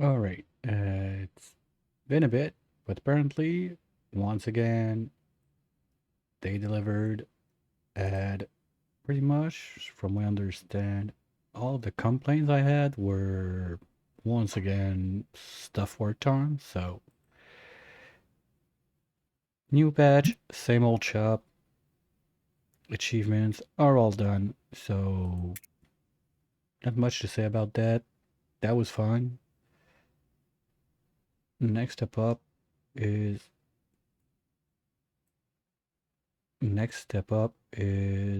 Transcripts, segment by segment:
All right. It's been a bit, but apparently, once again, they delivered. And pretty much, from what I understand, all the complaints I had were once again stuff worked on. So, new patch, same old shop, achievements are all done. So, not much to say about that. That was fun. Next step up is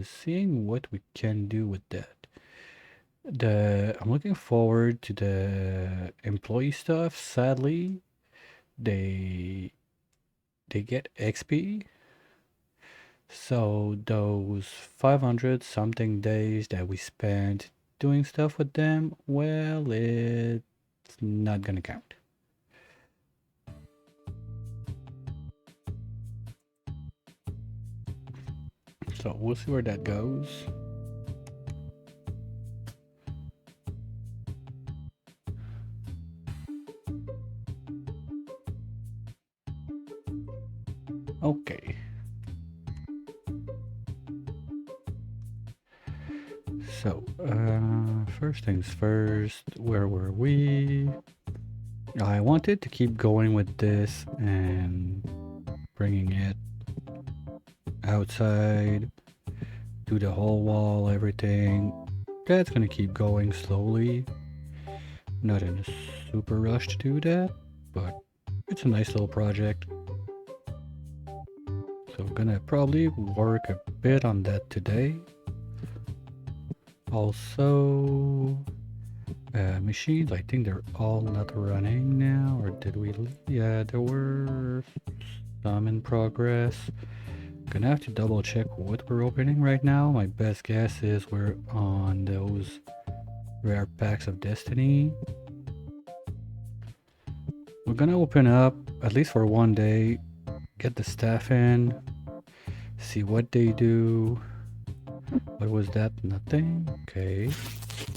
seeing what we can do with that. I'm looking forward to the employee stuff. Sadly, they they get XP. So those 500 something days that we spent doing stuff with them, well, it's not gonna count. So we'll see where that goes. Okay. So, first things first, where were we? I wanted to keep going with this and bringing it outside, do the whole wall, everything. That's gonna keep going slowly. Not in a super rush to do that, but it's a nice little project. So I'm gonna probably work a bit on that today. Also, machines, I think they're all not running now, or did we? Yeah, there were some in progress. Gonna have to double check what we're opening right now. My best guess is we're on those rare packs of Destiny. We're gonna open up, at least for one day, get the staff in, see what they do. What was that? Nothing? Okay.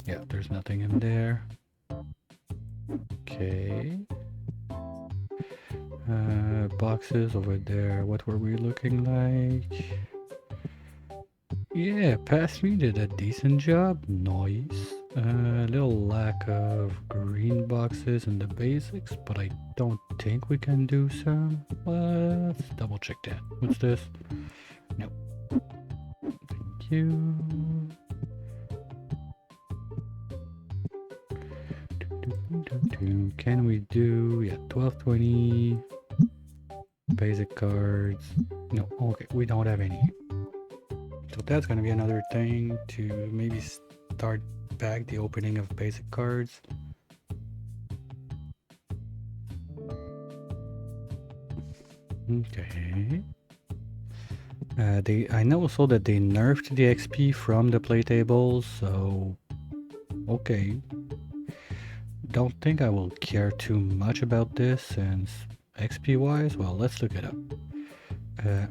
Yeah, there's nothing in there. Okay. Boxes over there. What were we looking like? Yeah, past me did a decent job. Nice. A little lack of green boxes in the basics, but I don't think we can do some. Let's double check that. What's this? No. Thank you. Can we do, yeah, 1220 basic cards? No, okay, we don't have any. So that's gonna be another thing to maybe start back the opening of basic cards. Okay. I know also that they nerfed the XP from the play tables, so okay. Don't think I will care too much about this since XP wise, well, let's look it up.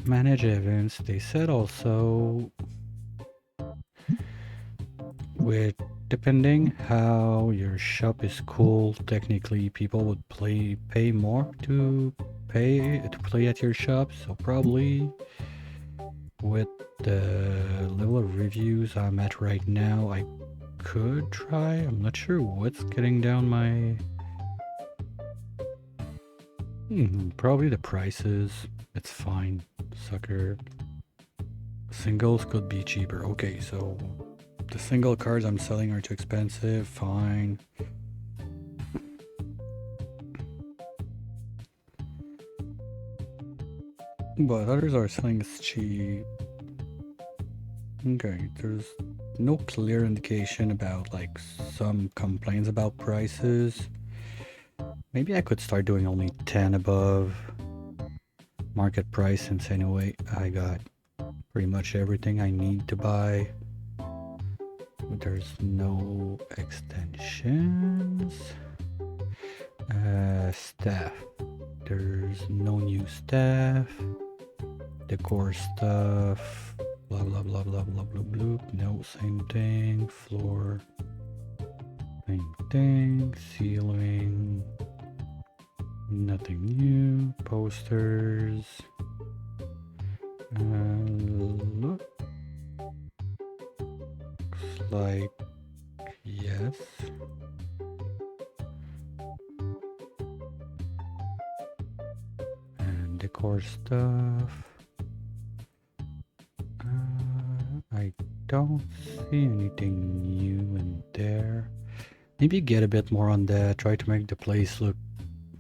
Manage events, they said also with depending how your shop is cool, technically people would pay more to play at your shop, so probably with the level of reviews I'm at right now, I could try. I'm not sure what's getting down my... probably the prices. It's fine, sucker. Singles could be cheaper. Okay, so the single cards I'm selling are too expensive. Fine. But others are selling cheap. Okay, there's no clear indication about like some complaints about prices. Maybe I could start doing only 10 above market price since anyway I got pretty much everything I need to buy. There's no extensions. Staff. There's no new staff. Decor stuff. Blah blah blah blah blah blah blah. No, same thing. Floor. Same thing. Ceiling. Nothing new. Posters. Looks like yes. And decor stuff. I don't see anything new in there. Maybe get a bit more on that. Try to make the place look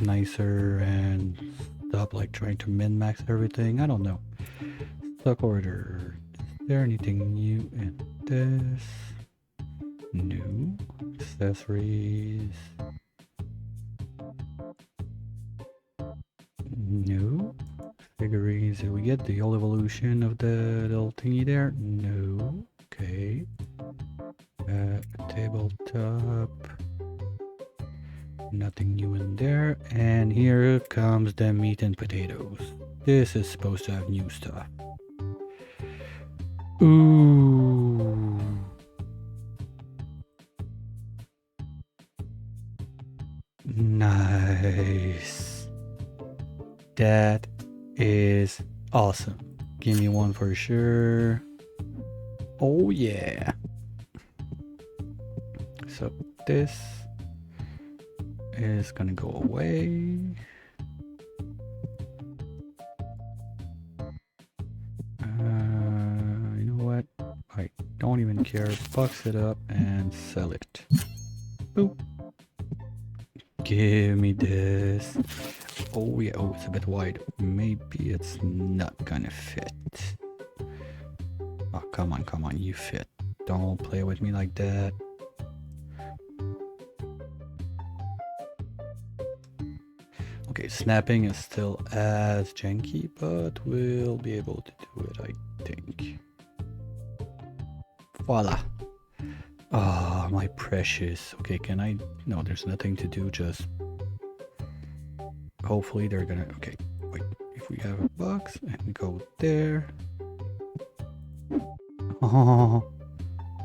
nicer and stop like trying to min-max everything. I don't know. Stock order. Is there anything new in this? New accessories. No figurines. Did we get the old evolution of the little thingy there? No. Okay. Tabletop. Nothing new in there. And here comes the meat and potatoes. This is supposed to have new stuff. Ooh. Nice. That is awesome. Give me one for sure. Oh yeah. So this is gonna go away. You know what? I don't even care. Box it up and sell it. Boop. Give me this. Oh yeah, oh, it's a bit wide. Maybe it's not gonna fit. Oh, come on, you fit. Don't play with me like that. Okay, snapping is still as janky, but we'll be able to do it, I think. Voila. Ah, my precious. Okay, can I... No, there's nothing to do, just... Hopefully they're gonna... Okay, wait. If we have a box and go there... Oh,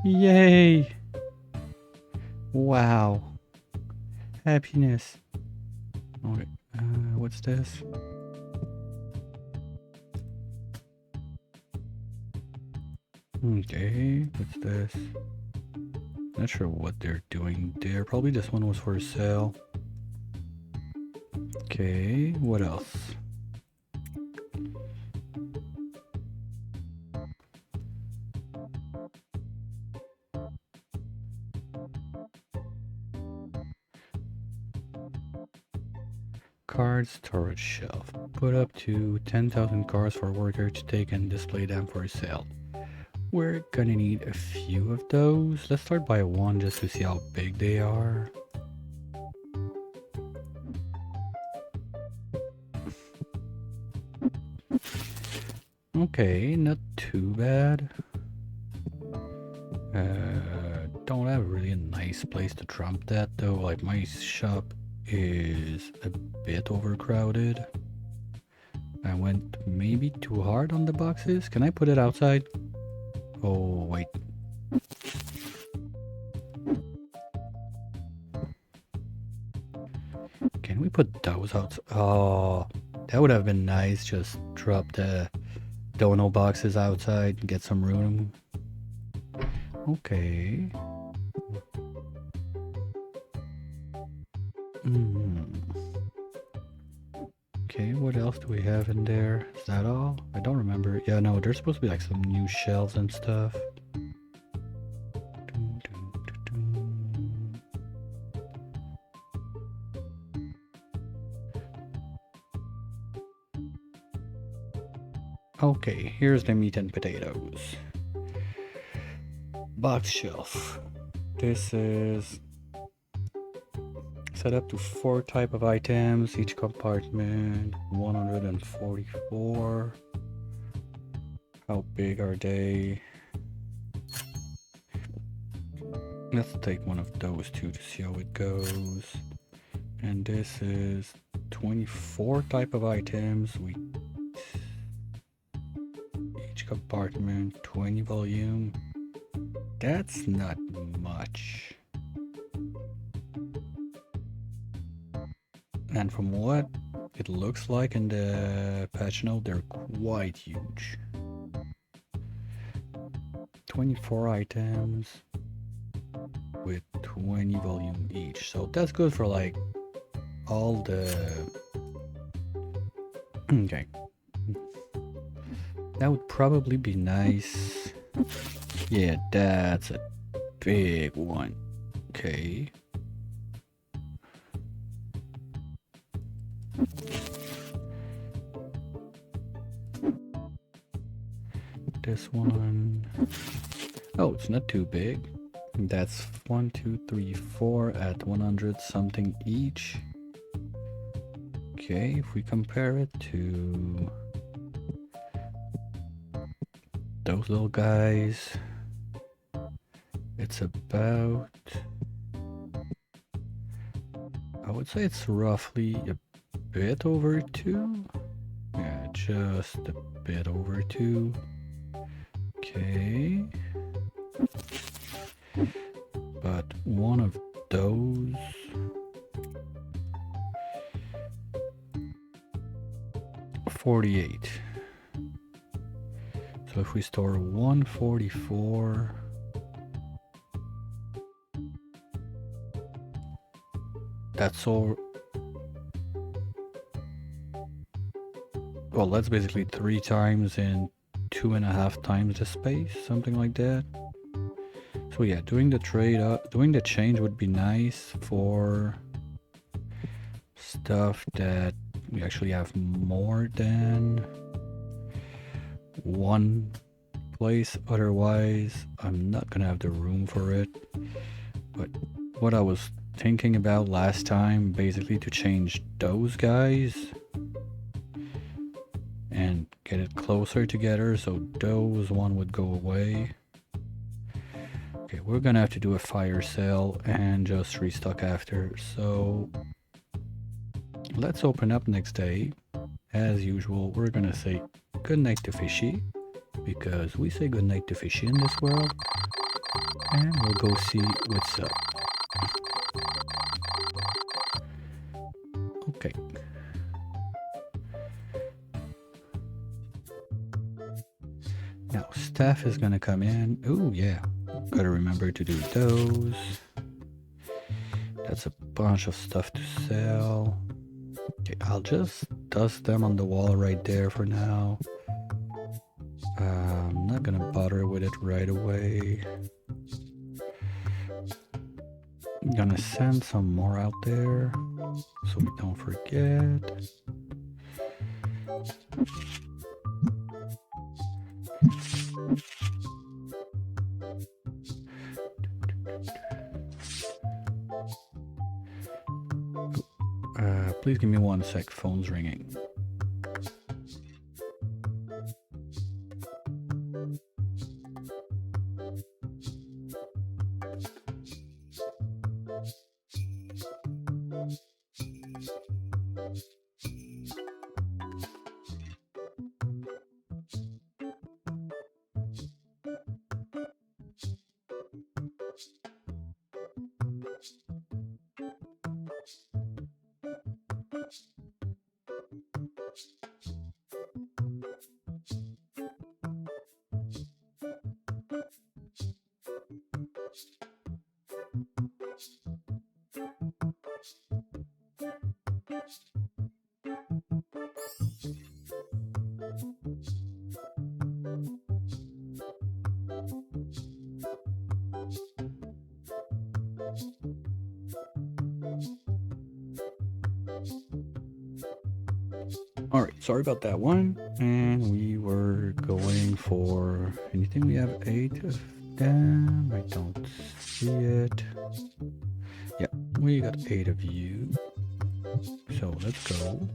yay! Wow. Happiness. Okay, what's this? Okay, what's this? Not sure what they're doing there. Probably this one was for sale. Okay, what else? Card storage shelf. Put up to 10,000 cards for worker to take and display them for sale. We're gonna need a few of those. Let's start by one just to see how big they are. Okay, not too bad. Don't have really a nice place to trump that though. Like my shop is a bit overcrowded. I went maybe too hard on the boxes. Can I put it outside? Oh, wait. Can we put those out? Oh, that would have been nice. Just drop the dono boxes outside and get some room. Okay. Okay, what else do we have in there? Is that all? I don't remember. Yeah, no, there's supposed to be like some new shelves and stuff. Okay, here's the meat and potatoes. Box shelf. This is set up to 4 type of items, each compartment 144. How big are they? Let's take one of those two to see how it goes. And this is 24 type of items with each compartment 20 volume. That's not much. And from what it looks like in the patch note, they're quite huge. 24 items with 20 volume each. So that's good for like all the... Okay. That would probably be nice. Yeah, that's a big one. Okay. This one. Oh, it's not too big. That's 1, 2, 3, 4 at 100 something each. Okay, if we compare it to those little guys, it's about, I would say it's roughly a bit over 2. Yeah, just a bit over 2. Okay. But one of those... $48. So if we store 144... That's all... Well, that's basically 3 times in 2.5 times the space, something like that. So yeah, doing the trade up, doing the change would be nice for stuff that we actually have more than one place. Otherwise, I'm not gonna have the room for it. But what I was thinking about last time, basically to change those guys and get it closer together, so those one would go away. Okay, we're gonna have to do a fire sale and just restock after, so let's open up next day. As usual, we're gonna say goodnight to Fishy, because we say goodnight to Fishy in this world, and we'll go see what's up. Okay. Now, staff is gonna come in. Oh, yeah. Gotta remember to do those. That's a bunch of stuff to sell. Okay, I'll just dust them on the wall right there for now. I'm not gonna bother with it right away. I'm gonna send some more out there so we don't forget. Please give me 1 sec, phone's ringing. Alright, sorry about that one. And we were going for anything. We have 8 of them. I don't see it. Yeah, we got 8 of you. So let's go.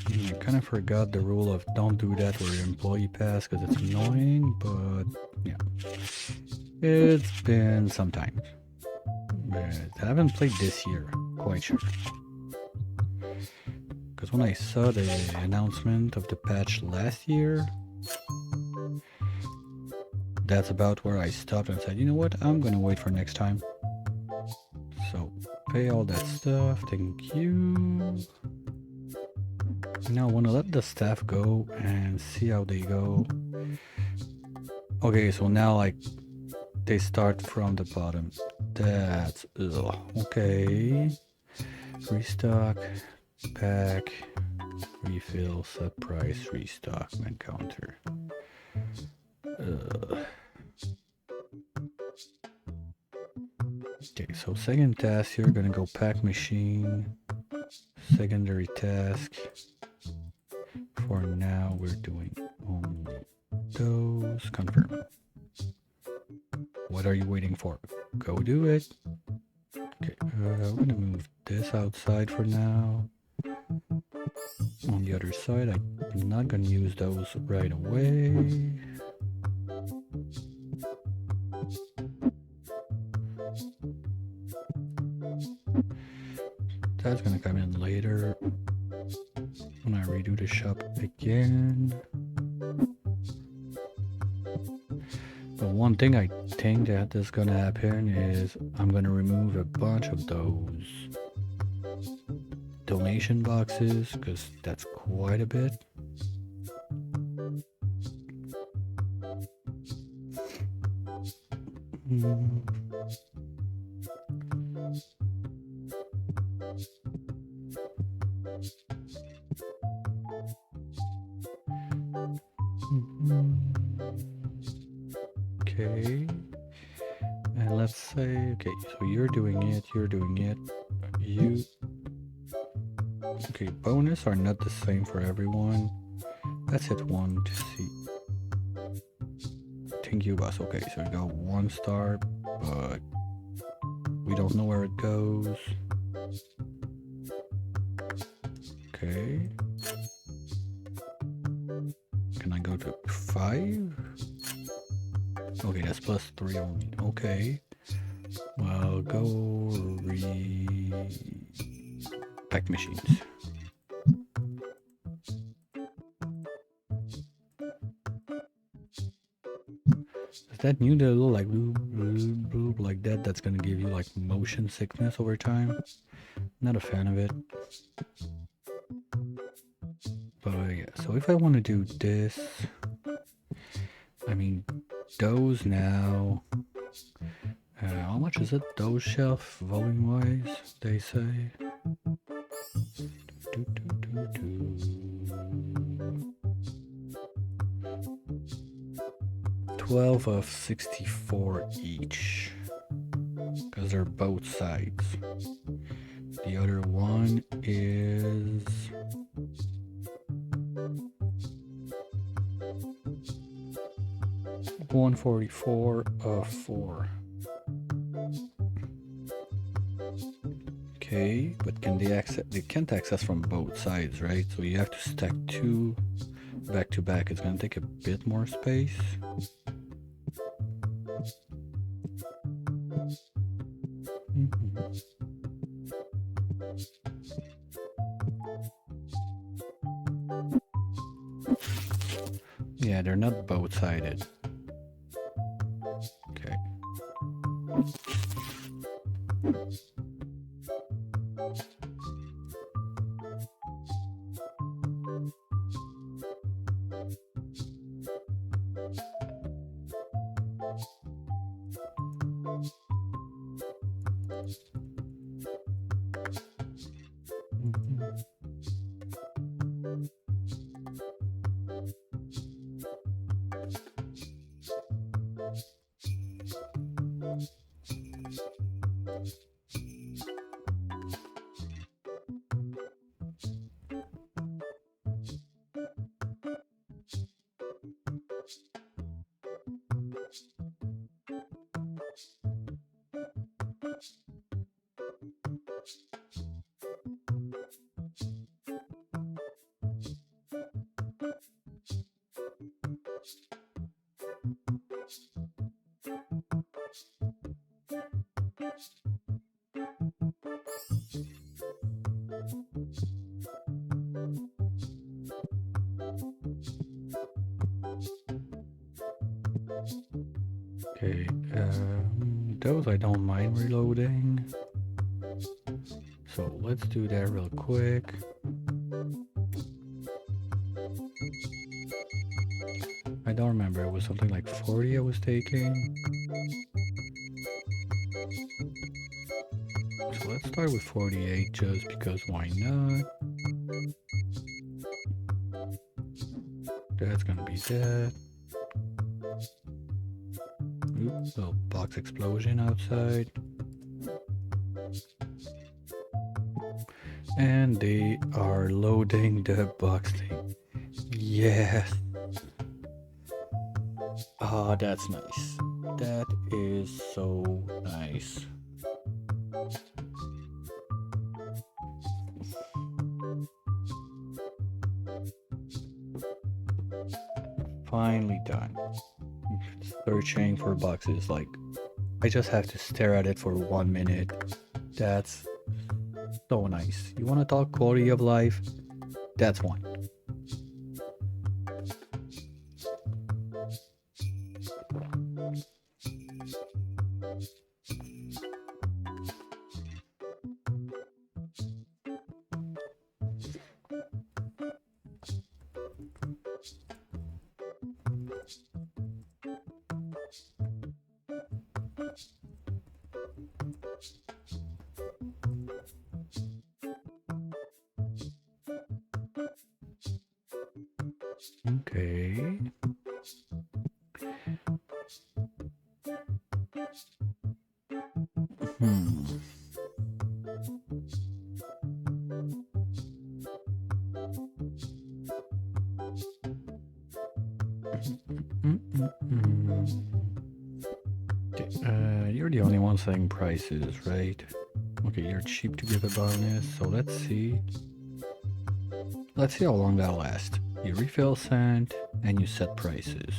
I kind of forgot the rule of don't do that with your employee pass because it's annoying, but yeah. It's been some time. I haven't played this year, quite sure. because when I saw the announcement of the patch last year, that's about where I stopped and said, you know what, I'm gonna wait for next time. So, pay all that stuff, thank you. Now I wanna let the staff go and see how they go. Okay, so now like they start from the bottom. That's okay. Restock, pack, refill, set price, restock, encounter. Okay, so second task here, gonna go pack machine. Secondary task. For now, we're doing only those. Confirm. What are you waiting for? Go do it. Okay, I'm gonna move this outside for now. On the other side, I'm not gonna use those right away. That's gonna come in later when I redo the shop again. The one thing I think that is gonna happen is I'm gonna remove a bunch of those donation boxes because that's quite a bit. Okay, and let's say, okay, so you're doing it, you, okay, bonus are not the same for everyone. Let's hit 1 to see. Thank you, boss. Okay, so we got 1 star, but we don't know where it goes. Okay. Can I go to 5? Okay, that's +3 only. Okay. Well, go pack machines. Is that new, the little like blue like that? That's gonna give you like motion sickness over time. Not a fan of it. But yeah, so if I want to do this, I mean, those now. How much is it? Those shelf volume wise, they say. 12 of 64 each, because they're both sides. The other one is 144 of 4. Okay, but can they access? They can't access from both sides, right? So you have to stack 2 back to back. It's gonna take a bit more space. Yeah, they're not both sided. Okay. those I don't mind reloading. So let's do that real quick. I don't remember, it was something like 40 I was taking. So let's start with 48 just because why not? That's gonna be that. Oops, little box explosion outside. And they are loading the box thing. Yes. Ah, that's nice. That is so nice. Finally done. Searching for boxes, like, I just have to stare at it for 1 minute. That's so nice. You want to talk quality of life? That's one. Okay. You're the only one saying prices, right? Okay, you're cheap to give a bonus, so let's see. Let's see how long that'll last. You refill scent and you set prices.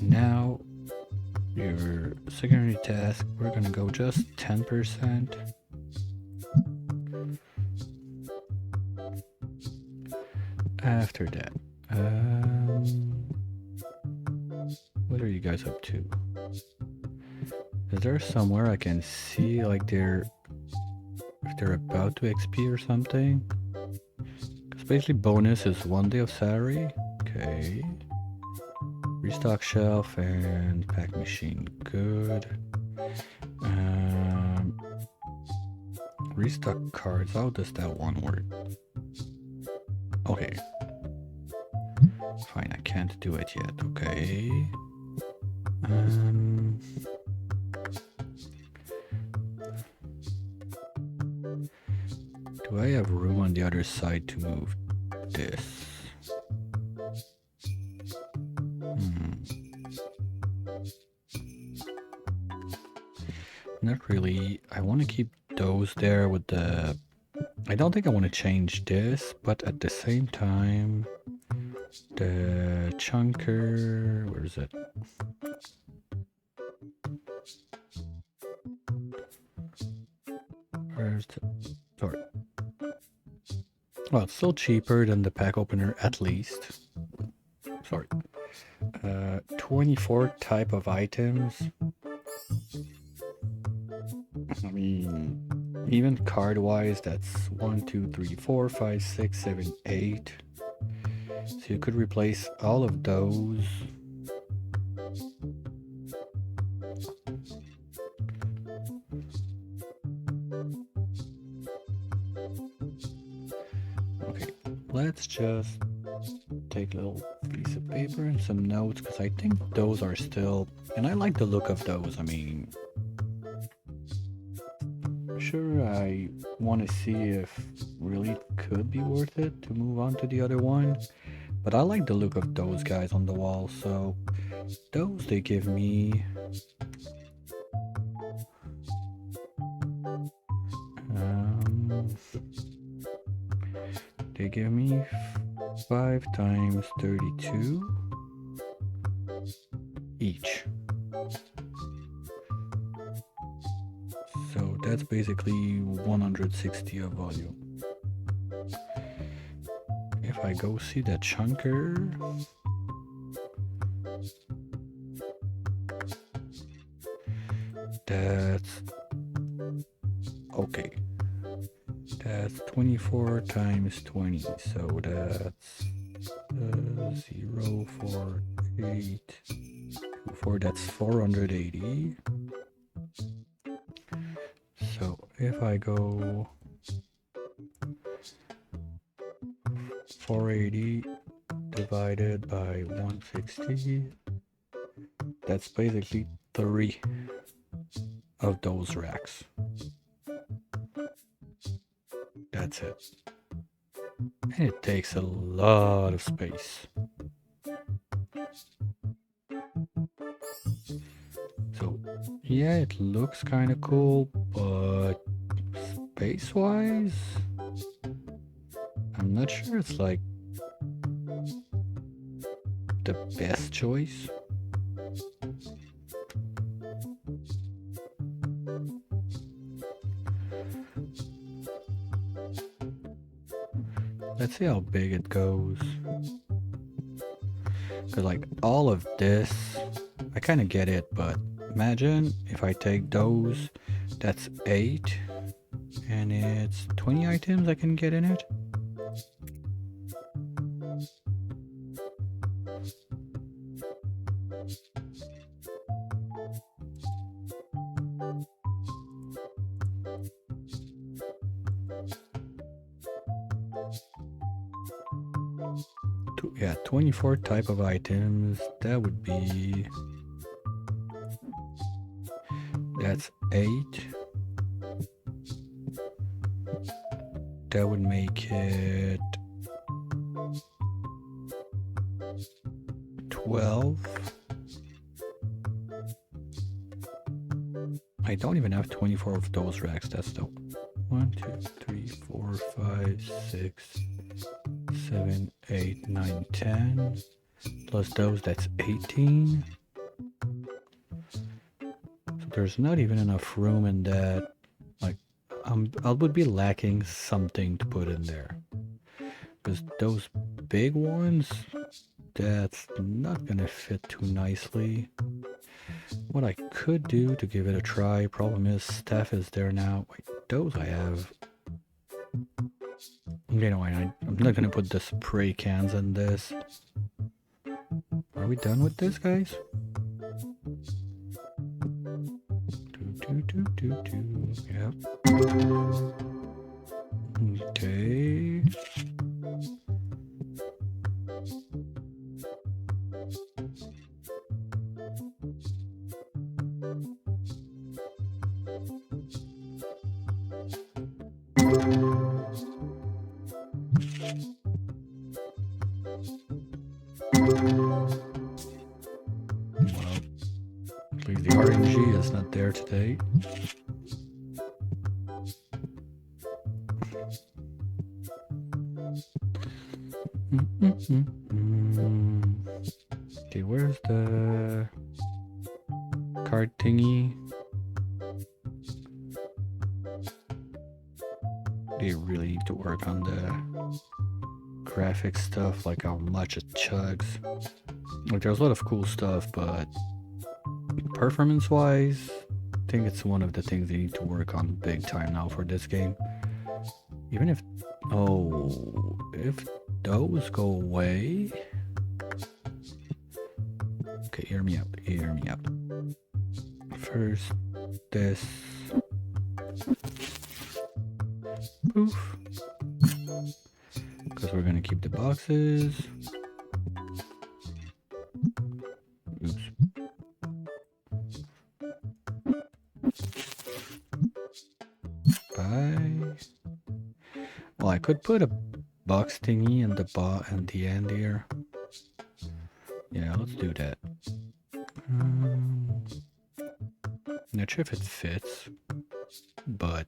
Now, your secondary task, we're gonna go just 10%. After that, what are you guys up to? Is there somewhere I can see like if they're about to XP or something? Because basically bonus is 1 day of salary. Okay. Restock shelf and pack machine. Good. Restock cards. How does that one work? Okay. Fine, I can't do it yet. Okay. Do I have room on the other side to move this? Not really. I want to keep those there with the... I don't think I want to change this, but at the same time, the chunker... Where is it? Where's the... Sorry. Well, it's still cheaper than the pack opener, at least. Sorry. 24 type of items. I mean, even card-wise, that's 1, 2, 3, 4, 5, 6, 7, 8. So you could replace all of those. Okay, let's just take a little piece of paper and some notes, because I think those are still... And I like the look of those, I mean... Sure, I want to see if really it could be worth it to move on to the other one, but I like the look of those guys on the wall, so those they give me they give me 5 times 32 each. So that's basically 160 of volume. If I go see that chunker, that's okay. That's 24 times 20, so that's 0, 4, 8, 2, 4, that's 480. So if I go 480 divided by 160, that's basically 3 of those racks. That's it. And it takes a lot of space. So yeah, it looks kind of cool, but space-wise, I'm not sure it's like the best choice. Let's see how big it goes. Cause like all of this, I kind of get it, but imagine if I take those, that's 8, and it's 20 items I can get in it. Yeah, 24 type of items, that would be... That's 8. That would make it 12. I don't even have 24 of those racks, that's dope. 1, 2, 3, 4, 5, 6, 7, 8, 9, 10. Plus those, that's 18. So there's not even enough room in that. Like, I would be lacking something to put in there. Because those big ones, that's not gonna fit too nicely. What I could do to give it a try, problem is Steph is there now. Wait, those I have. You know, I'm not gonna put the spray cans in this. Are we done with this, guys? Yep. Okay. Well, at least the RNG is not there today. Okay, where's the card thingy? They really need to work on the graphic stuff, like how much it chugs. Like, there's a lot of cool stuff, but performance-wise, I think it's one of the things they need to work on big time now for this game. Even if... Oh... If those go away... Okay, hear me out, hear me out. First, this... Poof. Because we're gonna keep the boxes. Oops. Bye. Well, I could put a box thingy in the end here. Yeah, let's do that. Not sure if it fits, but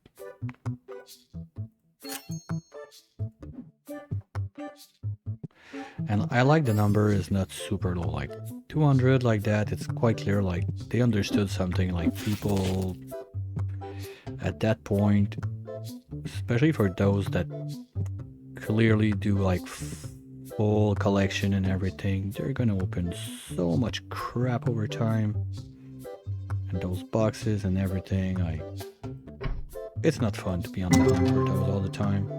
and I like the number is not super low, like 200 like that. It's quite clear, like they understood something, like people at that point, especially for those that clearly do like full collection and everything, they're gonna open so much crap over time. And And those boxes and everything, it's not fun to be on the hunt for those all the time.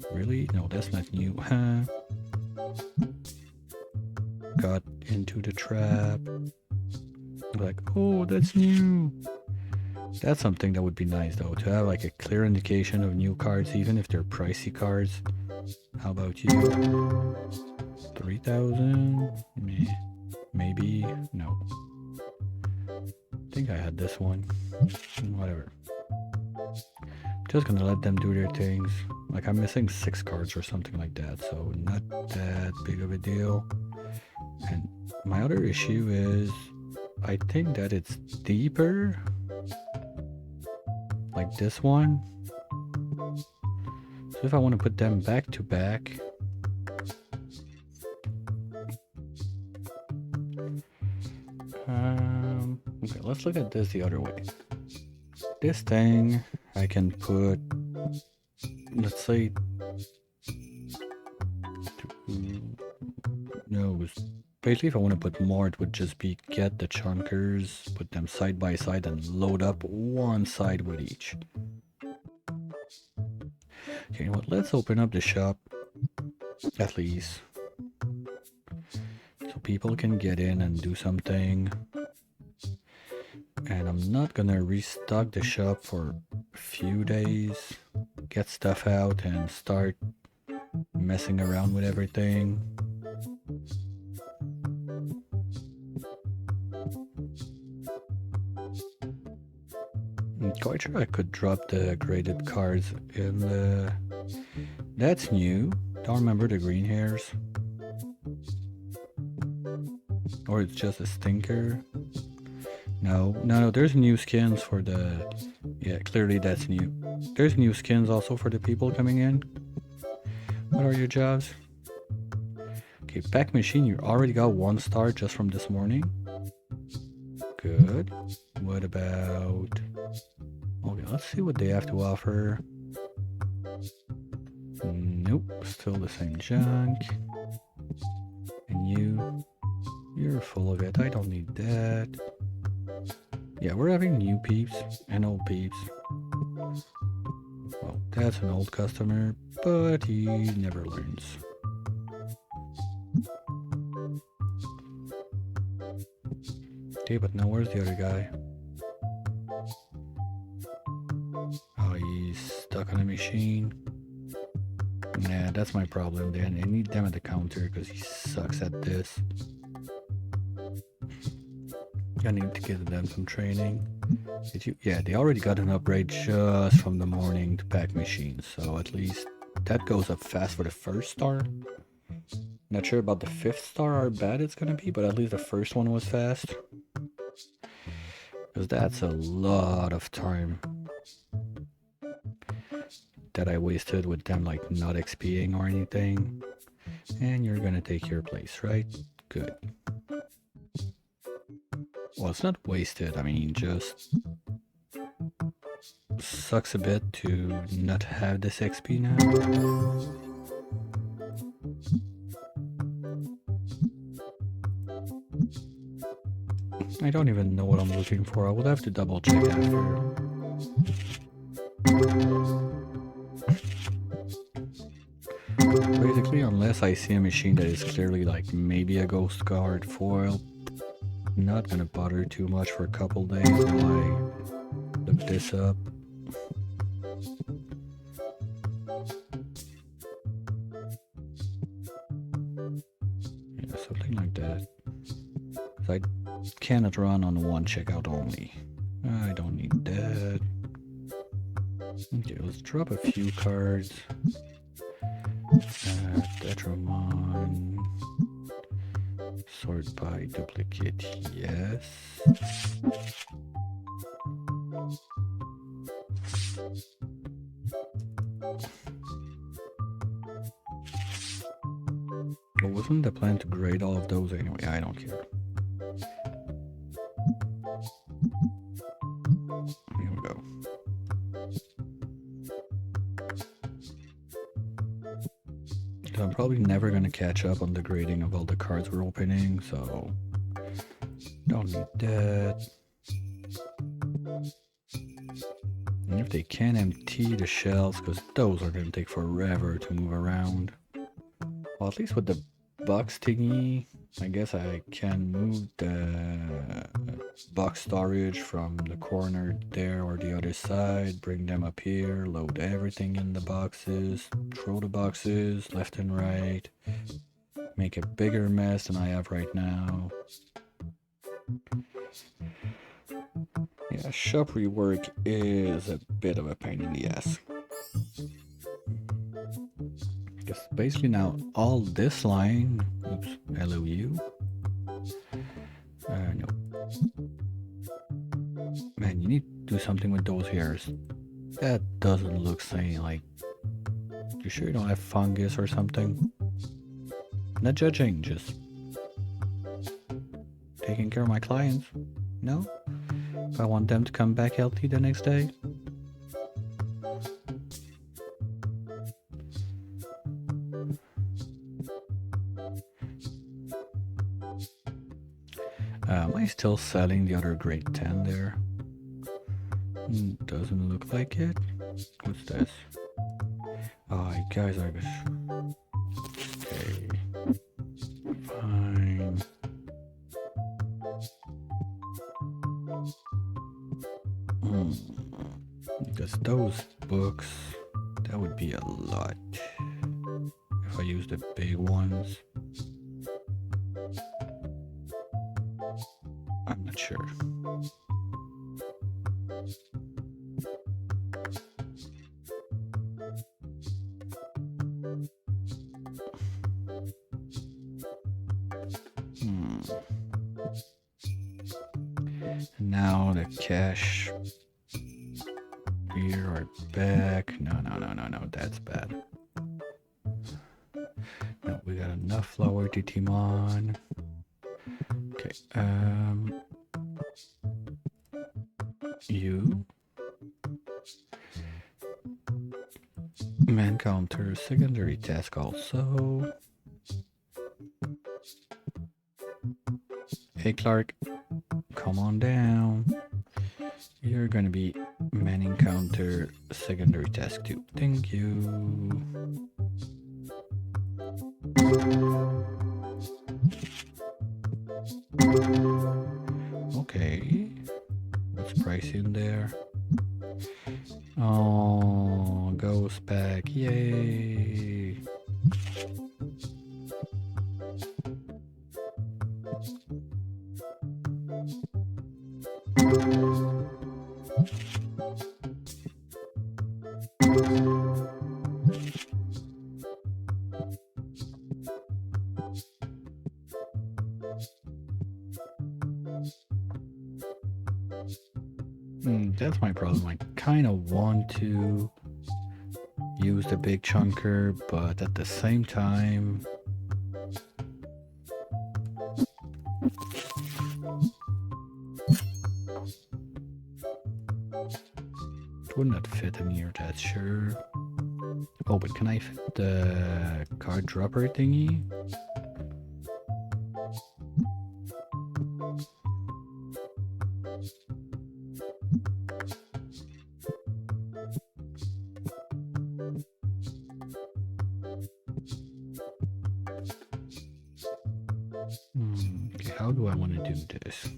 Really? No, that's not new. Huh? Got into the trap. Like, oh, that's new. That's something that would be nice though, to have like a clear indication of new cards, even if they're pricey cards. How about you? 3,000? Maybe? No. I think I had this one. Whatever. Just gonna let them do their things. Like, I'm missing 6 cards or something like that, so not that big of a deal. And my other issue is, I think that it's deeper. Like this one. So if I want to put them back to back. Okay, let's look at this the other way. This thing I can put, let's say, no, basically if I want to put more, it would just be get the chunkers, put them side by side and load up one side with each. Okay, you know what, let's open up the shop, at least, so people can get in and do something. And I'm not gonna restock the shop for a few days, get stuff out and start messing around with everything. I'm quite sure I could drop the graded cards in the... That's new. Don't remember the green hairs. Or it's just a stinker. No, there's new skins for the... Yeah, clearly that's new. There's new skins also for the people coming in. What are your jobs? Okay, pack machine, you already got 1 star just from this morning. Good. What about... Okay, let's see what they have to offer. Nope, still the same junk. And you're full of it. I don't need that. Yeah, we're having new peeps and old peeps. Well, that's an old customer, but he never learns. Okay, but now where's the other guy? Oh, he's stuck on a machine. Nah, that's my problem then. I need them at the counter because he sucks at this. I need to give them some training. Yeah, they already got an upgrade just from the morning to pack machines, so at least that goes up fast for the 1st star. Not sure about the 5th star how bad it's gonna be, but at least the first one was fast. Because that's a lot of time that I wasted with them like not XPing or anything. And you're gonna take your place, right? Good. Well, it's not wasted, I mean, just sucks a bit to not have this XP now. I don't even know what I'm looking for. I would have to double check after. Basically, unless I see a machine that is clearly like maybe a ghost card foil, not gonna bother too much for a couple days while I look this up. Yeah, something like that. I cannot run on 1 checkout only. I don't need that. Okay, let's drop a few cards. Tetramon. Sort by duplicate, yes. But wasn't the plan to grade all of those anyway? I don't care. Here we go. I'm probably never going to catch up on the grading of all the cards we're opening, so don't need that. And if they can empty the shelves, because those are going to take forever to move around. Well, at least with the box thingy, I guess I can move the box storage from the corner there or the other side, bring them up here, load everything in the boxes, throw the boxes left and right, make a bigger mess than I have right now. Yeah, shop rework is a bit of a pain in the ass. Because basically now all this line, oops, LOU. No. Man, you need to do something with those hairs. That doesn't look sane, like, you sure you don't have fungus or something? Not judging, just taking care of my clients. No? If I want them to come back healthy the next day. Am I still selling the other grade 10 there? Doesn't look like it. What's this? Oh, you guys are good. Okay. Fine. Because those books, that would be a lot. If I use the big ones. I'm not sure. Now the cash here are back. No, that's bad. No, we got enough flour to team on. Okay, you man counter secondary task also. Hey Clark, come on down. You're gonna be manning counter secondary task 2. Thank you. Okay. What's price in there? Oh, ghost pack. Yay. That's my problem. I kind of want to use the big chunker, but at the same time, it would not fit in here, that's sure. Oh, but can I fit the card dropper thingy? Okay, how do I want to do this?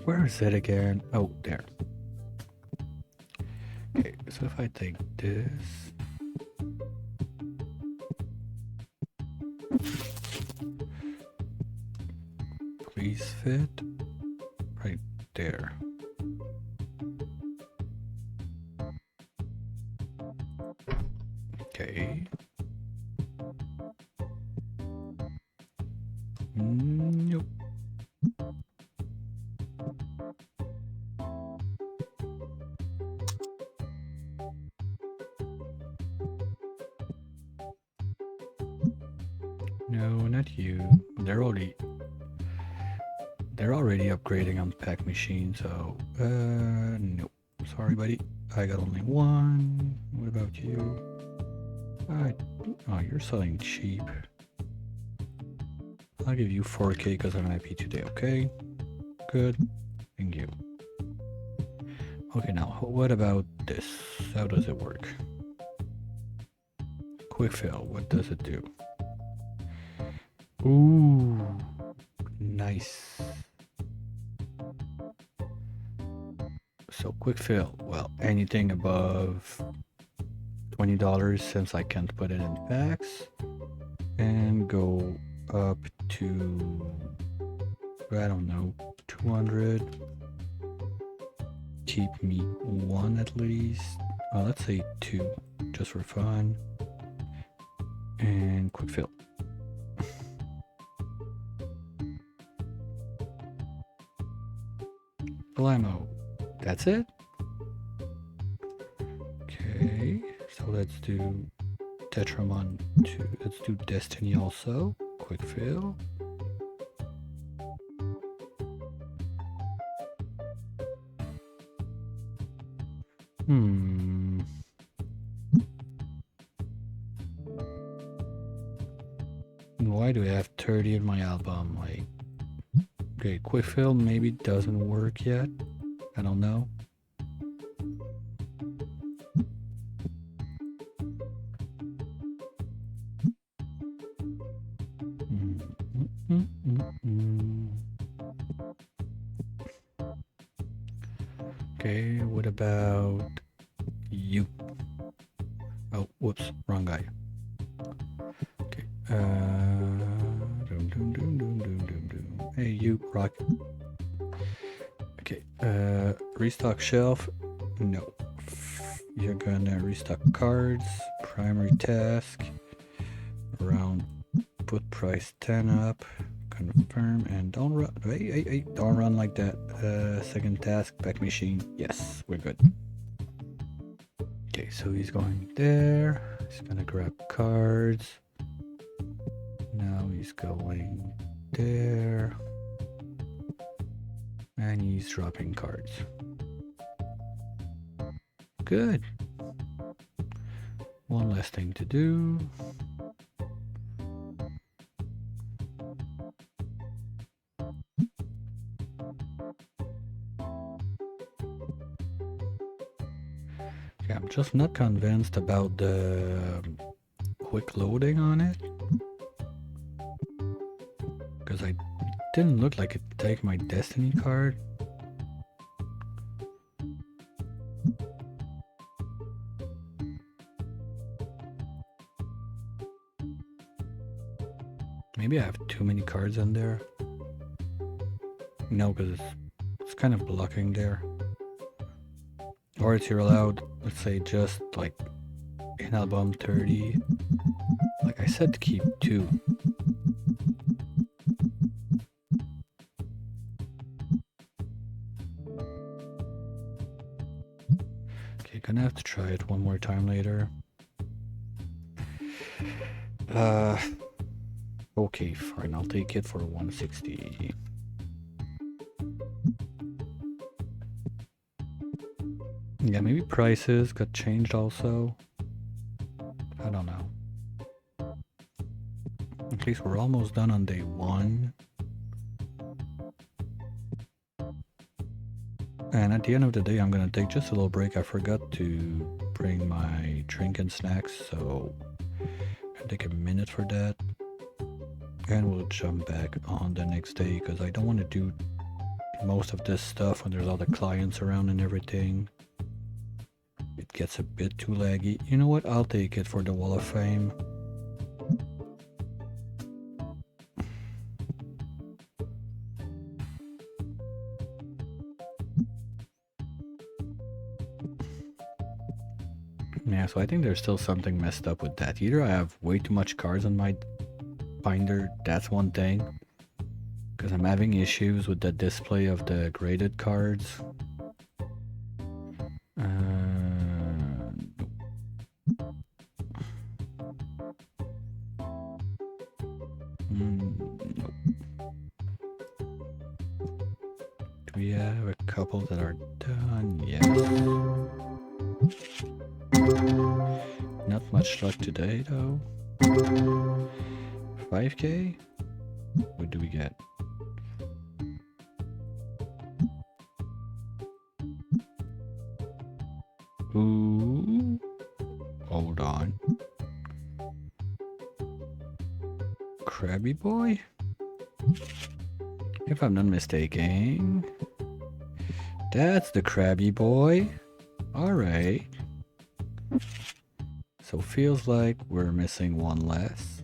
Where is it again? Oh, there. Okay, so if I take this, please fit right there. Okay. Nope. No, not you. They're already upgrading on pack machine, so nope. Sorry, buddy. I got only one. What about you? Oh, you're selling cheap. I'll give you 4K because I'm happy today, okay? Good. Thank you. Okay, now, what about this? How does it work? Quick fill, what does it do? Ooh, nice. So quick fill, well, anything above $20 since I can't put it in packs, and go up to, I don't know, 200. Keep me one at least. Let's say 2, just for fun. And quick fill. Blammo. That's it? Okay, so let's do Tetramon 2. Let's do Destiny also. Quick fill. Why do I have 30 in my album? Like, okay, quick fill maybe doesn't work yet. I don't know. Okay, what about you? Oh, whoops, wrong guy. Okay, hey, you, rock. Okay, restock shelf. No. You're gonna restock cards. Primary task. Around. Put price 10 up. Confirm and don't run. Hey, don't run like that. Second task, pack machine. Yes, we're good. Okay, so he's going there. He's gonna grab cards. Now he's going there. And he's dropping cards. Good. One last thing to do. Okay, I'm just not convinced about the quick loading on it. Because I didn't look like it take my destiny card. Maybe I have too many cards in there. No, because it's kind of blocking there. Or it's you're allowed, let's say, just like in album 30. Like I said, to keep 2. Okay, gonna have to try it one more time later. Okay, fine, I'll take it for 160. Yeah, maybe prices got changed also. I don't know. At least we're almost done on day 1. And at the end of the day, I'm gonna take just a little break. I forgot to bring my drink and snacks, so I'll take a minute for that. And we'll jump back on the next day, because I don't want to do most of this stuff when there's other clients around and everything. It gets a bit too laggy. You know what? I'll take it for the Wall of Fame. Yeah, so I think there's still something messed up with that. Either I have way too much cards on my binder, that's one thing. Because I'm having issues with the display of the graded cards. We have a couple that are done, yes. Not much luck today though. 5k? What do we get? Ooh. Hold on. Krabby Boy? If I'm not mistaken. That's the Krabby Boy. Alright. So feels like we're missing one less.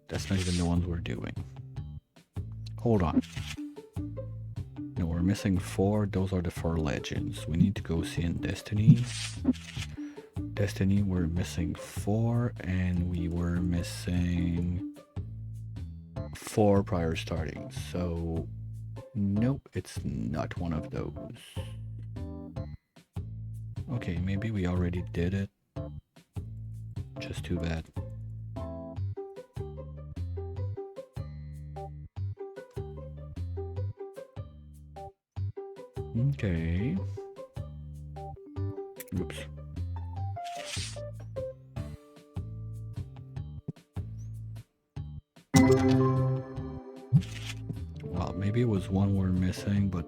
That's not even the ones we're doing. Hold on. No, we're missing 4. Those are the 4 legends. We need to go see in Destiny. Destiny, we're missing 4, and we were missing 4 prior starting. So, nope, it's not one of those. Okay, maybe we already did it. Just too bad. Okay. Oops. Well, maybe it was one we're missing, but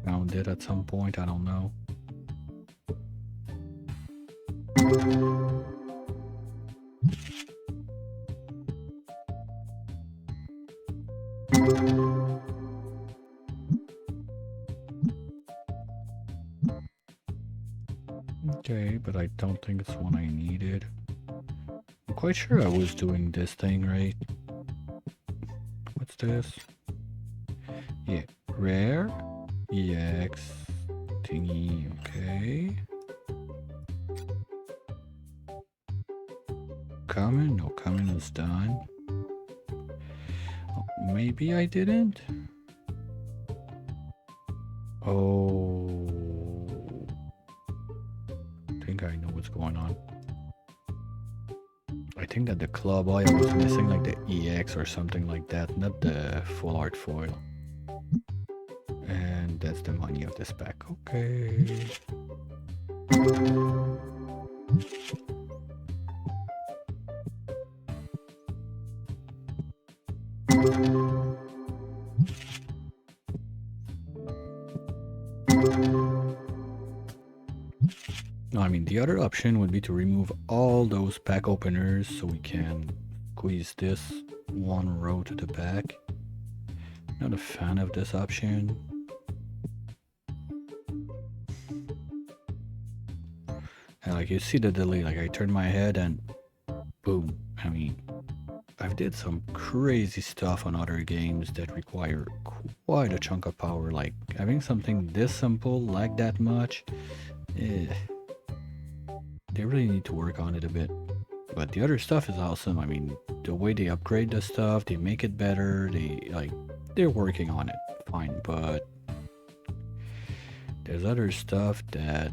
found it at some point. I don't know. Okay, but I don't think it's one I needed. I'm quite sure I was doing this thing right. What's this? Yeah, rare EX thingy. Okay. Common? No, common is done. Oh, maybe I didn't? Oh. I think I know what's going on. I think that the club oil was missing like the EX or something like that, not the full art foil. And that's the money of this pack. Okay. No, I mean, the other option would be to remove all those pack openers so we can squeeze this one row to the back. Not a fan of this option. And like you see the delay, like I turn my head and boom. I mean, I've did some crazy stuff on other games that require quite a chunk of power, like having something this simple like that much. They really need to work on it a bit. But the other stuff is awesome. I mean, the way they upgrade the stuff, they make it better, they're working on it. Fine, but there's other stuff that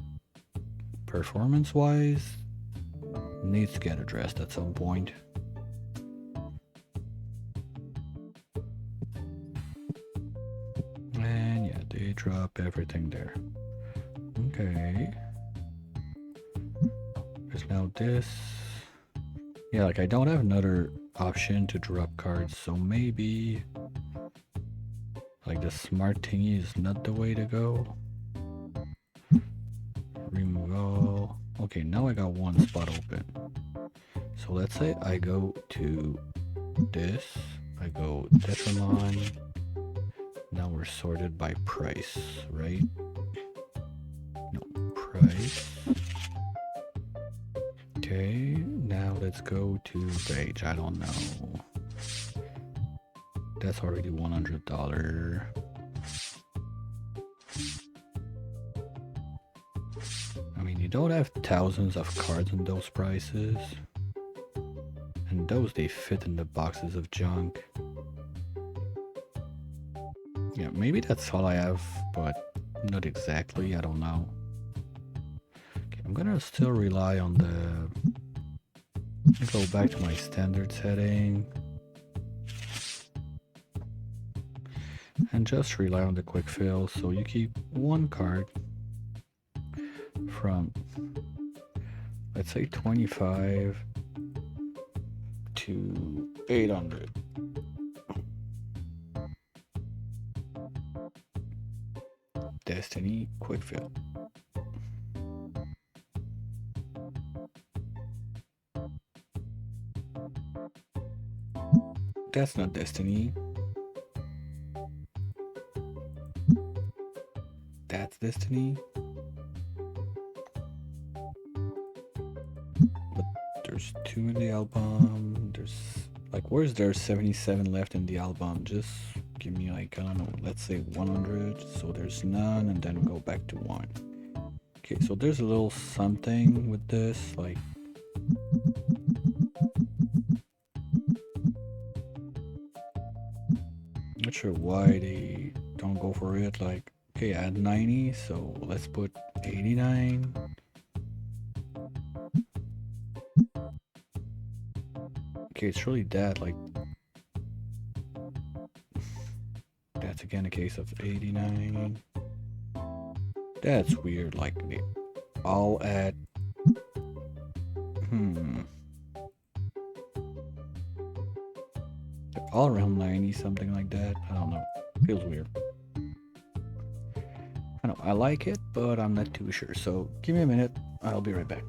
performance-wise needs to get addressed at some point. And yeah, they drop everything there. Okay. There's now this. Yeah, like I don't have another option to drop cards, so maybe like the smart thingy is not the way to go. Remove all. Okay, now I got one spot open. So let's say I go to this. I go Tetramon. Now we're sorted by price, right? No, price. Okay, now let's go to page. I don't know. That's already $100. I mean, you don't have thousands of cards in those prices. And those, they fit in the boxes of junk. Yeah, maybe that's all I have, but not exactly. I don't know. I'm gonna still rely on the... Go back to my standard setting. and just rely on the quick fill. So you keep one card from, let's say, 25 to 800. Destiny quick fill. That's not Destiny. That's Destiny. But there's 2 in the album. There's like, where's there 77 left in the album? Just give me like, I don't know, let's say 100. So there's none, and then go back to 1. Okay, so there's a little something with this, like, not sure why they don't go for it. Like, okay, add 90, so let's put 89. Okay, it's really that, like, that's again a case of 89. That's weird, like, they all add, they're all around 90, something like that. I don't know, feels weird. I know, I like it, but I'm not too sure. So give me a minute, I'll be right back.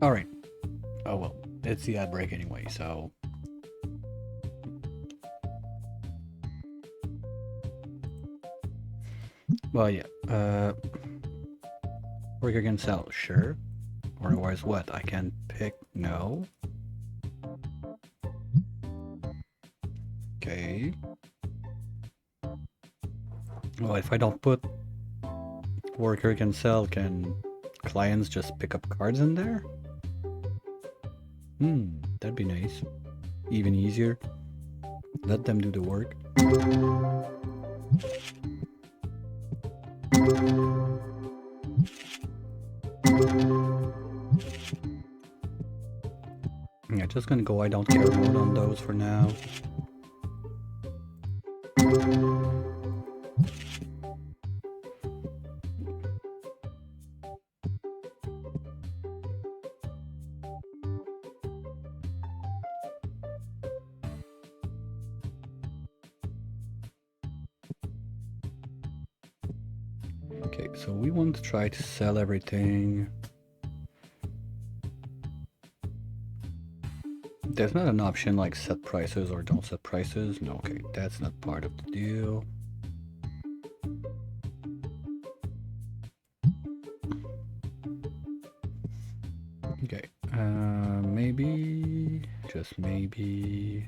Alright. Oh well, it's the ad break anyway, so... Well, yeah. Worker can sell, sure. Otherwise what? I can pick no. Okay. Well, if I don't put worker can sell, can clients just pick up cards in there? That'd be nice. Even easier. Let them do the work. Yeah, just gonna go I don't care mode on those for now. Okay, so we want to try to sell everything. There's not an option like set prices or don't set prices. No, okay, that's not part of the deal. Okay, maybe, just maybe,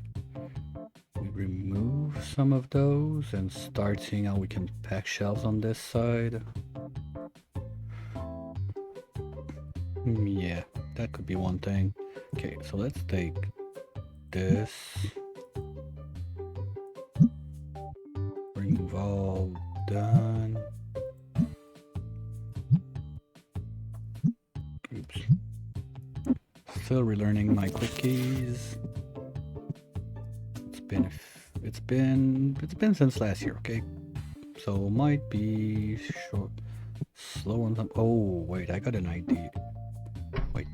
we remove some of those and start seeing how we can pack shelves on this side. Yeah, that could be one thing. Okay, so let's take this. Remove all, done. Oops. Still relearning my quick keys. It's been since last year, okay? So might be short, slow on some. Oh wait, I got an idea. Wait,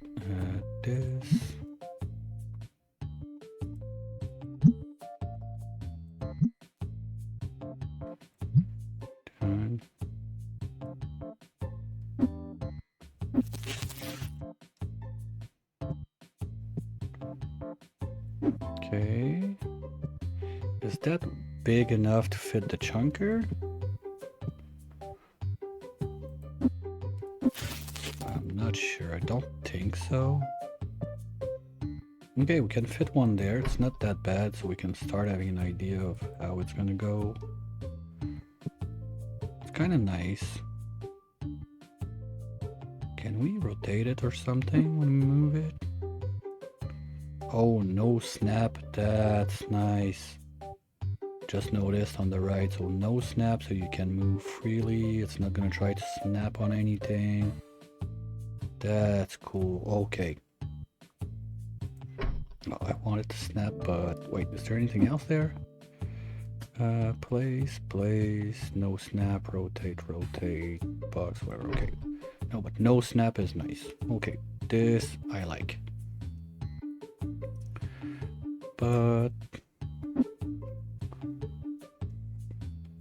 this. Done. Okay. Is that big enough to fit the chunker? I'm not sure. I don't think so. Okay, we can fit one there. It's not that bad, so we can start having an idea of how it's gonna go. It's kind of nice. Can we rotate it or something when we move it? Oh, no snap. That's nice. Just noticed on the right, so no snap, so you can move freely. It's not gonna try to snap on anything. That's cool. Okay. Oh, I wanted to snap, but wait, is there anything else there? Place, no snap, rotate, box, whatever, okay. No, but no snap is nice. Okay, this I like. But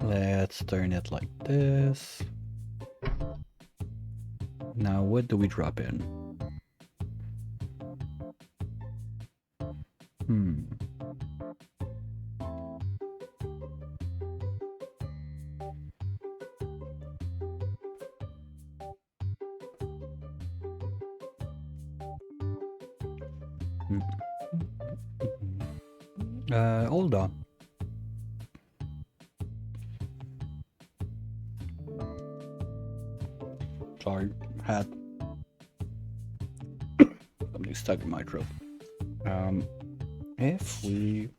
let's turn it like this. Now what do we drop in? Hold on. Sorry, had something stuck in my throat. If we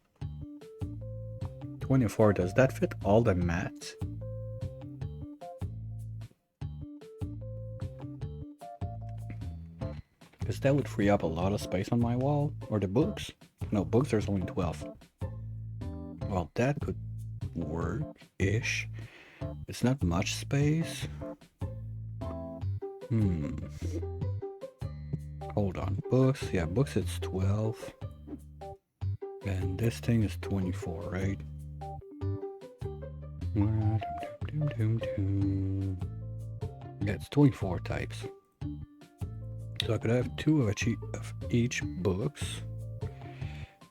24, does that fit all the mats? Because that would free up a lot of space on my wall. Or the books. No, books there's only 12. Well, that could work-ish. It's not much space. Hold on. Books. Yeah, books it's 12. And this thing is 24, right? Yeah, it's 24 types. So So I could have two of each books.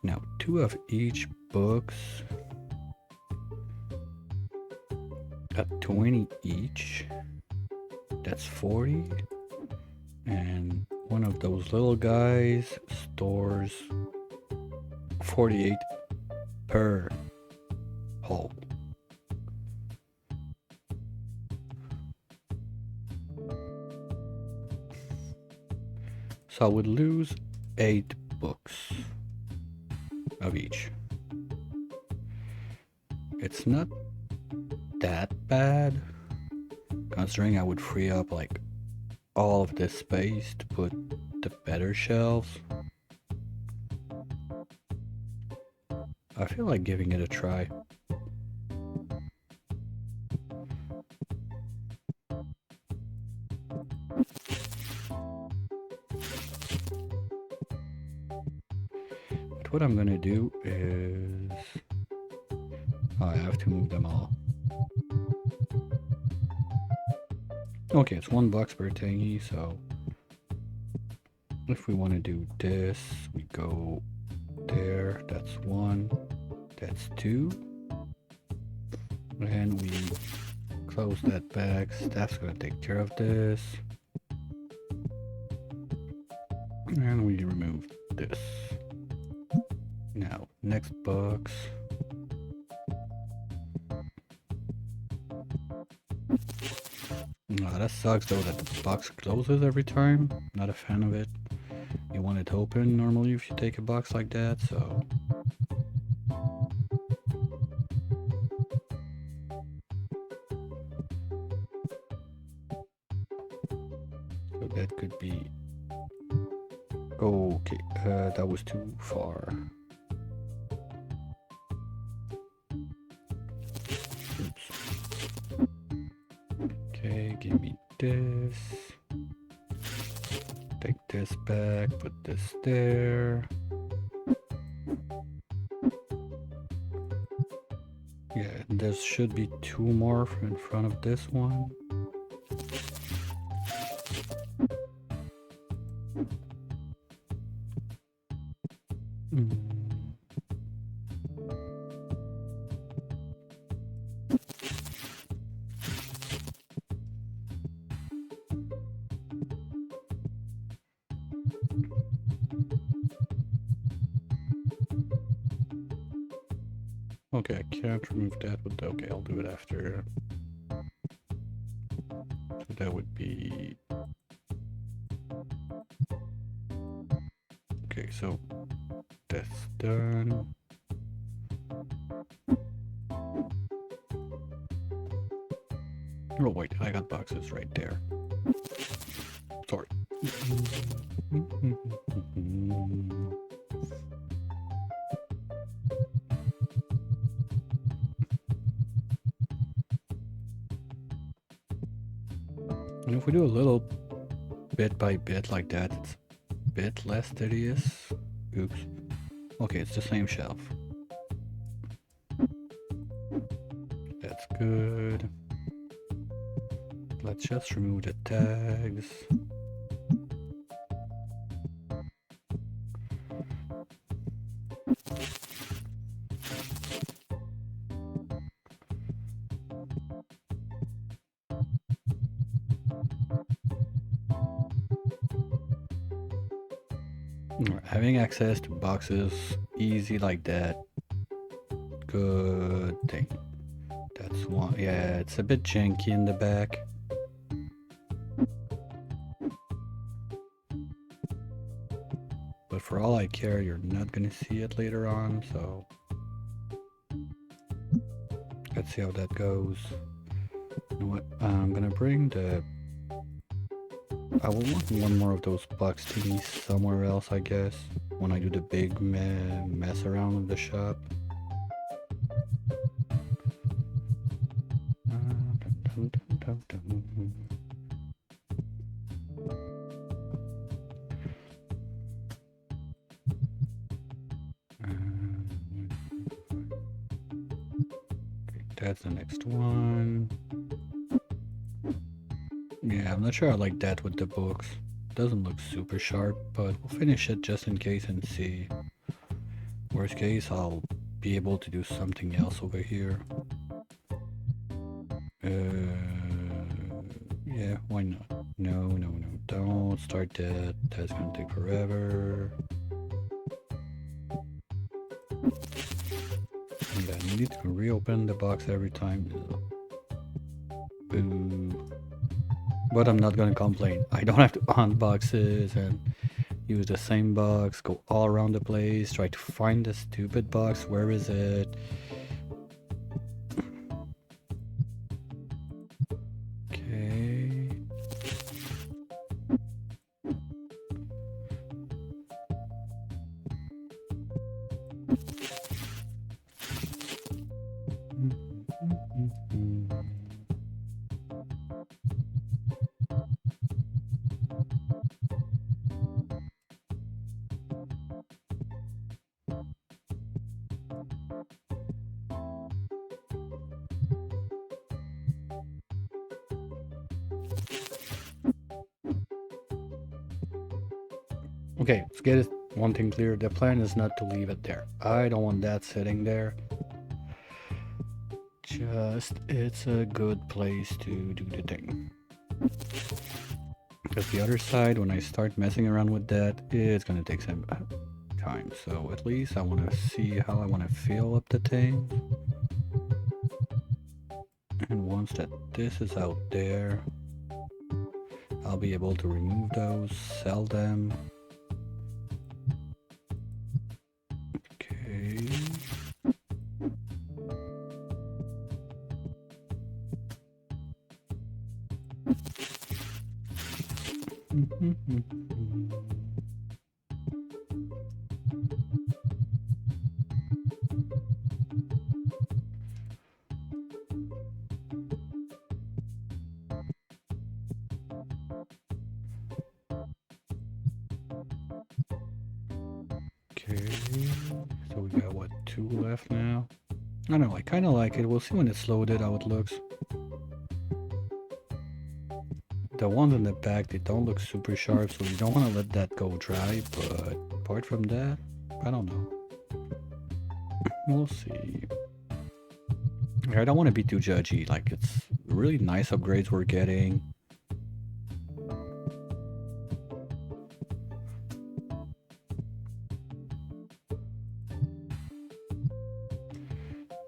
Now, two of each books at 20 each. That's 40. And one of those little guys stores 48 per hole. So I would lose 8 books of each. It's not that bad, considering I would free up like all of this space to put the better shelves. I feel like giving it a try. But what I'm gonna do is... oh, I have to move them all. Okay, it's $1 per thingy, so if we want to do this, we go there, that's 1, that's 2, and we close that back. Staff's gonna take care of this, and we remove this. Now, next box. Oh, that sucks though that the box closes every time. Not a fan of it. You want it open normally if you take a box like that, so... so that could be... okay, that was too far. Oops. Okay, give me this. Take this back, put this there. Yeah, and there should be 2 more in front of this one. Okay, I can't remove that, but okay, I'll do it after. So that would be... okay, so that's done. Oh wait, I got boxes right there. Sorry. And if we do a little bit by bit like that, it's a bit less tedious. Oops. Okay, it's the same shelf. That's good. Let's just remove the tags. Having access to boxes easy like that, good thing. That's one. Yeah, it's a bit janky in the back. But for all I care, you're not gonna see it later on, so let's see how that goes. You know what? I'm gonna bring the... I will want one more of those box thingies somewhere else, I guess, when I do the big mess around with the shop. Okay, that's the next one. Yeah, I'm not sure I like that with the books. doesn't look super sharp, but we'll finish it just in case and see. Worst case, I'll be able to do something else over here. Yeah, why not? No, don't start that. That's gonna take forever. And then you need to reopen the box every time. Boo. But I'm not gonna complain. I don't have to hunt boxes and use the same box, go all around the place, try to find the stupid box. Where is it? Okay. Okay, let's get one thing clear. The plan is not to leave it there. I don't want that sitting there. Just, it's a good place to do the thing. Because the other side, when I start messing around with that, it's gonna take some time. So at least I want to see how I want to fill up the thing. And once that this is out there, I'll be able to remove those, sell them. Okay. Okay, so we got what, 2 left now? I don't know, I kind of like it. We'll see when it's loaded how it looks. The ones in the back, they don't look super sharp, so you don't want to let that go dry, but apart from that, I don't know. We'll see. I don't want to be too judgy, like it's really nice upgrades we're getting.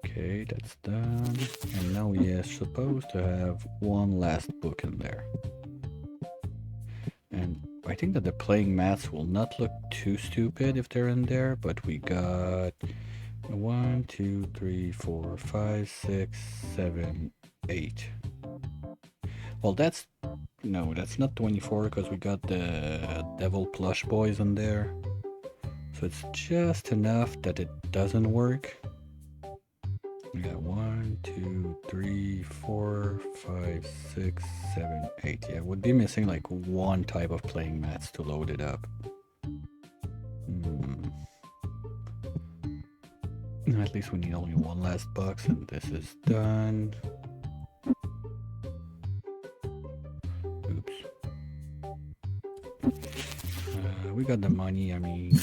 Okay, that's done. And now we are supposed to have one last book in there. And I think that the playing mats will not look too stupid if they're in there, but we got 1, 2, 3, 4, 5, 6, 7, 8. Well, that's... no, that's not 24 because we got the Devil Plush Boys in there. So it's just enough that it doesn't work. We got 1, 2, 3, 4, 5, 6, 7, 8. Yeah, would be missing like one type of playing mats to load it up. At least we need only one last box, and this is done. Oops. We got the money, I mean,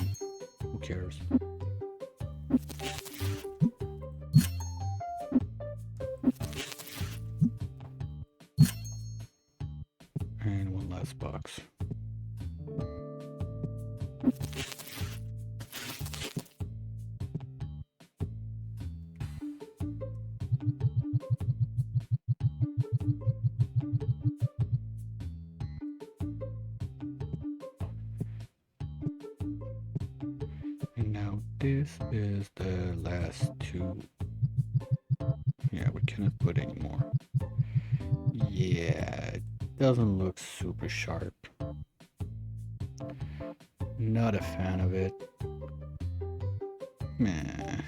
who cares? And one last box. And now this is the last 2. Yeah, we cannot put any more. Yeah, it doesn't look super sharp. Not a fan of it. Meh.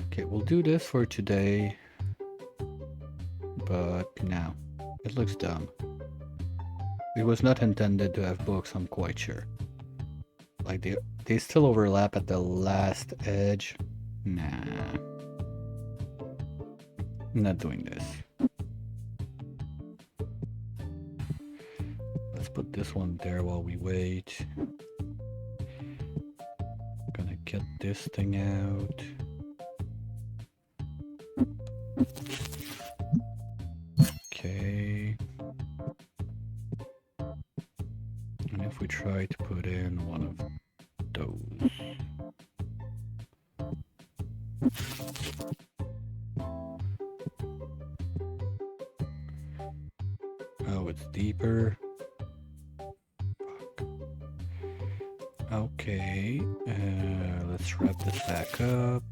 Okay, we'll do this for today. But no, it looks dumb. It was not intended to have books, I'm quite sure. Like they still overlap at the last edge. Nah. I'm not doing this. Let's put this one there while we wait. Gonna get this thing out. Okay. And if we try to put in one of those. Oh, it's deeper. Fuck. Okay, let's wrap this back up.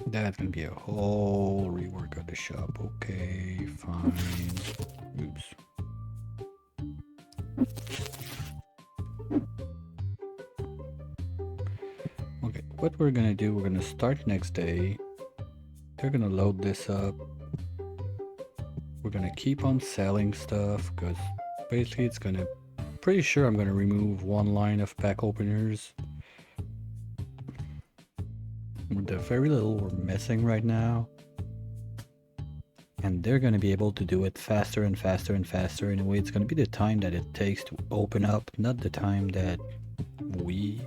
That's gonna be a whole rework of the shop. Okay, fine. Oops. Okay, what we're gonna do, we're gonna start next day. They're gonna load this up. We're gonna keep on selling stuff because basically it's gonna, pretty sure I'm gonna remove one line of pack openers. With the very little we're missing right now. And they're gonna be able to do it faster and faster and faster. In a way, it's gonna be the time that it takes to open up, not the time that we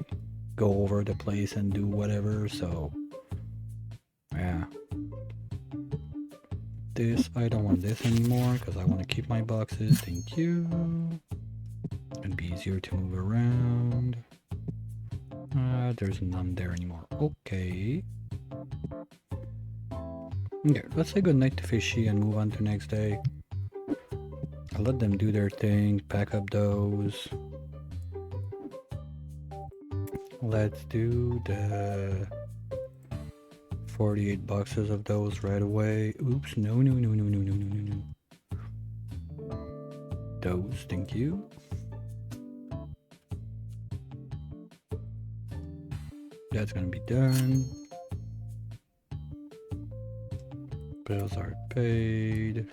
go over the place and do whatever. So yeah, this, I don't want this anymore because I want to keep my boxes. Thank you. It'd be easier to move around. There's none there anymore. Okay. Okay, let's say goodnight to Fishy and move on to next day. I'll let them do their thing, pack up those. Let's do the 48 boxes of those right away. Oops, no. Those, thank you. That's gonna be done. Bills are paid.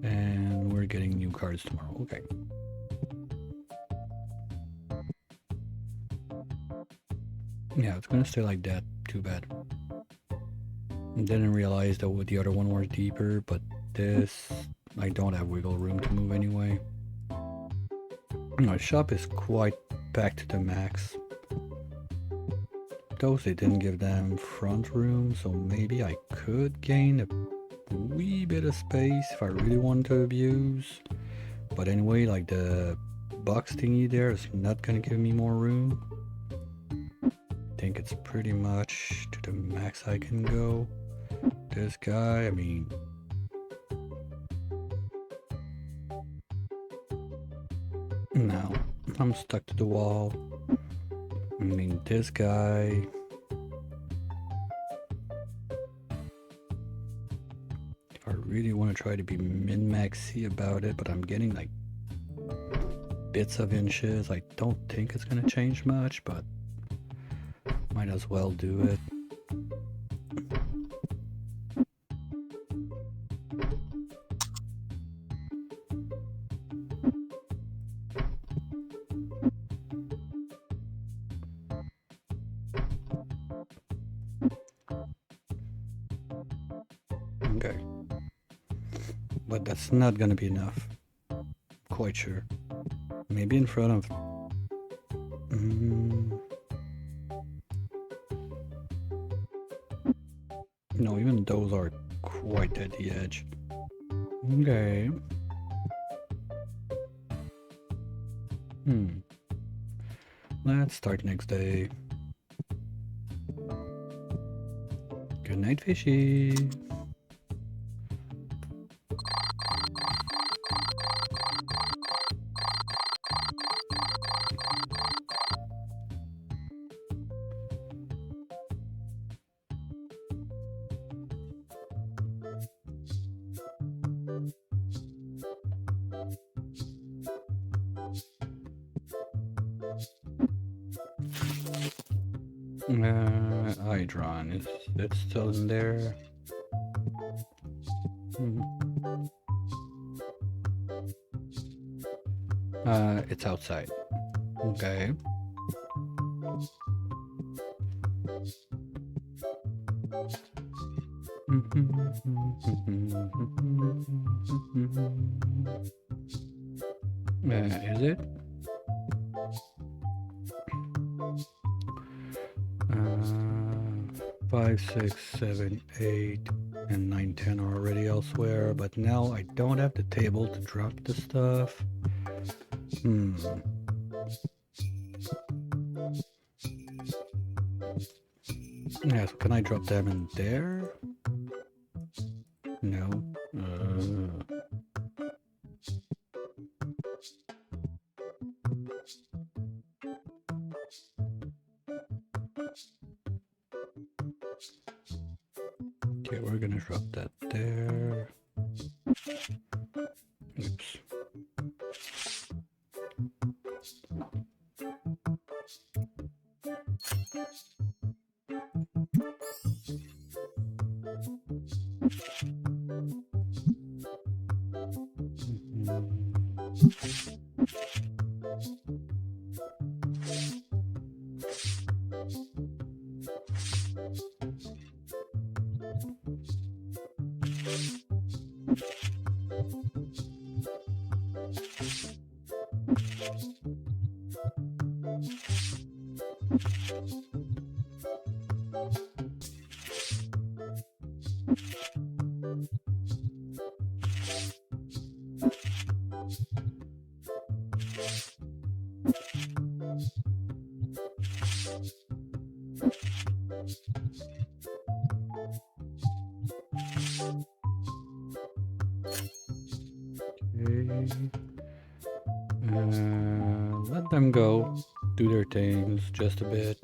And we're getting new cards tomorrow. Okay. Yeah, it's gonna stay like that. Too bad. Didn't realize that the other one was deeper, but this, I don't have wiggle room to move anyway. My shop is quite packed to the max. Those, they didn't give them front room, so maybe I could gain a wee bit of space if I really want to abuse. But anyway, like the box thingy there is not gonna give me more room. I think it's pretty much to the max I can go. This guy, I mean, no, I'm stuck to the wall. I mean, this guy, if I really want to try to be min-maxy about it, but I'm getting like bits of inches. I don't think it's gonna change much, but might as well do it. Okay. But that's not gonna be enough. Quite sure. Maybe in front of... No, even those are quite at the edge. Okay. Let's start next day. Good night, Fishy. Hydron, is it still in there? It's outside. Okay. Is it? 5, 6, 7, 8, and 9, 10 are already elsewhere, but now I don't have the table to drop the stuff. Yeah, so can I drop them in there? No. Okay, we're gonna drop that there. Oops. Let them go, do their things just a bit.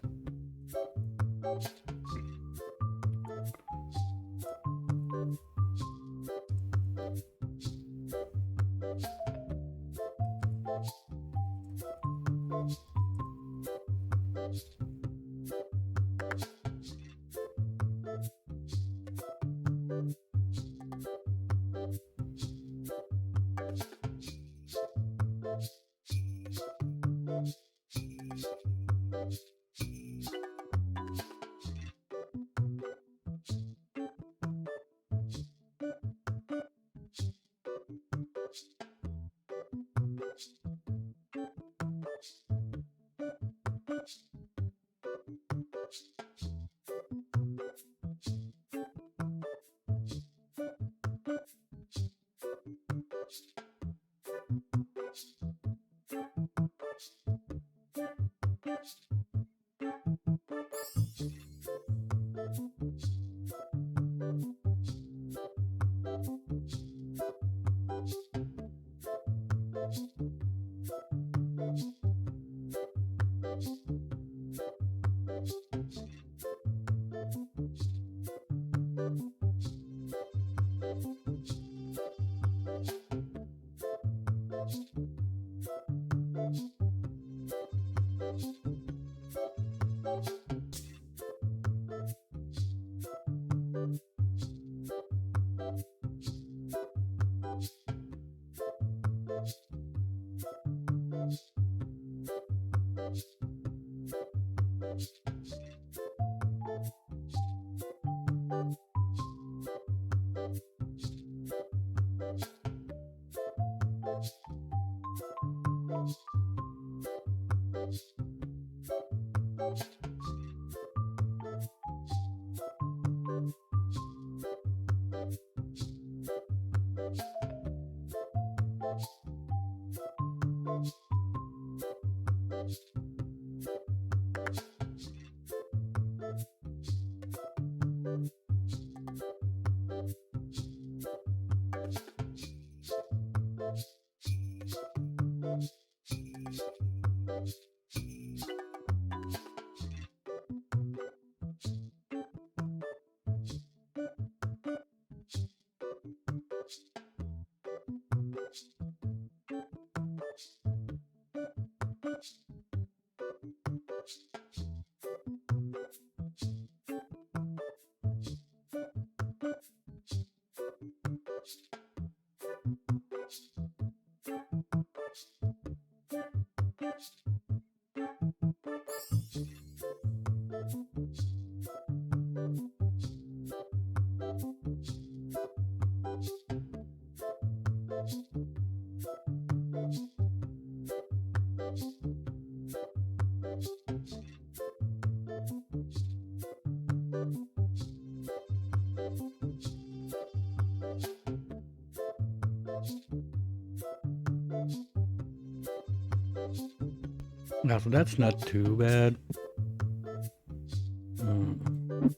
Yeah, so that's not too bad.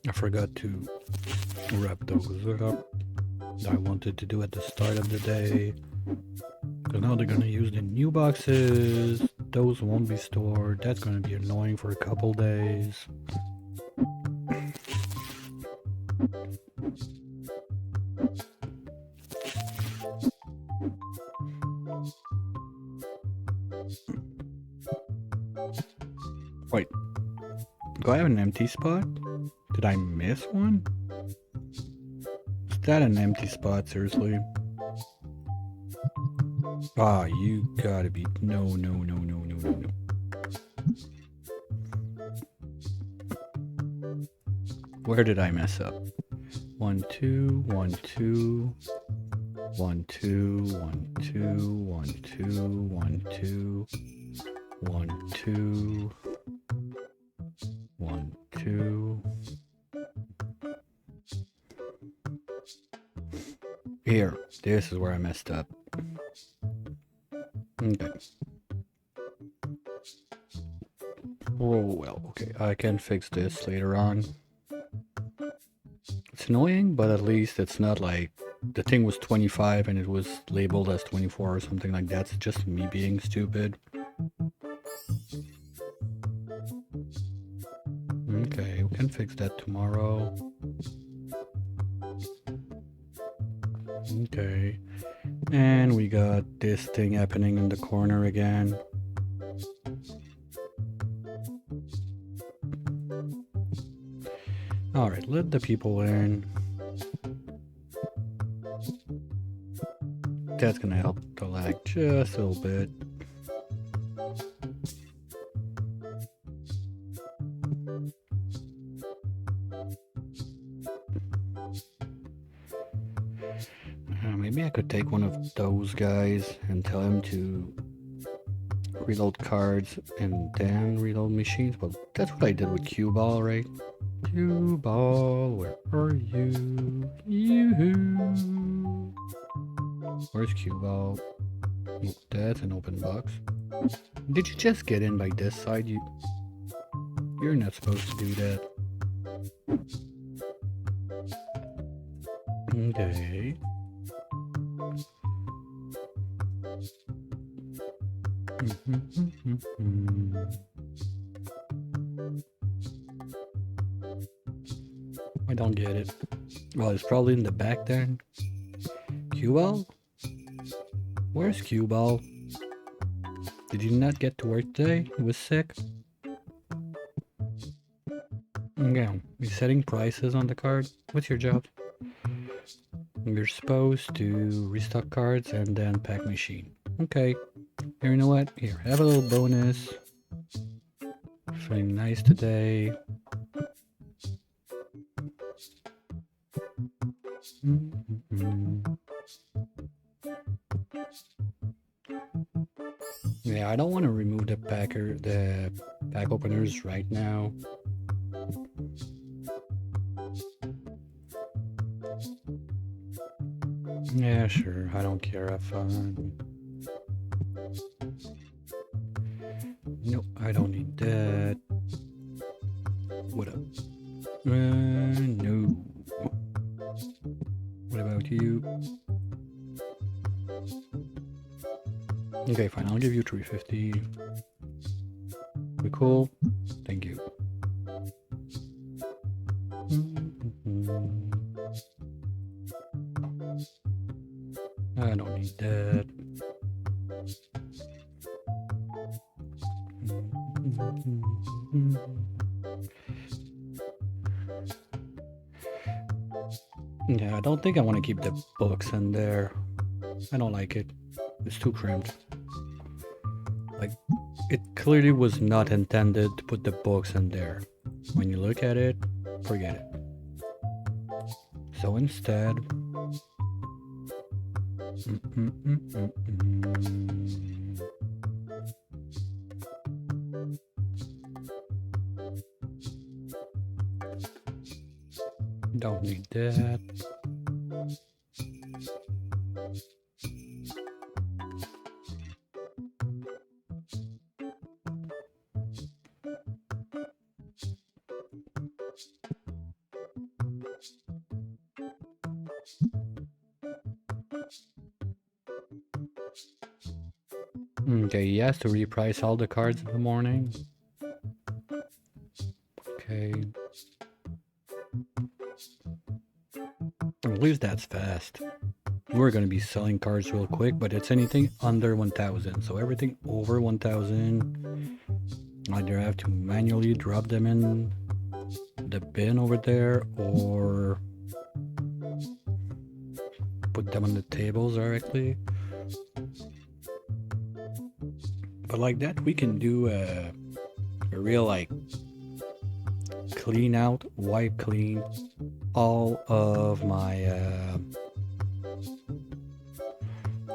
I forgot to wrap those up. I wanted to do at the start of the day. Because now they're gonna use the new boxes. Those won't be stored. That's gonna be annoying for a couple days. Wait. Do I have an empty spot? Did I miss one? Is that an empty spot, seriously? Ah, you gotta be... No. Where did I mess up? 1, 2, 1, 2... 1, 2, 1, 2, 1, 2, 1, 2, 1, 2, 1, 2. Here, this is where I messed up. Okay. Oh well, okay, I can fix this later on. It's annoying, but at least it's not like the thing was 25 and it was labeled as 24 or something like that. It's just me being stupid. Okay, we can fix that tomorrow. Okay. And we got this thing happening in the corner again. Alright, let the people in. That's gonna help the lag just a little bit. Maybe I could take one of those guys and tell him to reload cards and then reload machines. Well, that's what I did with Cue Ball, right? Cue Ball, where are you? Yoo-hoo! Where's Cue Ball? Oh, that's an open box. Did you just get in by this side? You're not supposed to do that. Okay. I don't get it. Well, it's probably in the back then. Cue Ball? Where's Cue Ball? Did you not get to work today? He was sick? Yeah, you're setting prices on the card. What's your job? You're supposed to restock cards and then pack machine. Okay. Here, you know what? Here, have a little bonus. Feeling nice today. Yeah, I don't want to remove the pack openers right now. Yeah, sure. I don't care. Have fun. Nope, I don't need that. What up? No. What about you? Okay, fine. I'll give you 350. We cool? Thank you. I don't need that. Yeah, I don't think I want to keep the books in there. I don't like it. It's too cramped. Like, it clearly was not intended to put the books in there. When you look at it, forget it. So instead... Don't need that. Okay, he has to reprice all the cards in the morning. Okay. At least that's fast. We're gonna be selling cards real quick, but it's anything under 1,000. So everything over 1,000, either have to manually drop them in the bin over there or put them on the tables directly. But like that, we can do a real like clean out, wipe clean all of my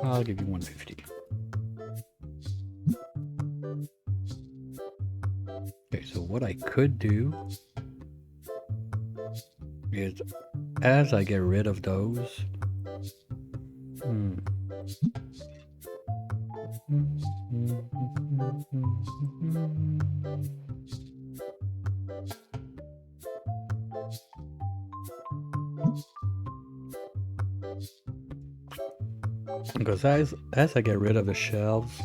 I'll give you 150. Okay, so what I could do is as I get rid of those, because as I get rid of the shelves,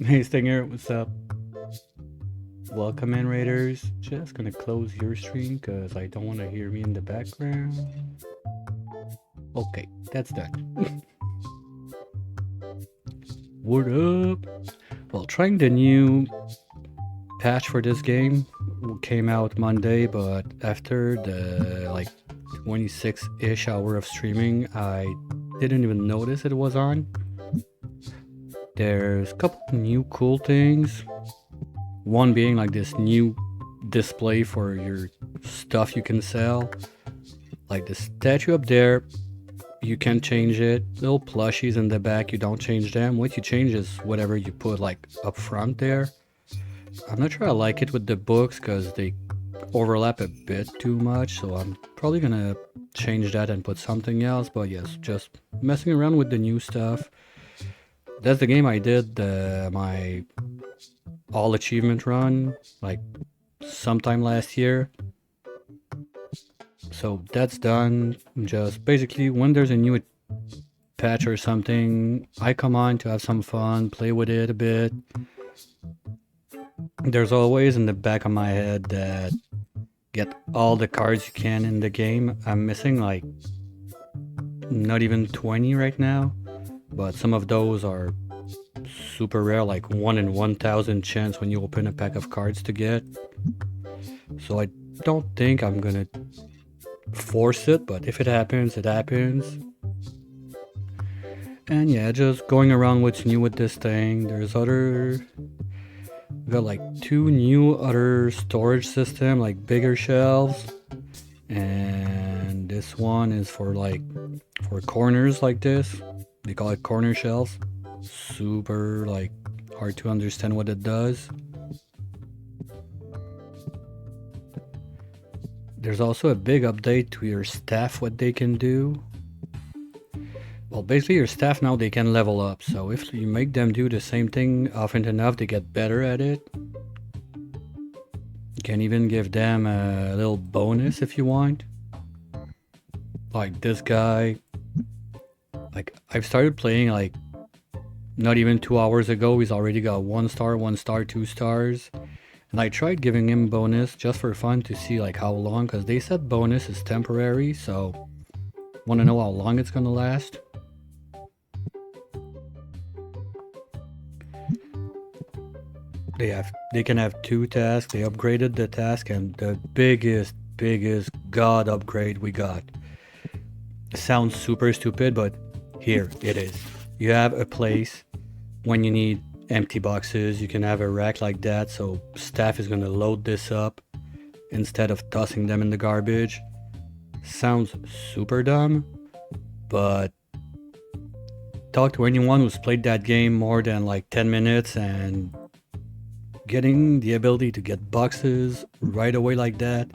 hey Stinger, what's up? Welcome in, Raiders. Just gonna close your stream because I don't want to hear me in the background. Okay, that's done. What up? Well, trying the new patch for this game came out Monday, but after the like 26-ish hour of streaming, I didn't even notice it was on. There's a couple new cool things. One being like this new display for your stuff you can sell. Like the statue up there, you can change it. Little plushies in the back, you don't change them. What you change is whatever you put like up front there. I'm not sure I like it with the books because they overlap a bit too much, so I'm probably gonna change that and put something else. But yes, just messing around with the new stuff. That's the game I did my all achievement run like sometime last year. So that's done. Just basically when there's a new patch or something, I come on to have some fun, play with it a bit. There's always in the back of my head that get all the cards you can in the game. I'm missing like not even 20 right now, but some of those are super rare, like 1 in 1,000 chance when you open a pack of cards to get. So I don't think I'm gonna force it, but if it happens, it happens. And yeah, just going around what's new with this thing. There's we got like 2 new other storage system, like bigger shelves, and this one is for corners like this. They call it corner shelves. Super like hard to understand what it does. There's also a big update to your staff, what they can do. Well, basically your staff now, they can level up. So if you make them do the same thing often enough, they get better at it. You can even give them a little bonus if you want. Like this guy. Like I've started playing like not even 2 hours ago. He's already got 1 star, 1 star, 2 stars. And I tried giving him bonus just for fun to see like how long, because they said bonus is temporary, so want to know how long it's gonna last. They can have 2 tasks. They upgraded the task, and the biggest god upgrade we got. It sounds super stupid, but here it is. You have a place when you need empty boxes. You can have a rack like that, so staff is gonna load this up instead of tossing them in the garbage. Sounds super dumb, but talk to anyone who's played that game more than like 10 minutes and getting the ability to get boxes right away like that,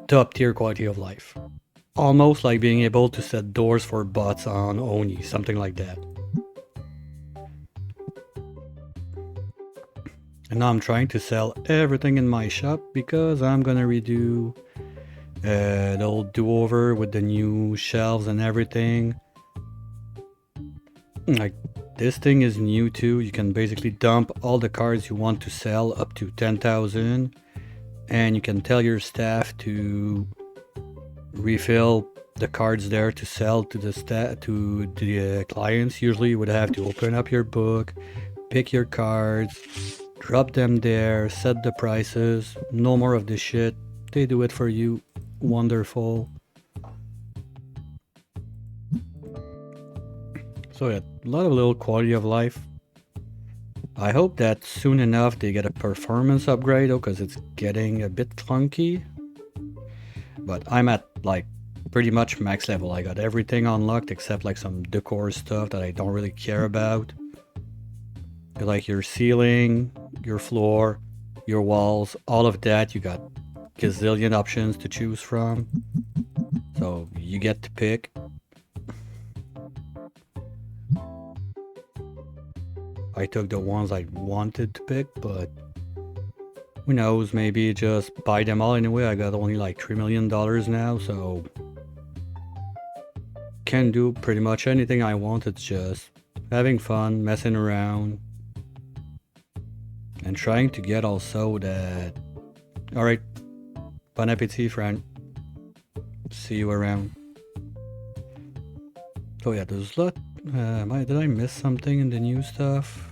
top tier quality of life. Almost like being able to set doors for bots on Oni, something like that. And now I'm trying to sell everything in my shop because I'm gonna redo the old do-over with the new shelves and everything. Like this thing is new too. You can basically dump all the cards you want to sell up to 10,000, and you can tell your staff to refill the cards there to sell to the clients. Usually you would have to open up your book, pick your cards, drop them there, set the prices. No more of this shit. They do it for you. Wonderful. So yeah, a lot of little quality of life. I hope that soon enough they get a performance upgrade though, because it's getting a bit clunky. But I'm at like pretty much max level. I got everything unlocked except like some decor stuff that I don't really care about. Like your ceiling, your floor, your walls, all of that, you got gazillion options to choose from. So you get to pick. I took the ones I wanted to pick, but who knows, maybe just buy them all anyway. I got only like $3 million now, so can do pretty much anything I want. It's just having fun, messing around, and trying to get also that... Alright, bon appetit, friend. See you around. So yeah, there's a lot. Did I miss something in the new stuff?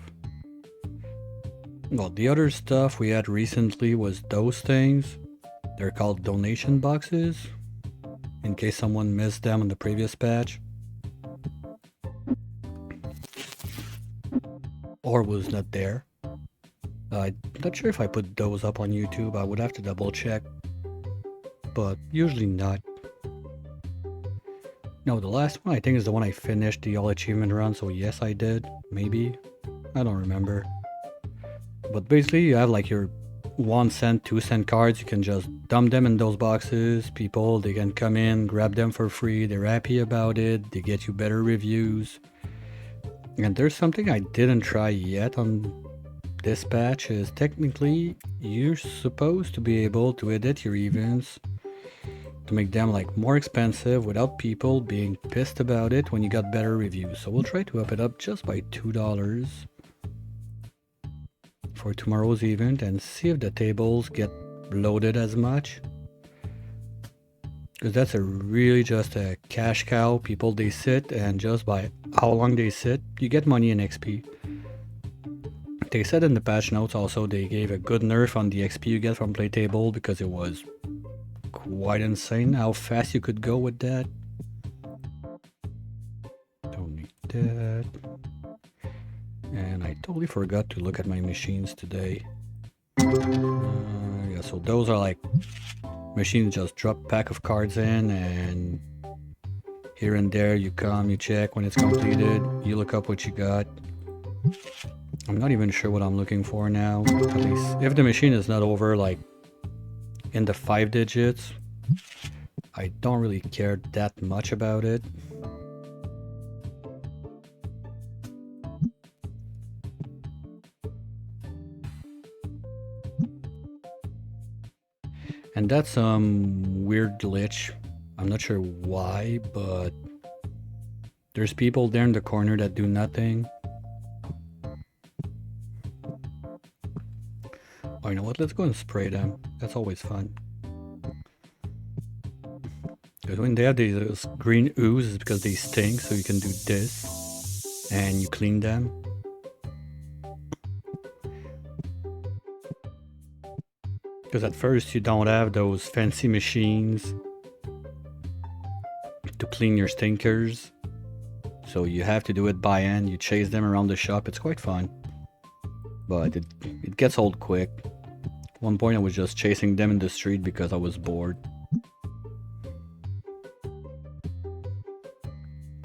Well, the other stuff we had recently was those things. They're called donation boxes, in case someone missed them in the previous patch. Or was not there. I'm not sure if I put those up on YouTube. I would have to double check. But usually not. No, the last one I think is the one I finished the all achievement run, so yes I did. Maybe. I don't remember. But basically you have like your 1 cent, 2 cent cards. You can just dump them in those boxes. People, they can come in, grab them for free. They're happy about it. They get you better reviews. And there's something I didn't try yet on this patch, is technically you're supposed to be able to edit your events to make them like more expensive without people being pissed about it when you got better reviews. So we'll try to up it up just by $2 for tomorrow's event and see if the tables get loaded as much. Because that's really just a cash cow. People, they sit, and just by how long they sit, you get money and XP. They said in the patch notes also they gave a good nerf on the XP you get from Playtable, because it was quite insane how fast you could go with that. Don't need that. And I totally forgot to look at my machines today. Yeah, so those are like machines, just drop pack of cards in, and here and there you come, you check when it's completed, you look up what you got. I'm not even sure what I'm looking for now. At least if the machine is not over like in the 5 digits, I don't really care that much about it. And that's some weird glitch. I'm not sure why, but there's people there in the corner that do nothing. Oh, you know what? Let's go and spray them. That's always fun. Because when they have these green ooze, it's because they stink, so you can do this. And you clean them. Because at first you don't have those fancy machines to clean your stinkers. So you have to do it by hand. You chase them around the shop. It's quite fun. But it gets old quick. At one point I was just chasing them in the street because I was bored.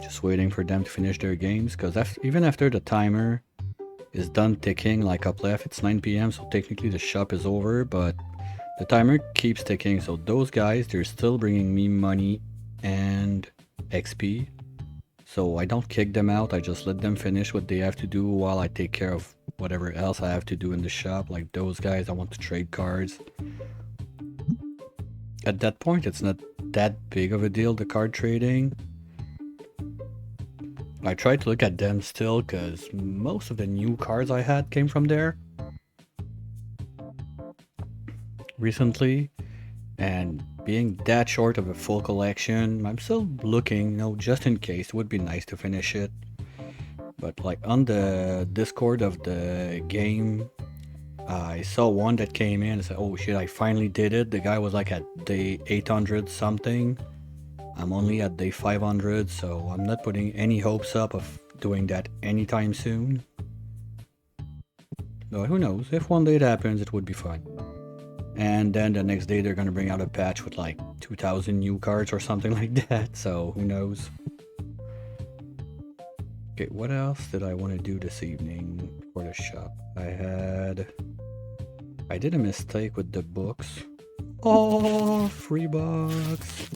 Just waiting for them to finish their games. Because even after the timer is done ticking, like up left, it's 9 PM. So technically the shop is over. But the timer keeps ticking. So those guys, they're still bringing me money and XP. So I don't kick them out, I just let them finish what they have to do while I take care of whatever else I have to do in the shop. Like those guys, I want to trade cards. At that point, it's not that big of a deal, the card trading. I try to look at them still, because most of the new cards I had came from there recently. And being that short of a full collection, I'm still looking, you know, just in case. It would be nice to finish it. But like on the Discord of the game, I saw one that came in and said, oh shit, I finally did it. The guy was like at day 800 something. I'm only at day 500, so I'm not putting any hopes up of doing that anytime soon. But who knows, if one day it happens, it would be fun. And then the next day they're gonna bring out a patch with like 2,000 new cards or something like that, so who knows. Okay, what else did I want to do this evening for the shop? I did a mistake with the books. Oh, free box!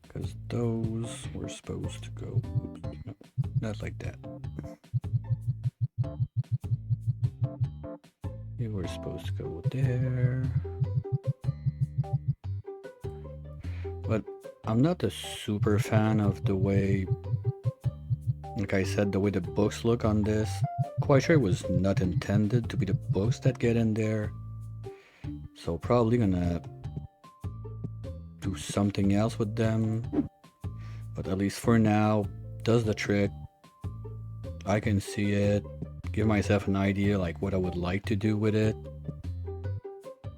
Because those were supposed to go, oops, no, not like that. They were supposed to go there. But I'm not a super fan of the way, like I said, the way the books look on this. Quite sure it was not intended to be the books that get in there. So probably gonna do something else with them. But at least for now, does the trick. I can see it. Give myself an idea like what I would like to do with it.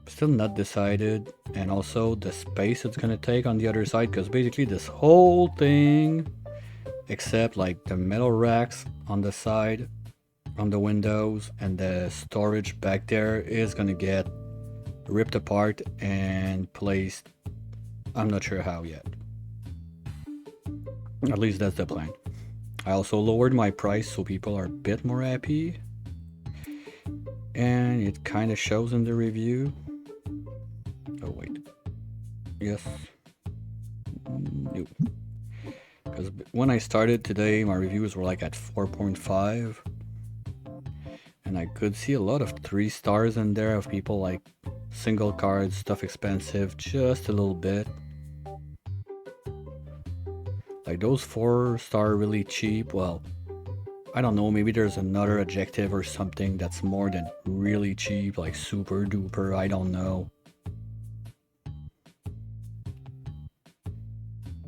Still not decided. And also the space it's gonna take on the other side, because basically this whole thing, except like the metal racks on the side, on the windows, and the storage back there, is gonna get ripped apart and placed. I'm not sure how yet. At least that's the plan. I also lowered my price so people are a bit more happy. And it kind of shows in the review. Oh wait. Yes. No. Because when I started today, my reviews were like at 4.5. And I could see a lot of 3 stars in there of people like single cards, stuff expensive, just a little bit. Like those 4-star really cheap, well, I don't know, maybe there's another adjective or something that's more than really cheap, like super duper, I don't know.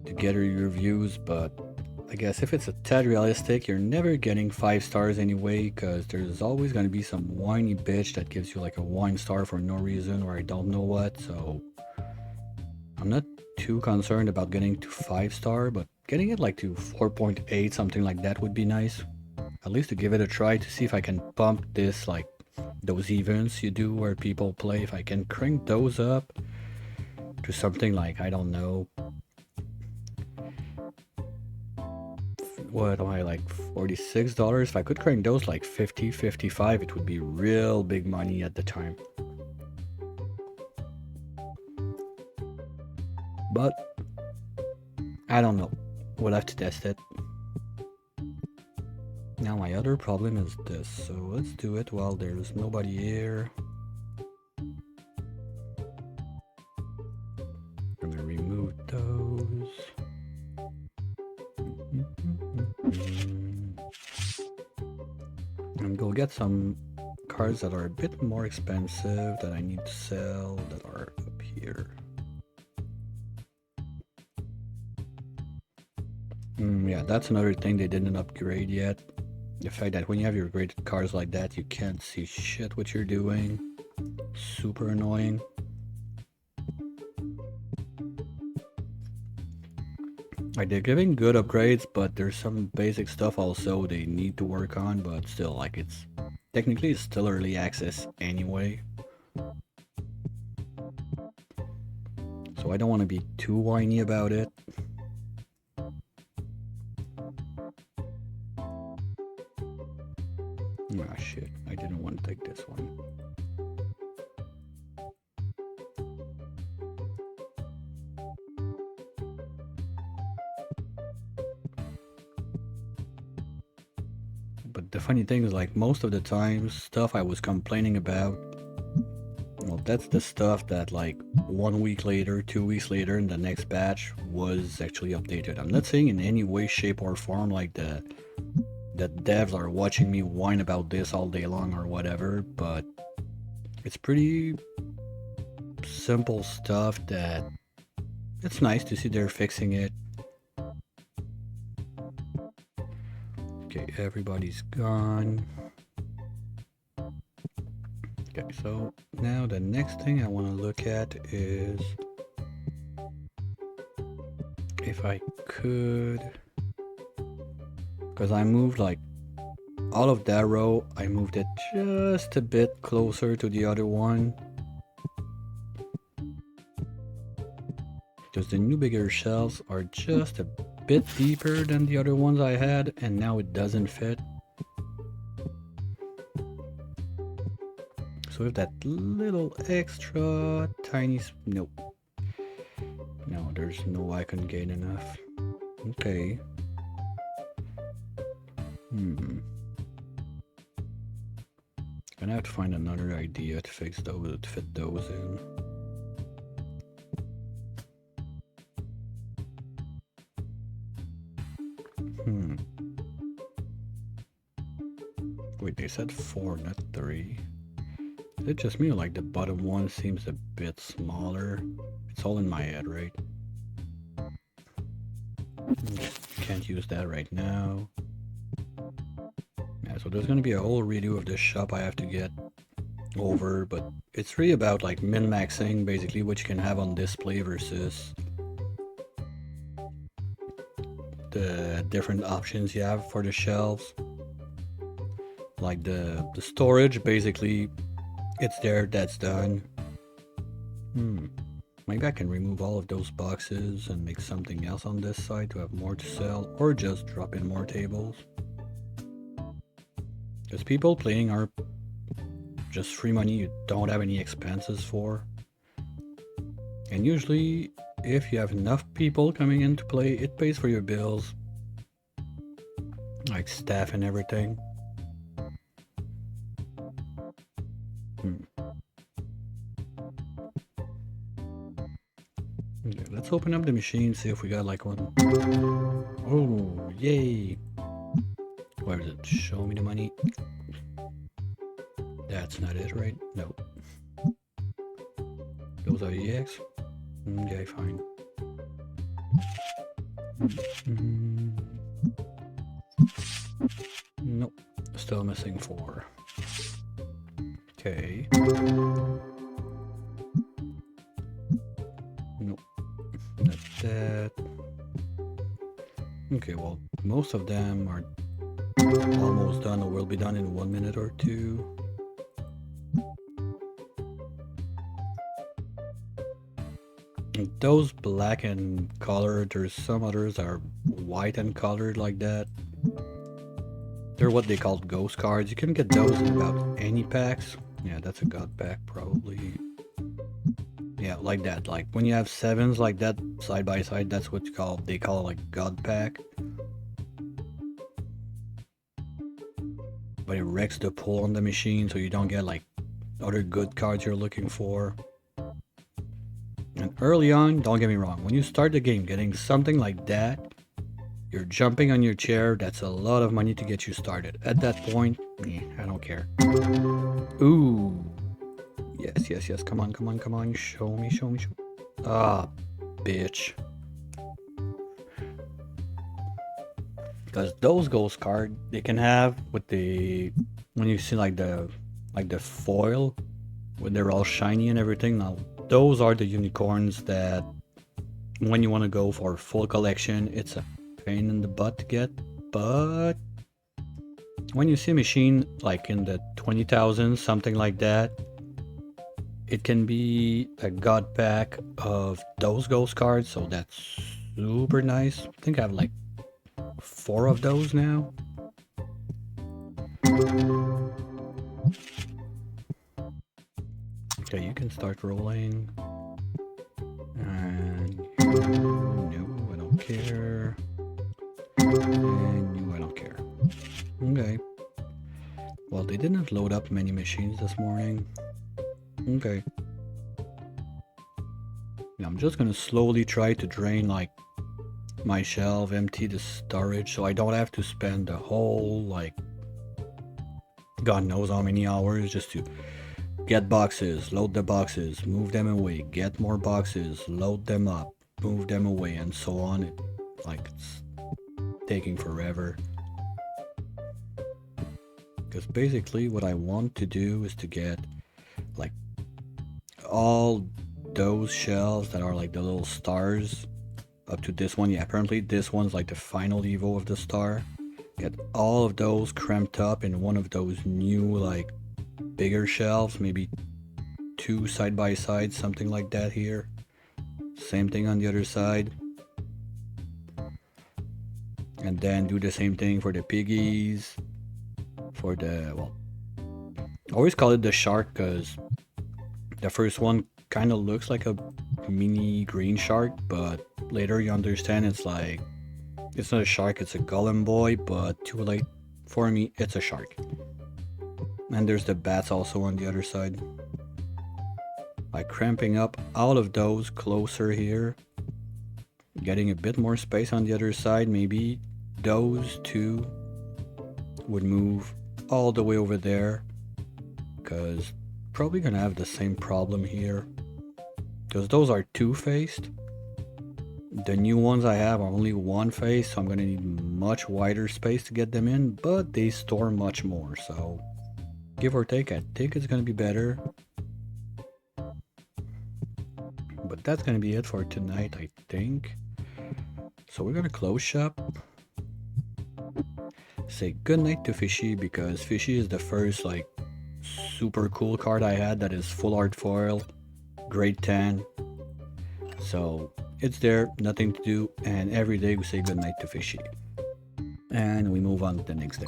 To get your reviews, but I guess if it's a tad realistic, you're never getting 5 stars anyway, because there's always going to be some whiny bitch that gives you like a 1 star for no reason or I don't know what, so I'm not too concerned about getting to 5 star, but getting it like to 4.8, something like that would be nice. At least to give it a try to see if I can bump this, like those events you do where people play, if I can crank those up to something like, I don't know, what am I, like $46? If I could crank those like 50, 55, it would be real big money at the time. But I don't know, we'll have to test it. Now my other problem is this, so let's do it while there's nobody here. I'm gonna remove those. And go get some cards that are a bit more expensive that I need to sell that are up here. Yeah, that's another thing they didn't upgrade yet. The fact that when you have your graded cards like that, you can't see shit what you're doing. Super annoying. Like, they're giving good upgrades, but there's some basic stuff also they need to work on, but still, like, it's technically it's still early access anyway. So I don't want to be too whiny about it. Ah, shit, I didn't want to take this one. But the funny thing is, like, most of the times, stuff I was complaining about, well, that's the stuff that, like, 1 week later, 2 weeks later, in the next batch was actually updated. I'm not saying in any way, shape, or form, like, the devs are watching me whine about this all day long or whatever, but it's pretty simple stuff that it's nice to see they're fixing it. Okay, everybody's gone. Okay, so now the next thing I want to look at is if I could, because I moved like all of that row, I moved it just a bit closer to the other one. Because the new bigger shelves are just a bit deeper than the other ones I had, and now it doesn't fit. So with that little extra tiny, nope. No, there's no way I can gain enough. Okay. Gonna have to find another idea to fix those, to fit those in. Wait, they said 4, not 3. Is it just me or like the bottom one seems a bit smaller? It's all in my head, right? Can't use that right now. Yeah, so there's gonna be a whole redo of this shop I have to get over, but it's really about like min-maxing basically what you can have on display versus the different options you have for the shelves. Like the storage, basically it's there, that's done. Maybe I can remove all of those boxes and make something else on this side to have more to sell, or just drop in more tables. Because people playing are just free money you don't have any expenses for. And usually, if you have enough people coming in to play, it pays for your bills. Like staff and everything. Okay, let's open up the machine, see if we got like one. Oh, yay! Where is it? Show me the money. That's not it, right? No. Those are EX? Okay, fine. Nope. Still missing 4. Okay. Nope. Not that. Okay, well, most of them are almost done or will be done in 1 minute or 2. Those black and colored, there's some others that are white and colored like that. They're what they call ghost cards. You can get those in about any packs. Yeah, that's a god pack probably. Yeah, like that. Like when you have 7s like that side by side, that's what they call it like god pack. But it wrecks the pull on the machine, so you don't get like other good cards you're looking for. And And early on, don't get me wrong, when you start the game getting something like that, you're jumping on your chair, that's a lot of money to get you started. At that point, I don't care. Ooh. Yes, yes, yes. Come on, come on, come on. Show me, show me, show me. Ah, bitch. Because those ghost cards, they can have with the, when you see like the foil, when they're all shiny and everything. Now, those are the unicorns that when you want to go for full collection, it's a pain in the butt to get. But when you see a machine like in the 20,000, something like that, it can be a god pack of those ghost cards, so that's super nice. I think I have like 4 of those now. Okay, you can start rolling. And no, I don't care. And you, I don't care. Okay. Well, they didn't load up many machines this morning. Okay. Now I'm just gonna slowly try to drain like my shelf, empty the storage, so I don't have to spend a whole like God knows how many hours just to get boxes, load the boxes, move them away, get more boxes, load them up, move them away, and so on. It's taking forever. Because basically what I want to do is to get like all those shells that are like the little stars up to this one. Yeah, apparently this one's like the final evo of the star. Get all of those cramped up in one of those new like bigger shelves, maybe 2 side by side, something like that here. Same thing on the other side. And then do the same thing for the piggies. For the, well, I always call it the shark because the first one kind of looks like a mini green shark, but later you understand it's like, it's not a shark, it's a golem boy, but too late for me, it's a shark. And there's the bats also on the other side. By cramping up all of those closer here, getting a bit more space on the other side, maybe those 2 would move all the way over there, because probably gonna have the same problem here, because those are 2-faced. The new ones I have are only 1-face, so I'm gonna need much wider space to get them in, but they store much more, so give or take, I think it's gonna be better. But that's gonna be it for tonight, I think. So we're gonna close shop. Say goodnight to Fishy, because Fishy is the first like super cool card I had that is full art foil, grade 10. So it's there, nothing to do, and every day we say goodnight to Fishy. And we move on to the next day.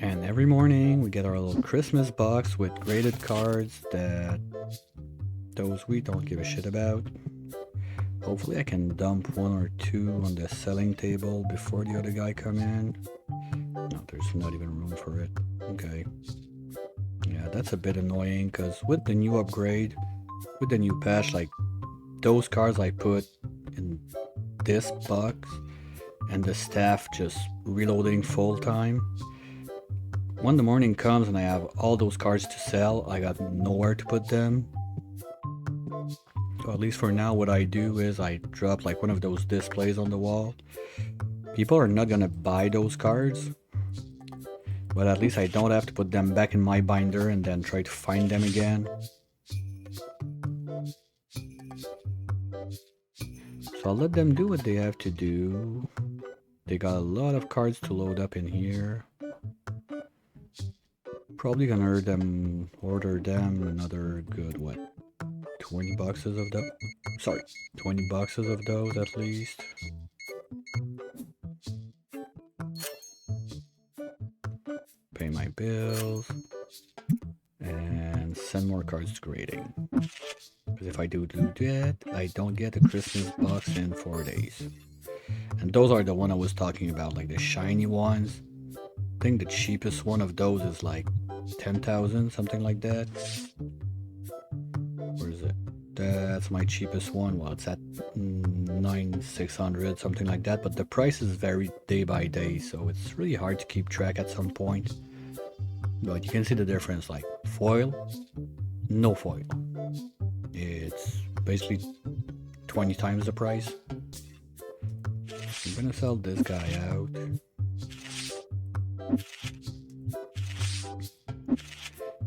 And every morning we get our little Christmas box with graded cards that those we don't give a shit about. Hopefully I can dump 1 or 2 on the selling table before the other guy come in. No, there's not even room for it. Okay. Yeah, that's a bit annoying because with the new upgrade, with the new patch, like those cards I put in this box and the staff just reloading full time. When the morning comes and I have all those cards to sell, I got nowhere to put them. So at least for now, what I do is I drop like one of those displays on the wall. People are not gonna buy those cards, but at least I don't have to put them back in my binder and then try to find them again. So I'll let them do what they have to do. They got a lot of cards to load up in here. Probably gonna order them another good, what, 20 boxes of those? Sorry, 20 boxes of those at least. Pay my bills. And send more cards to grading. Because if I do that, I don't get a Christmas box in 4 days. And those are the one I was talking about, like the shiny ones. I think the cheapest one of those is like 10,000, something like that. Where is it? That's my cheapest one. Well, it's at 9,600, something like that. But the prices vary day by day, so it's really hard to keep track at some point. But you can see the difference, like foil, no foil. It's basically 20 times the price. I'm gonna sell this guy out.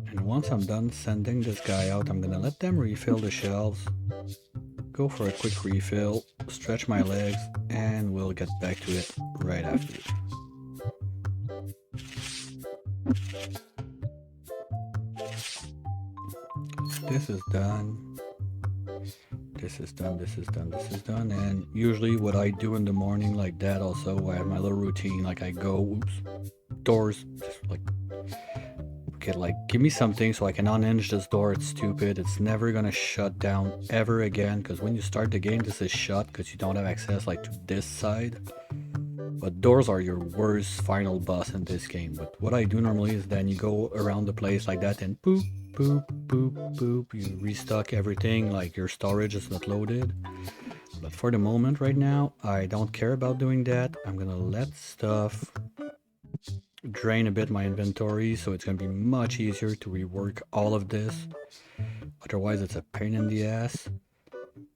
And once I'm done sending this guy out, I'm gonna let them refill the shelves, go for a quick refill, stretch my legs, and we'll get back to it right after. This is done. This is done, this is done, this is done. And usually what I do in the morning like that also, I have my little routine, like I go, doors, just like, okay, like give me something so I can unhinge this door. It's stupid. It's never gonna shut down ever again, because when you start the game, this is shut because you don't have access like to this side. But doors are your worst final boss in this game. But what I do normally is then you go around the place like that and boop, boop, boop, boop. You restock everything, like your storage is not loaded. But for the moment right now, I don't care about doing that. I'm gonna let stuff drain a bit my inventory, so it's gonna be much easier to rework all of this. Otherwise, it's a pain in the ass.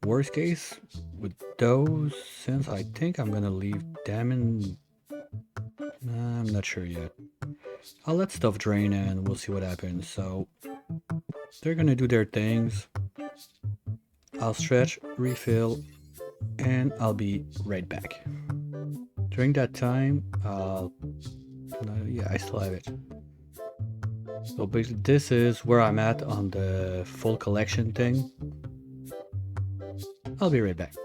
Worst case, with those, since I think I'm gonna leave them in... I'm not sure yet. I'll let stuff drain and we'll see what happens. So, they're gonna do their things. I'll stretch, refill, and I'll be right back. During that time, yeah, I still have it. So basically this is where I'm at on the full collection thing. I'll be right back.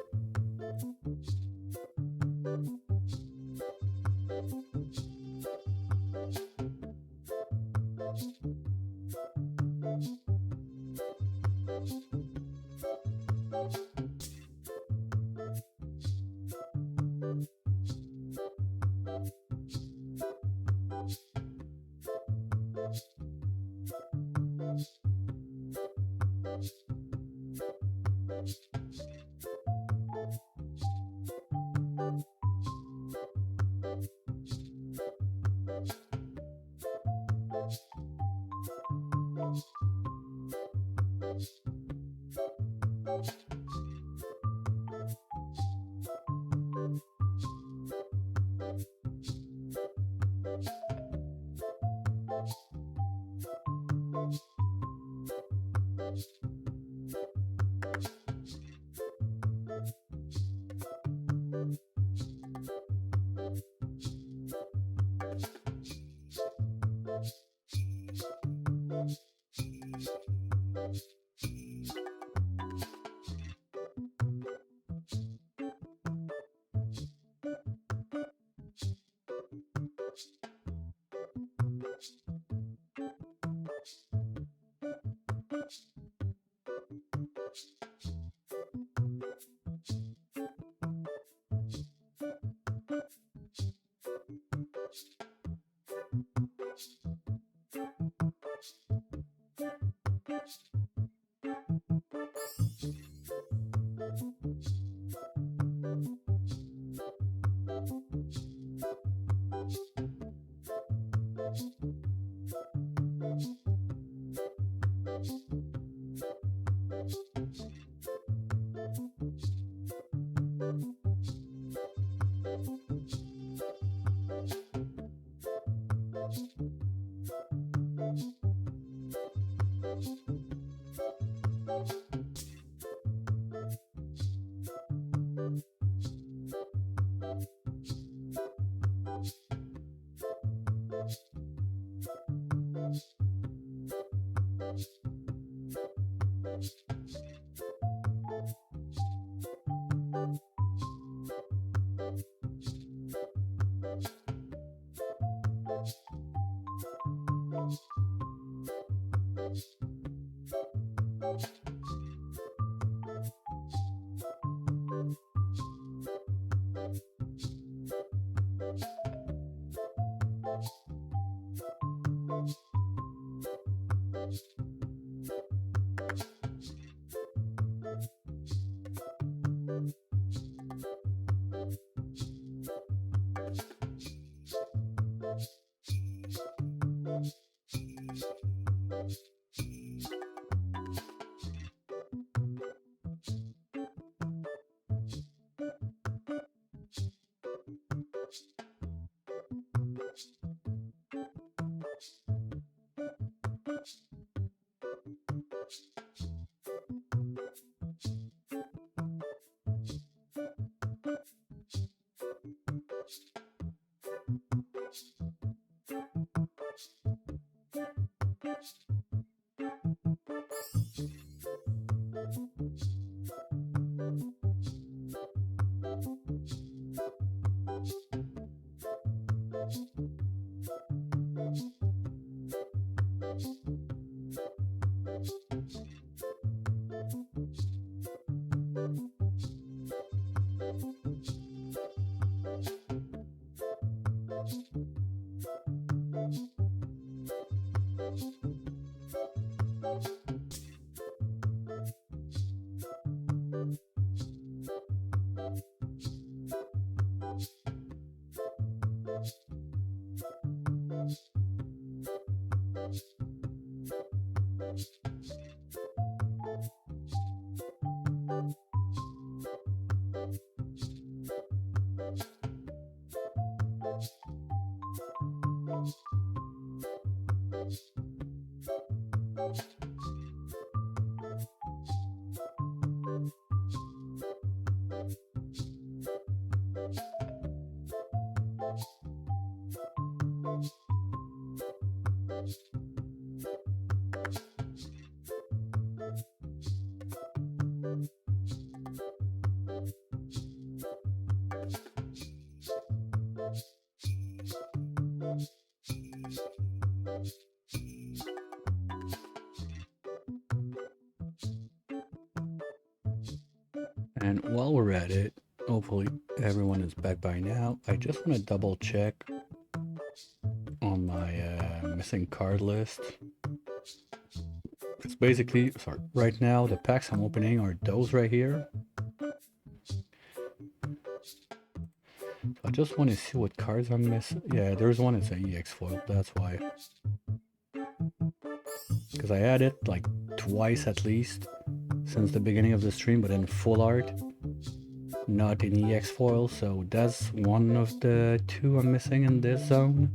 And while we're at it, hopefully everyone is back by now. I just want to double check on my missing card list. It's basically, sorry, right now the packs I'm opening are those right here. So I just want to see what cards I'm missing. Yeah, there's one that's an EX foil, that's why. Because I had it like twice at least since the beginning of the stream, but in full art, not in EX foil, so that's one of the two I'm missing in this zone.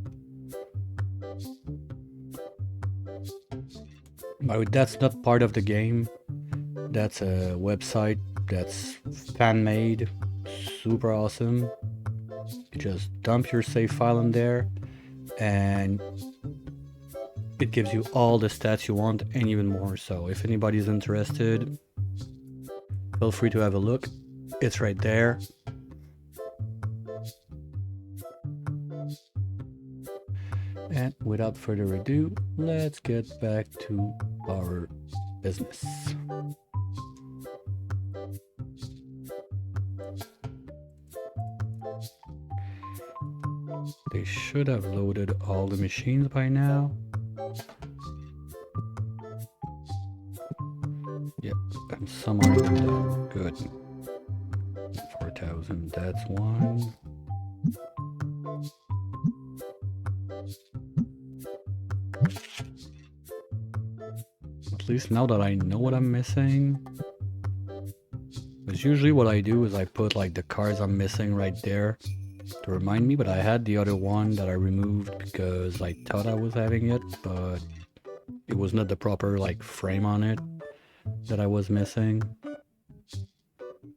But that's not part of the game. That's a website that's fan-made, super awesome. You just dump your save file in there and it gives you all the stats you want and even more. So if anybody's interested, feel free to have a look. It's right there. And without further ado, let's get back to our business. They should have loaded all the machines by now. Yep, and some are even done. Good. 4,000, that's one. At least now that I know what I'm missing. Because usually what I do is I put like the cards I'm missing right there to remind me, but I had the other one that I removed because I thought I was having it, but it was not the proper like frame on it that I was missing.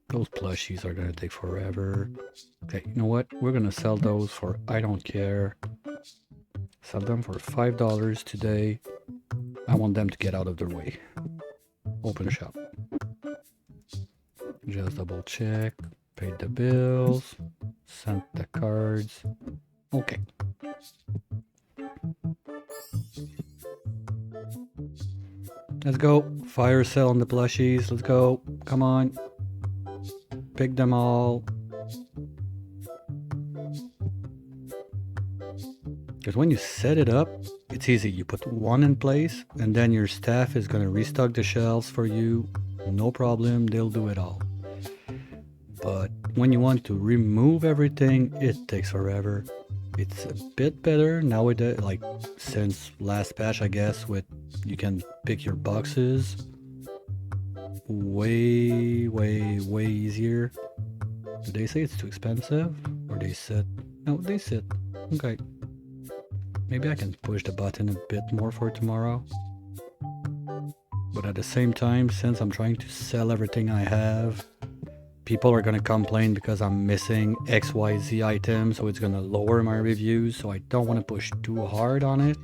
Those plushies are gonna take forever. Okay, you know what? We're gonna sell those for I don't care. Sell them for $5 today. I want them to get out of their way. Open shop. Just double check. Paid the bills. Sent the cards. Okay. Let's go. Fire sale on the plushies. Let's go. Come on. Pick them all. Because when you set it up, it's easy. You put one in place and then your staff is going to restock the shelves for you. No problem. They'll do it all. But when you want to remove everything, it takes forever. It's a bit better nowadays, like since last patch, I guess, with you can pick your boxes. Way easier. Do they say it's too expensive? Or they said, no, they said, okay. Maybe I can push the button a bit more for tomorrow. But at the same time, since I'm trying to sell everything I have, people are gonna complain because I'm missing XYZ items, so it's gonna lower my reviews, so I don't want to push too hard on it.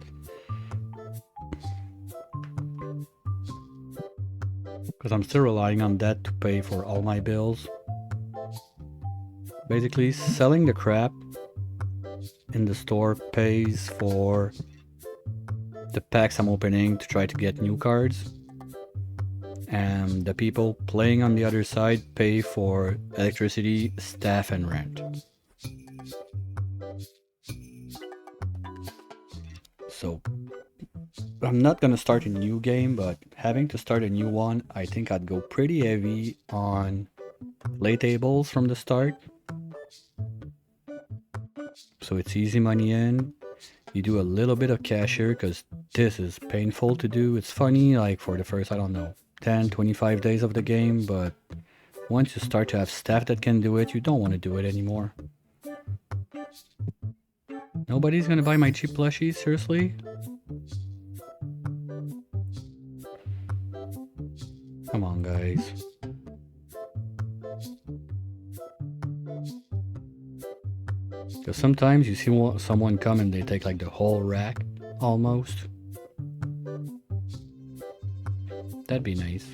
Because I'm still relying on that to pay for all my bills. Basically, selling the crap in the store pays for the packs I'm opening to try to get new cards. And the people playing on the other side pay for electricity, staff, and rent. So I'm not gonna start a new game, but having to start a new one, I think I'd go pretty heavy on play tables from the start. So it's easy money in. You do a little bit of cashier because this is painful to do. It's funny like for the first, I don't know, 10, 25 days of the game, but once you start to have staff that can do it, you don't want to do it anymore. Nobody's gonna buy my cheap plushies, seriously? Come on, guys. Because sometimes you see someone come and they take like the whole rack, almost. That'd be nice.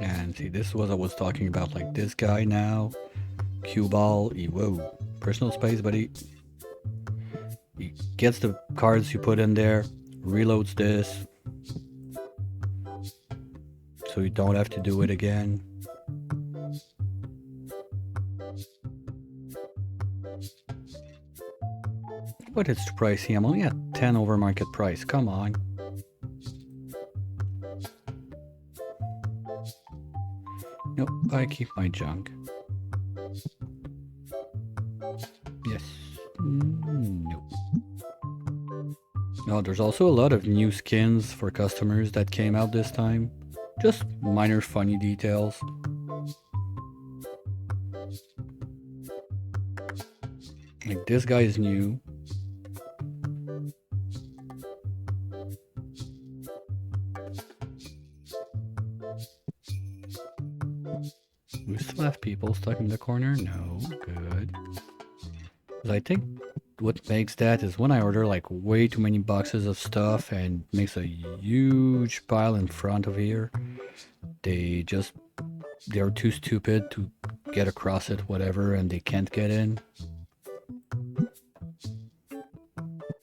And see, this is what I was talking about, like this guy now. Cue ball, whoa, personal space, buddy. He gets the cards you put in there, reloads this. so you don't have to do it again. But it's too pricey. I'm only at 10 over market price. Come on. Nope, I keep my junk. Yes. Nope. No, there's also a lot of new skins for customers that came out this time. Just minor funny details. Like this guy is new. We still have people stuck in the corner? No, good. I think what makes that is when I order like way too many boxes of stuff and makes a huge pile in front of here, they're too stupid to get across it, whatever, and they can't get in.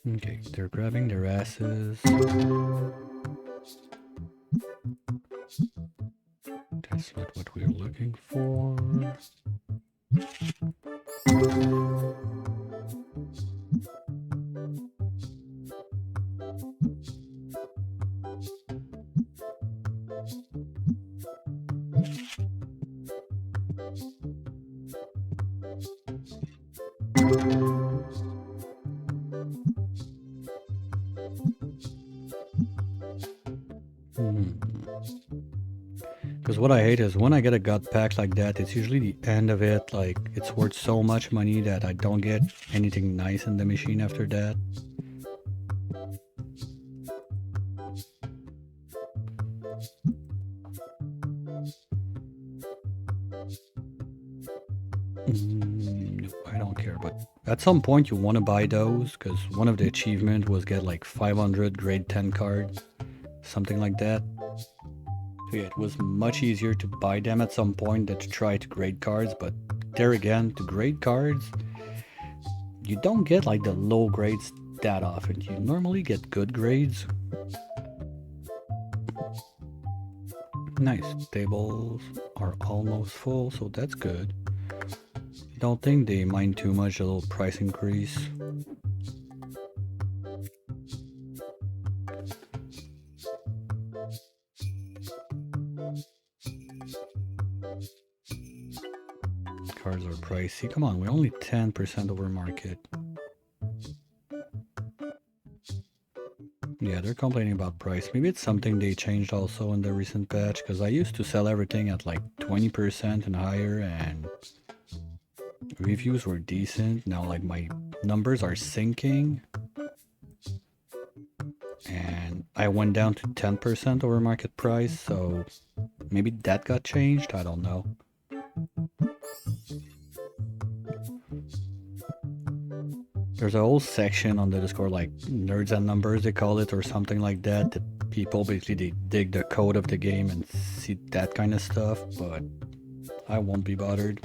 Okay, they're grabbing their asses. That's not what we're looking for. Because what I hate is when I get a gut pack like that, it's usually the end of it. Like, it's worth so much money that I don't get anything nice in the machine after that. Nope, I don't care. But at some point you want to buy those, because one of the achievements was get like 500 grade 10 cards. Something like that. So yeah, it was much easier to buy them at some point than to try to grade cards, but there again, to grade cards, you don't get like the low grades that often. You normally get good grades. Nice, tables are almost full, so that's good. Don't think they mind too much a little price increase. Cards are pricey. Come on, we're only 10% over market. Yeah, they're complaining about price. Maybe it's something they changed also in the recent patch, because I used to sell everything at like 20% and higher, and reviews were decent. Now like my numbers are sinking, and I went down to 10% over market price, so maybe that got changed. I don't know. There's a whole section on the Discord, like Nerds and Numbers they call it, or something like that, that people basically they dig the code of the game and see that kind of stuff, but I won't be bothered.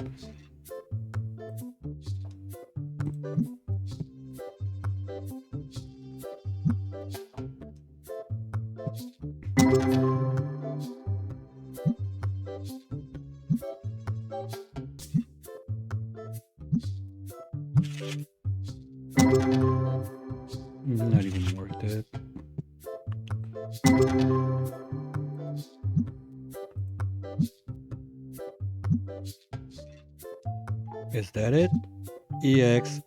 Not even worth it. Is that it? EX.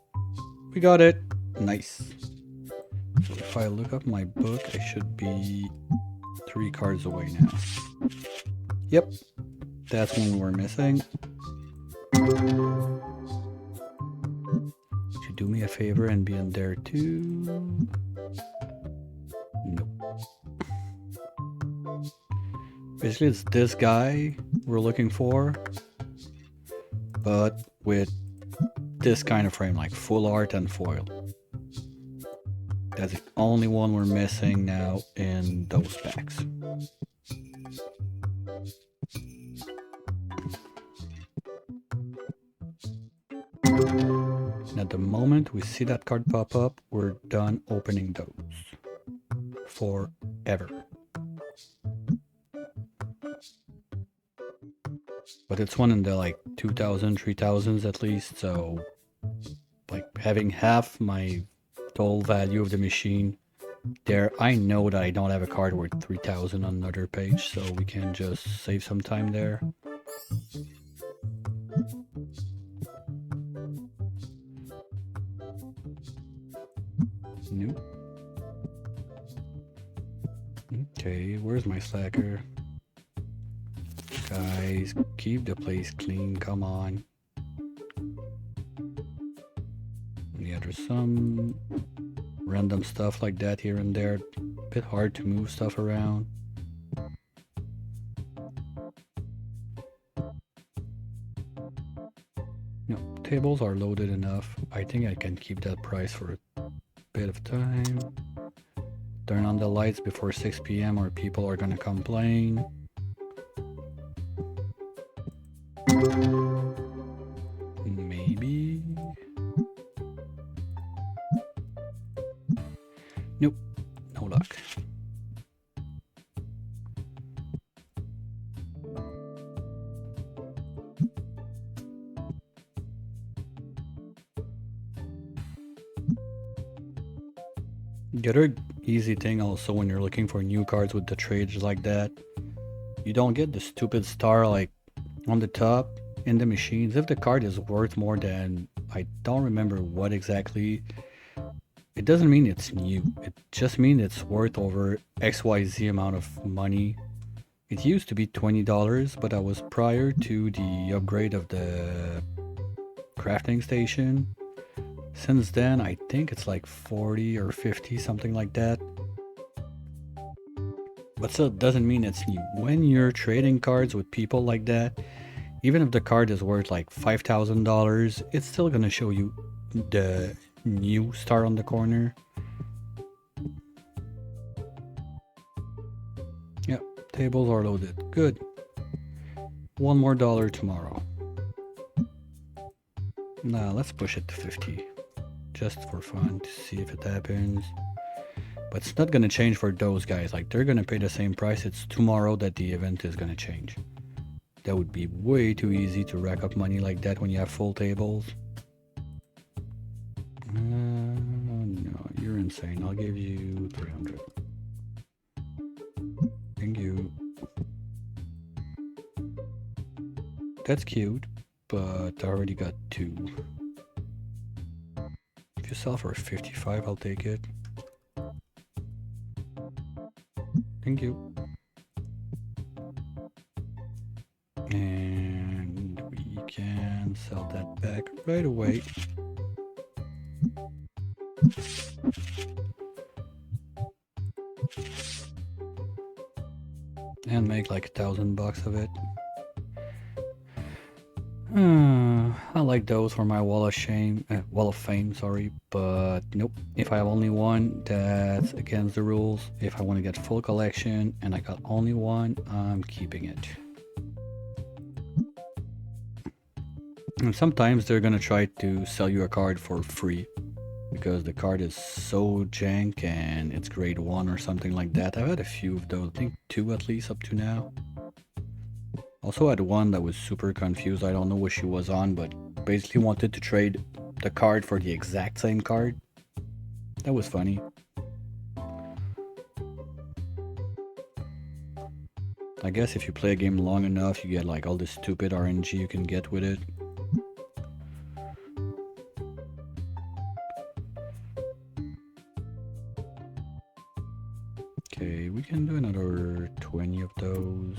We got it. Nice. So if I look up my book, I should be 3 cards away now. Yep. That's one we're missing. Do me a favor and be in there too. Nope. Basically, it's this guy we're looking for, but with this kind of frame, like full art and foil. That's the only one we're missing now in those packs. And at the moment we see that card pop up, we're done opening those. Forever. but it's one in the like 2000, 3000s at least. So like having half my total value of the machine there, I know that I don't have a card worth 3000 on another page, so we can just save some time there. Nope. Okay, where's my slacker? Guys, keep the place clean, come on. Yeah, there's some random stuff like that here and there. A bit hard to move stuff around. No, tables are loaded enough. I think I can keep that price for a bit of time. Turn on the lights before 6 p.m. or people are gonna complain. Maybe. Nope, no luck. The other easy thing also when you're looking for new cards with the trades like that, you don't get the stupid star like on the top in the machines. If the card is worth more than, I don't remember what exactly, it doesn't mean it's new. It just means it's worth over XYZ amount of money. It used to be $20, but that was prior to the upgrade of the crafting station. Since then, I think it's like 40 or 50, something like that. But still, it doesn't mean it's new. When you're trading cards with people like that, even if the card is worth like $5,000, it's still gonna show you the new star on the corner. Yep, tables are loaded. Good. One more dollar tomorrow. Nah, let's push it to 50. Just for fun, to see if it happens. But it's not gonna change for those guys. Like, they're gonna pay the same price. It's tomorrow that the event is gonna change. That would be way too easy to rack up money like that when you have full tables. No, you're insane. I'll give you 300. Thank you. That's cute, but I already got 2. If you sell for 55, I'll take it. Thank you. And we can sell that back right away. And make like $1,000 of it. I like those for my wall of shame, wall of fame, sorry, but nope. If I have only one, that's against the rules. If I want to get full collection and I got only one, I'm keeping it. And sometimes they're gonna try to sell you a card for free because the card is so jank and it's grade 1 or something like that. I've had a few of those, I think 2 at least up to now. Also had one that was super confused. I don't know what she was on, but basically wanted to trade the card for the exact same card. That was funny. I guess if you play a game long enough, you get like all this stupid RNG you can get with it. Okay, we can do another 20 of those.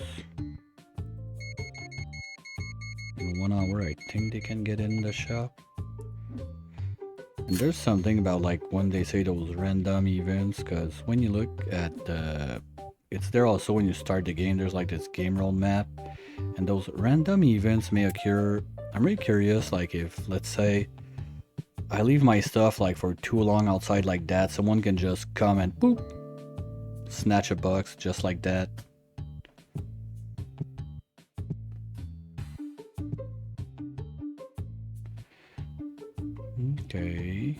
In 1 hour, I think they can get in the shop. And there's something about like when they say those random events, because when you look at the, it's there also when you start the game, there's like this game roll map, and those random events may occur. I'm really curious, like if, let's say, I leave my stuff like for too long outside like that, someone can just come and boop, snatch a box just like that. Okay.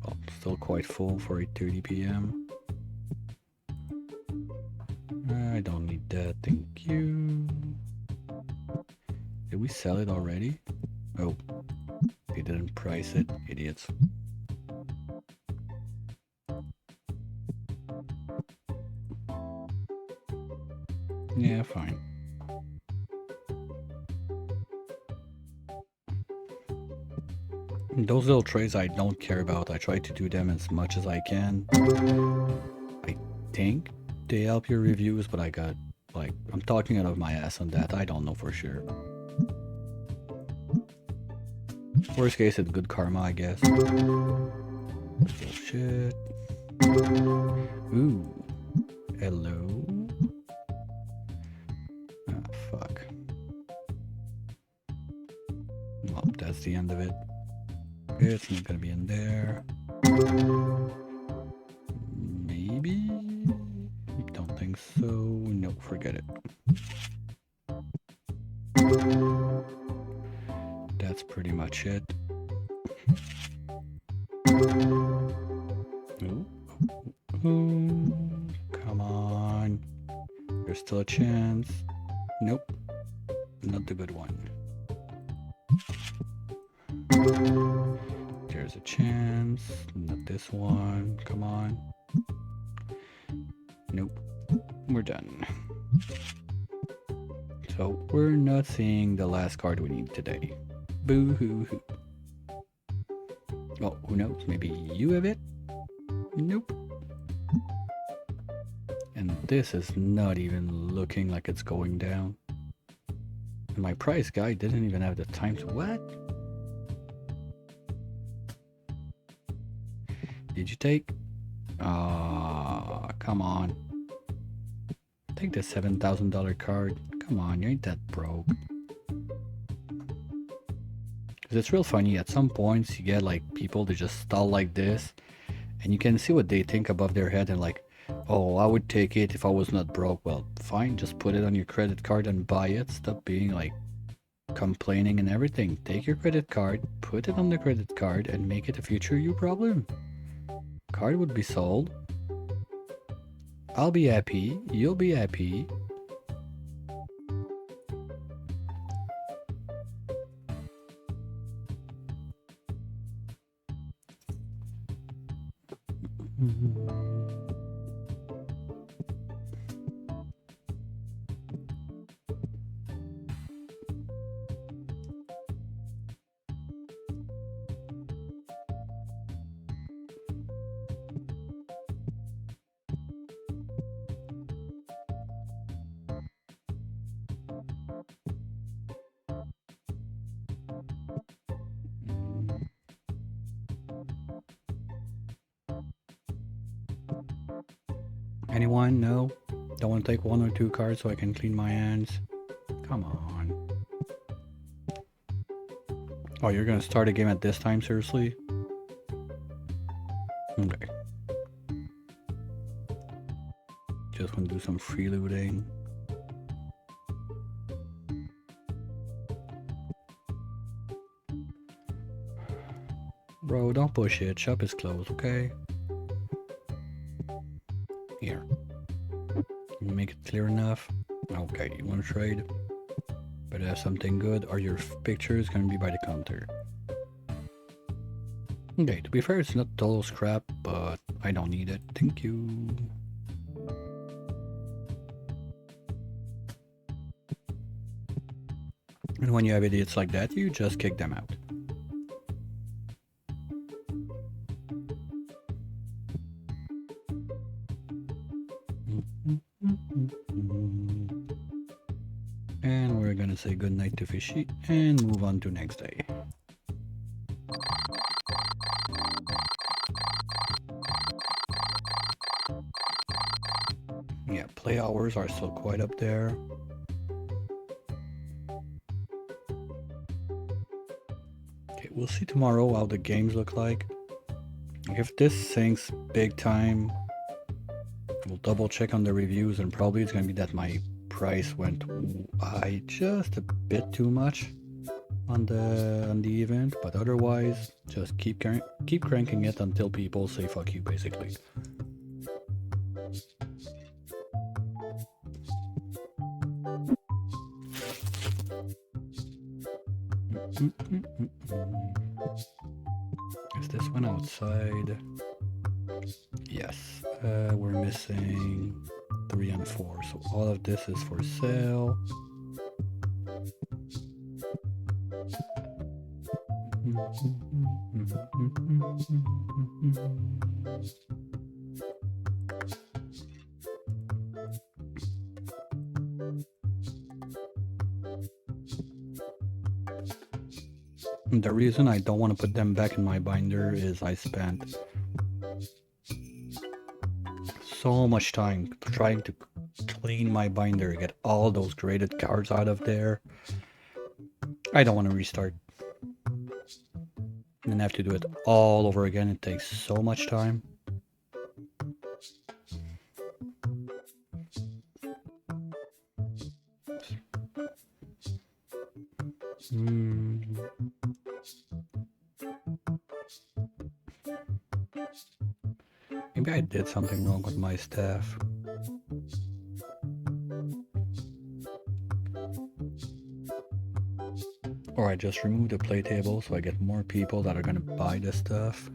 Well, still quite full for 8:30 p.m. I don't need that, thank you. sell it already? Oh, they didn't price it, idiots. Yeah, fine. Those little trades I don't care about. I try to do them as much as I can. I think they help your reviews, but I got, like, I'm talking out of my ass on that. I don't know for sure. Worst case, it's good karma, I guess. Bullshit. Ooh. Hello. Ah, fuck. Well, that's the end of it. It's not gonna be in there. Maybe? Don't think so. No, forget it. That's pretty much it. Ooh. Ooh. Come on. There's still a chance. Nope. Not the good one. There's a chance. Not this one. Come on. Nope. We're done. So we're not seeing the last card we need today. Boo hoo hoo. Oh, who knows? Maybe you have it? Nope. And this is not even looking like it's going down. And my price guy didn't even have the time to... What? Did you take? Ah, come on. Take the $7,000 card. Come on, you ain't that broke. Cause it's real funny. At some points, you get like people that just stall like this, and you can see what they think above their head and like, oh, I would take it if I was not broke. Well, fine, just put it on your credit card and buy it. Stop being like complaining and everything. Take your credit card, put it on the credit card, and make it a future you problem. Card would be sold. I'll be happy. You'll be happy. Anyone? No? Don't want to take one or two cards so I can clean my hands? Come on. Oh, you're gonna start a game at this time? Seriously? Okay. Just want to do some freelooting. Bro, don't push it. Shop is closed, okay? Here. Can you make it clear enough? Okay, you want to trade? Better have something good or your picture is going to be by the counter. Okay, to be fair, it's not total scrap, but I don't need it. Thank you. And when you have idiots like that, you just kick them out. And we're gonna say goodnight to Fishy and move on to next day. Yeah, play hours are still quite up there. Okay, we'll see tomorrow how the games look like. If this sinks big time, we'll double check on the reviews and probably it's gonna be that my price went high just a bit too much on the event, but otherwise just keep cranking it until people say fuck you, basically. Is this one outside? Yes. We're missing 3 and 4, so all of this is for sale. The reason I don't want to put them back in my binder is I spent so much time trying to clean my binder, get all those graded cards out of there. I don't want to restart and have to do it all over again. It takes so much time. Maybe I did something wrong with my staff. Or I just removed the play table so I get more people that are gonna buy this stuff.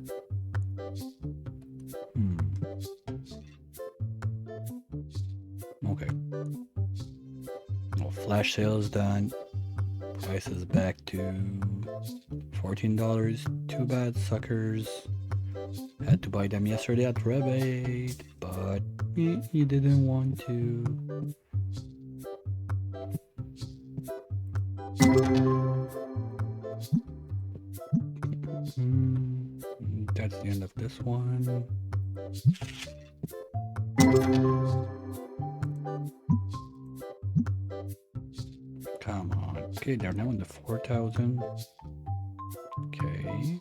Okay. Well, flash sale is done. Price is back to $14. Too bad, suckers. Had to buy them yesterday at rebate, but you didn't want to. That's the end of this one. Come on. Okay, they're now in the 4,000. Okay.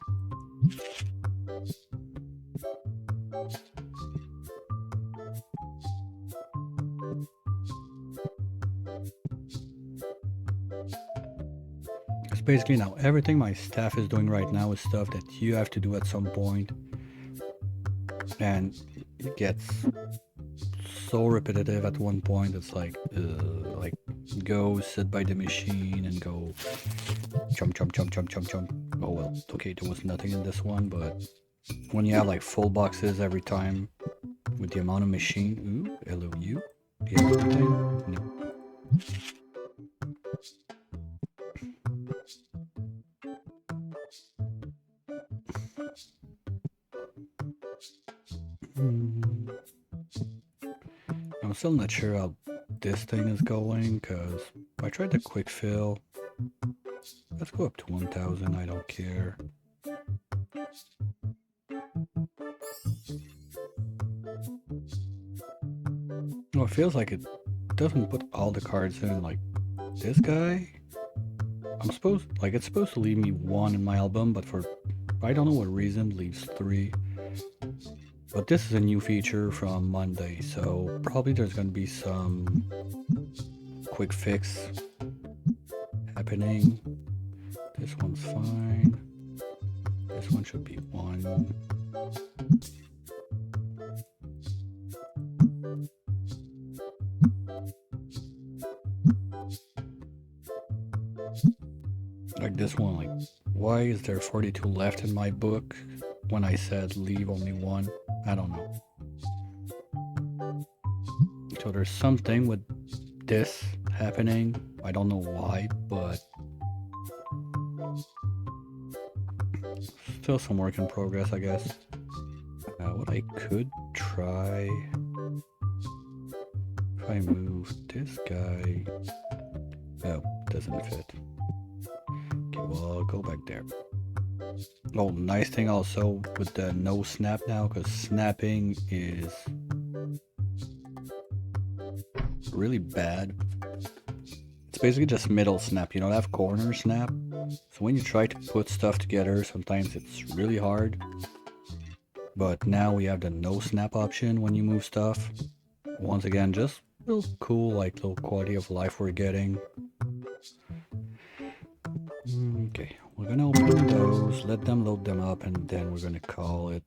It's basically now everything my staff is doing right now is stuff that you have to do at some point, and it gets so repetitive at one point. It's like go sit by the machine and go jump. Oh well, okay, there was nothing in this one, but when you have like full boxes every time with the amount of machine. Ooh, hello you. Do you have anything? No. I'm still not sure how this thing is going, because I tried the quick fill. Let's go up to 1,000, I don't care. Well, it feels like it doesn't put all the cards in, like this guy. It's supposed to leave me 1 in my album, but for I don't know what reason leaves 3. But this is a new feature from Monday, so probably there's going to be some quick fix happening. This one's fine. This one should be 1. Like this one, like, why is there 42 left in my book when I said leave only 1? I don't know. So there's something with this happening. I don't know why, but still some work in progress, I guess. What I could try, if I move this guy. Oh, doesn't fit. Okay, well, I'll go back there. Oh, nice thing also with the no snap now, because snapping is really bad. It's basically just middle snap. You don't have corner snap. So when you try to put stuff together, sometimes it's really hard. But now we have the no snap option when you move stuff. Once again, just real cool, like little quality of life we're getting. Okay, we're gonna open those, let them load them up, and then we're gonna call it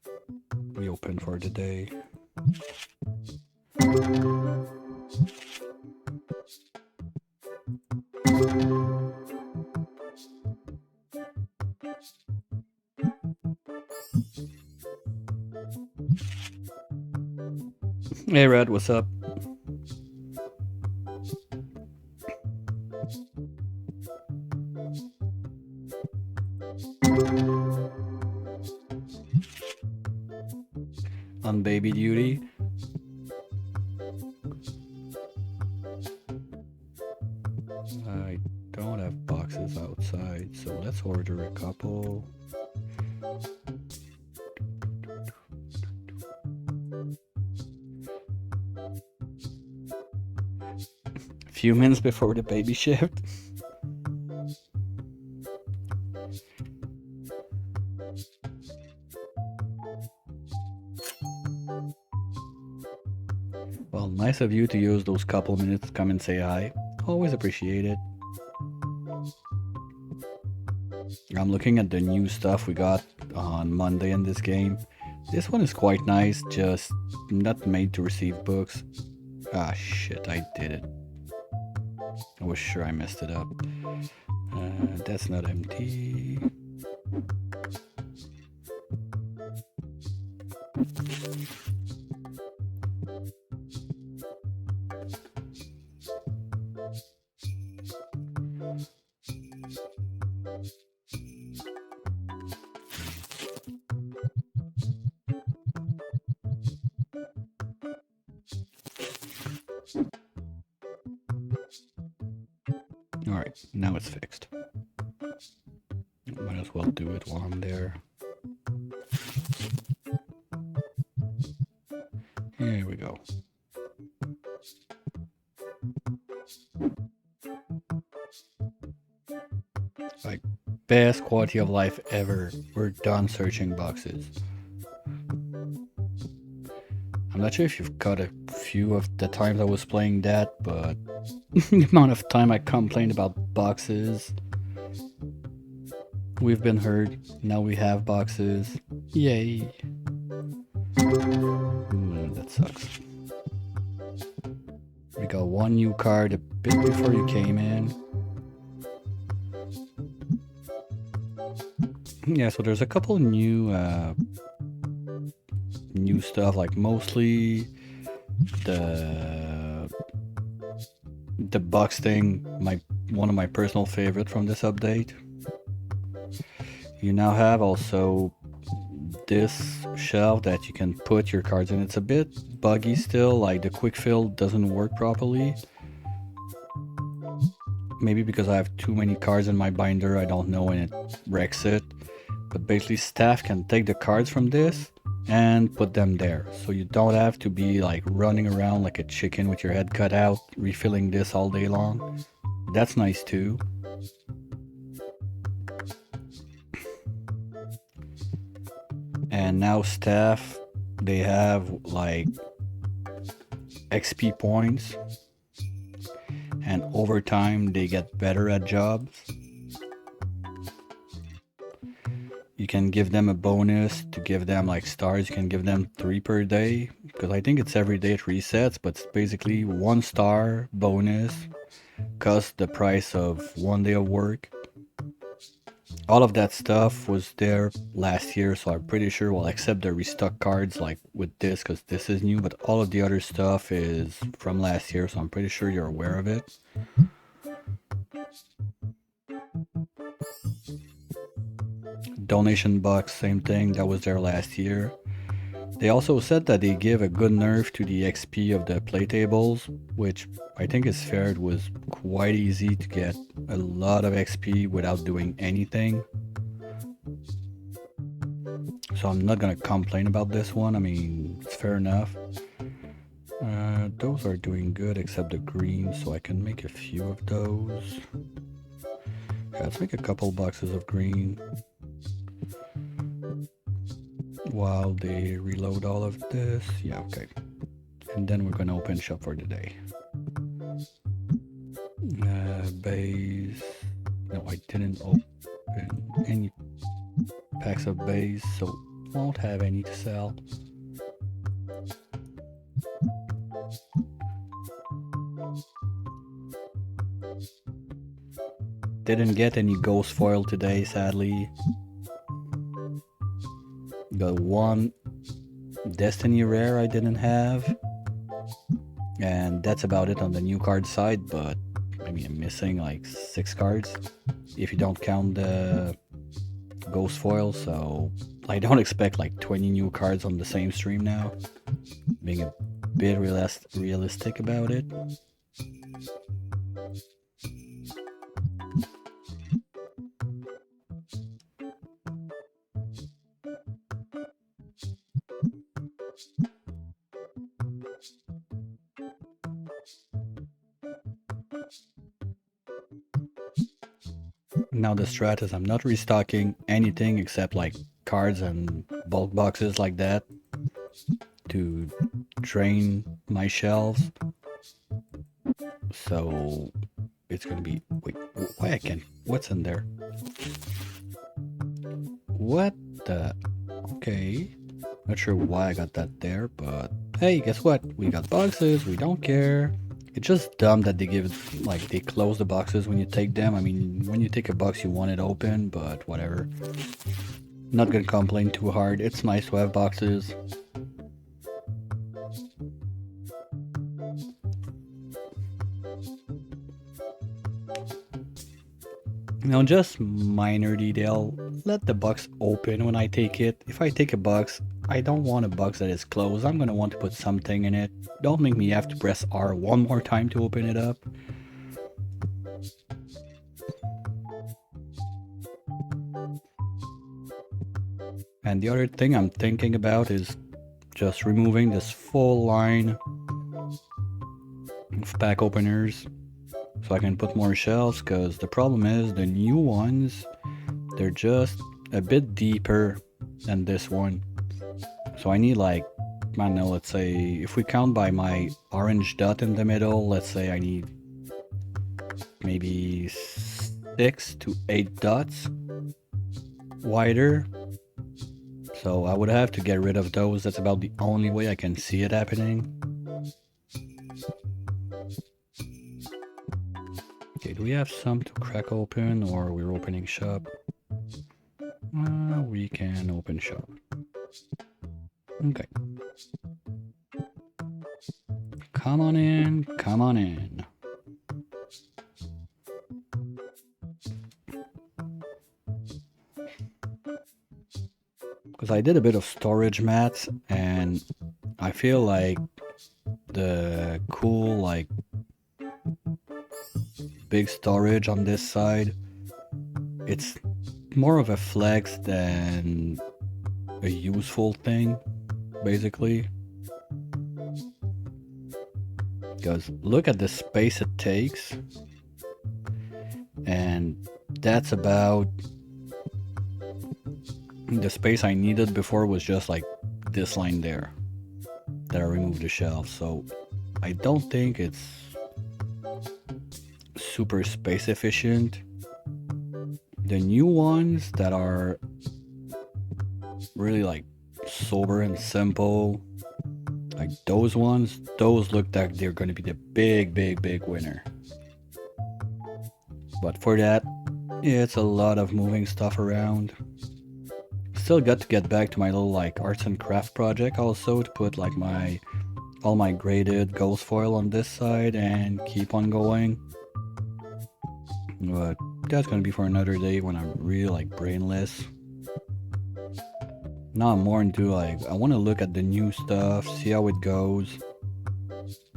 reopen for the day. Hey Red, what's up? On baby duty? I don't have boxes outside, so let's order a couple. A few minutes before the baby shift. Well, nice of you to use those couple minutes to come and say hi. Always appreciate it. I'm looking at the new stuff we got on Monday in this game. This one is quite nice, just not made to receive books. Ah shit, I did it. I was sure I messed it up. That's not empty. Alright, now it's fixed. Might as well do it while I'm there. Here we go. Like, best quality of life ever. We're done searching boxes. I'm not sure if you've caught a few of the times I was playing that, but the amount of time I complained about boxes. We've been heard. Now we have boxes. Yay. That sucks. We got one new card a bit before you came in. Yeah, so there's a couple new new stuff, like mostly the box thing, one of my personal favorite from this update. You now have also this shelf that you can put your cards in. It's a bit buggy still, like the quick fill doesn't work properly. Maybe because I have too many cards in my binder, I don't know, and it wrecks it. But basically staff can take the cards from this and put them there. So you don't have to be like running around like a chicken with your head cut out, refilling this all day long. That's nice too. And now staff, they have like XP points, and over time they get better at jobs. You can give them a bonus to give them like stars. You can give them 3 per day, because I think it's every day it resets, but it's basically 1 star bonus costs the price of 1 day of work. All of that stuff was there last year, so I'm pretty sure we'll accept the restock cards like with this, because this is new, but all of the other stuff is from last year, so I'm pretty sure you're aware of it. Donation box, same thing, that was there last year. They also said that they give a good nerf to the XP of the play tables, which I think is fair. It was quite easy to get a lot of XP without doing anything. So I'm not gonna complain about this one. I mean, it's fair enough. Those are doing good except the green, so I can make a few of those. Yeah, let's make a couple boxes of green while they reload all of this. Yeah, okay. And then we're gonna open shop for the day. Base. No, I didn't open any packs of base, so won't have any to sell. Didn't get any ghost foil today, sadly. Got one Destiny rare I didn't have. And that's about it on the new card side, but I mean, I'm missing like 6 cards if you don't count the ghost foil, so I don't expect like 20 new cards on the same stream now. Being a bit realistic about it. Now the strat is I'm not restocking anything except like cards and bulk boxes like that to drain my shelves. So it's gonna be, wait, why I can't, what's in there? What the, okay. Not sure why I got that there, but hey, guess what? We got boxes, we don't care. It's just dumb that they give, like, they close the boxes when you take them. I mean, when you take a box, you want it open, but whatever. Not gonna complain too hard. It's nice to have boxes. Now, just minor detail. Let the box open when I take it. If I take a box, I don't want a box that is closed. I'm gonna want to put something in it. Don't make me have to press R one more time to open it up. And the other thing I'm thinking about is just removing this full line of pack openers so I can put more shelves, because the problem is the new ones, they're just a bit deeper than this one. So I need, like, I don't know, let's say if we count by my orange dot in the middle, let's say I need maybe 6 to 8 dots wider. So I would have to get rid of those. That's about the only way I can see it happening. Okay, do we have some to crack open, or we're opening shop? We can open shop. Okay. Come on in, come on in. Because I did a bit of storage mats, and I feel like the cool, like, big storage on this side, it's more of a flex than a useful thing, basically. Because look at the space it takes, and that's about the space I needed before. Was just like this line there that I removed the shelf, so I don't think it's super space efficient. The new ones that are really like sober and simple, like those ones, those look like they're going to be the big winner. But for that, it's a lot of moving stuff around. Still got to get back to my little like arts and craft project also, to put like all my graded ghost foil on this side and keep on going. But that's gonna be for another day when I'm really like brainless. Now I'm more into like, I want to look at the new stuff, see how it goes.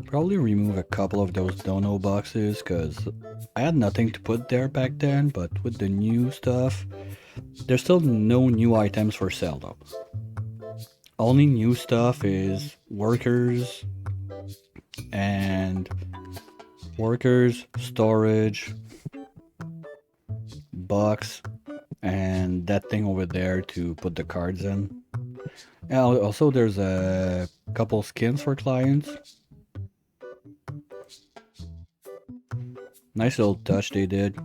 Probably remove a couple of those dono boxes, because I had nothing to put there back then, but with the new stuff, there's still no new items for sale though. Only new stuff is workers, storage, box, and that thing over there to put the cards in. And also there's a couple skins for clients. Nice little touch they did.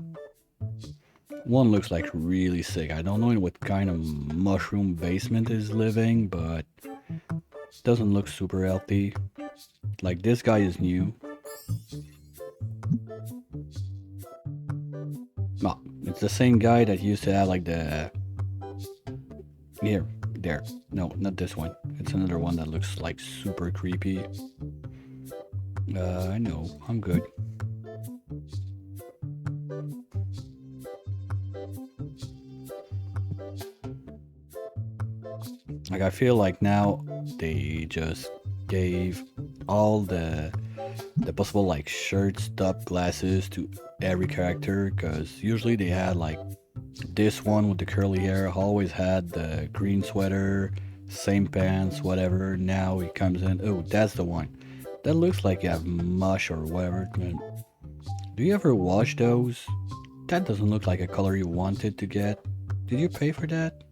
One looks like really sick. I don't know in what kind of mushroom basement is living, but doesn't look super healthy. Like, this guy is new. No, it's the same guy that used to have like the there. No, not this one. It's another one that looks like super creepy. I know, I'm good. Like, I feel like now they just gave all the possible like shirts, top, glasses to every character, because usually they had like this one with the curly hair always had the green sweater, same pants, whatever. Now he comes in, oh, that's the one. That looks like you have mush or whatever. Do you ever wash those? That doesn't look like a color you wanted to get. Did you pay for that?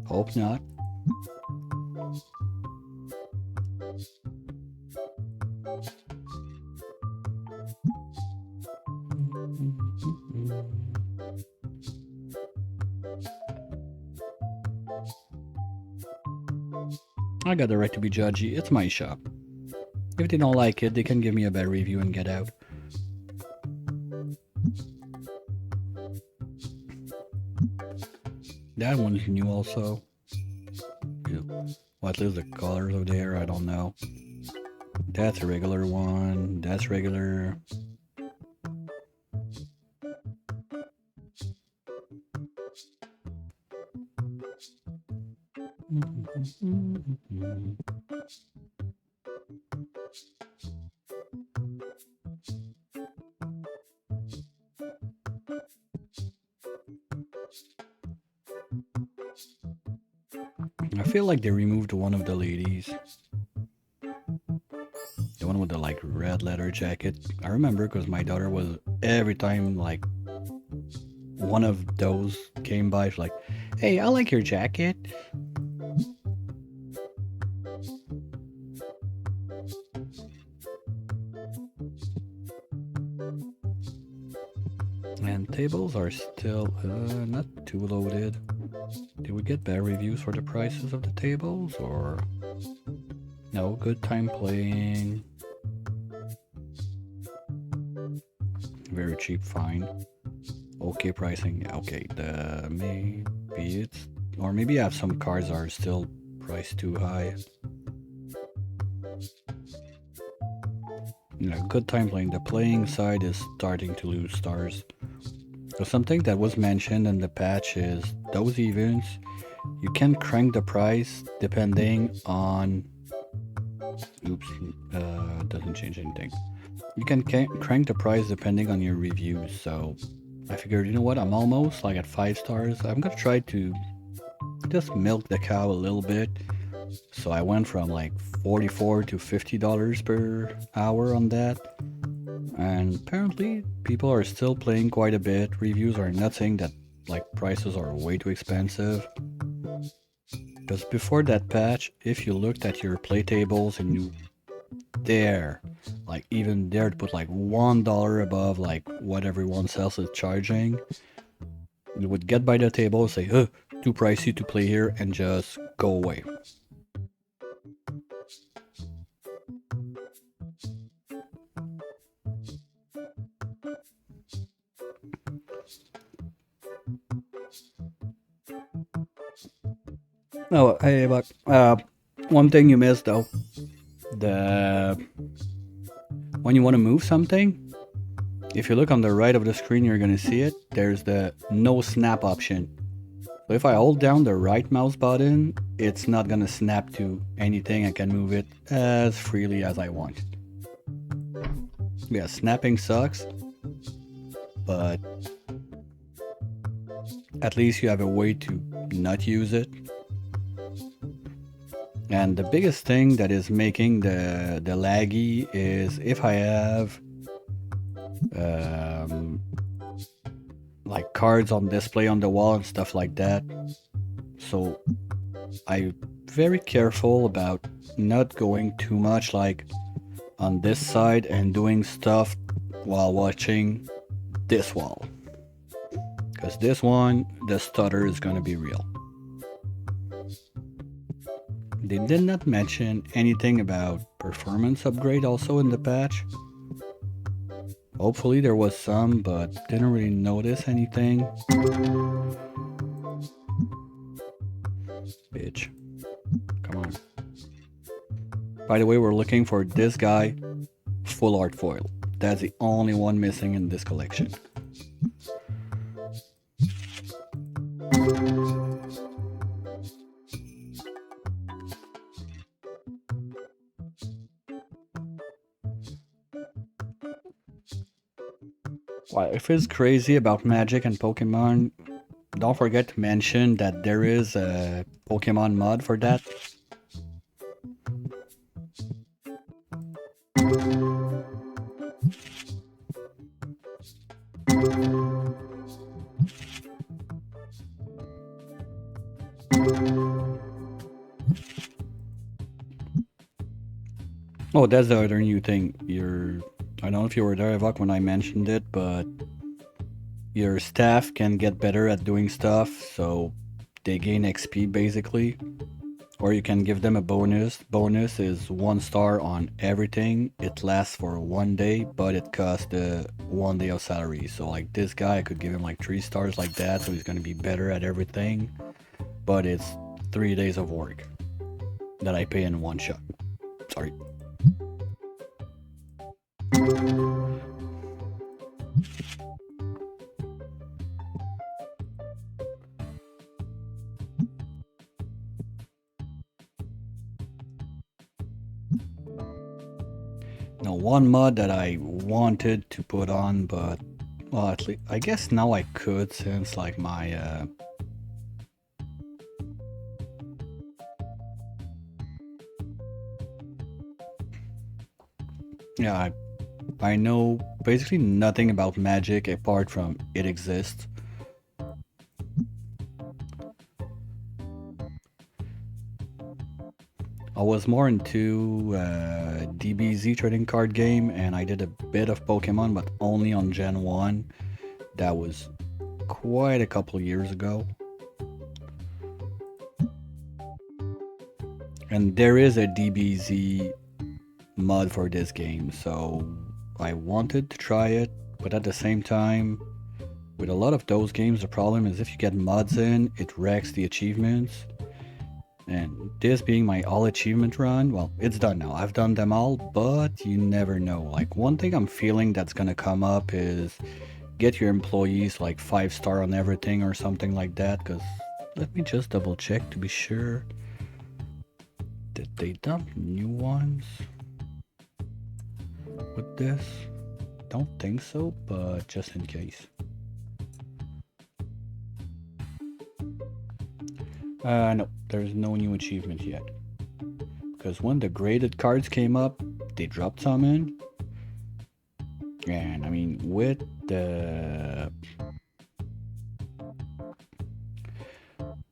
Hope not. I got the right to be judgy. It's my shop. If they don't like it, they can give me a bad review and get out. That one's new also. Well, at least the colors are there, I don't know. That's a regular one. That's regular. I feel like they removed one of the ladies. The one with the like red leather jacket. I remember because my daughter was every time like one of those came by, she's like, "Hey, I like your jacket." And tables are still not too loaded. Did we get bad reviews for the prices of the tables, or no? Good time playing. Very cheap, fine. Okay pricing, okay. Maybe it's, or maybe I have some cards are still priced too high. Good time playing. The playing side is starting to lose stars. So something that was mentioned in the patch is those events, you can crank the price depending on... Oops, doesn't change anything. You can crank the price depending on your reviews, so I figured, you know what, I'm almost like at 5 stars. I'm gonna try to just milk the cow a little bit. So I went from like $44 to $50 per hour on that. And apparently people are still playing quite a bit. Reviews are not saying that like prices are way too expensive. Because before that patch, if you looked at your play tables and you dare, like even dare to put like $1 above like what everyone else is charging, you would get by the table and say, too pricey to play here, and just go away. Oh, hey, but one thing you missed though, when you want to move something, if you look on the right of the screen, you're gonna see it. There's the no snap option. So if I hold down the right mouse button, it's not gonna snap to anything. I can move it as freely as I want. Yeah, snapping sucks, but at least you have a way to not use it. And the biggest thing that is making the laggy is if I have like cards on display on the wall and stuff like that. So I'm very careful about not going too much like on this side and doing stuff while watching this wall. Because this one, the stutter is going to be real. They did not mention anything about performance upgrade also in the patch. Hopefully there was some, but didn't really notice anything. Bitch. Come on. By the way, we're looking for this guy, full art foil. That's the only one missing in this collection. Well, if it's crazy about Magic and Pokemon, don't forget to mention that there is a Pokemon mod for that. Oh, that's the other new thing. I don't know if you were there, Evok, when I mentioned it, but your staff can get better at doing stuff, so they gain XP basically. Or you can give them a bonus. Bonus is 1 star on everything. It lasts for 1 day, but it costs 1 day of salary. So like this guy, I could give him like 3 stars like that, so he's gonna be better at everything. But it's 3 days of work that I pay in one shot. Sorry. Now, one mod that I wanted to put on, but well, at least I guess now I could, since like my yeah, I know basically nothing about Magic apart from it exists. I was more into DBZ trading card game, and I did a bit of Pokemon, but only on Gen 1. That was quite a couple years ago. And there is a DBZ mod for this game, so I wanted to try it, but at the same time, with a lot of those games, the problem is if you get mods in, it wrecks the achievements. And this being my all achievement run, well, it's done now. I've done them all, but you never know. Like, one thing I'm feeling that's gonna come up is get your employees like 5-star on everything or something like that, because let me just double check to be sure. Did they dump new ones with this? Don't think so, but just in case. No, there's no new achievement yet. Because when the graded cards came up, they dropped some in. And I mean, with the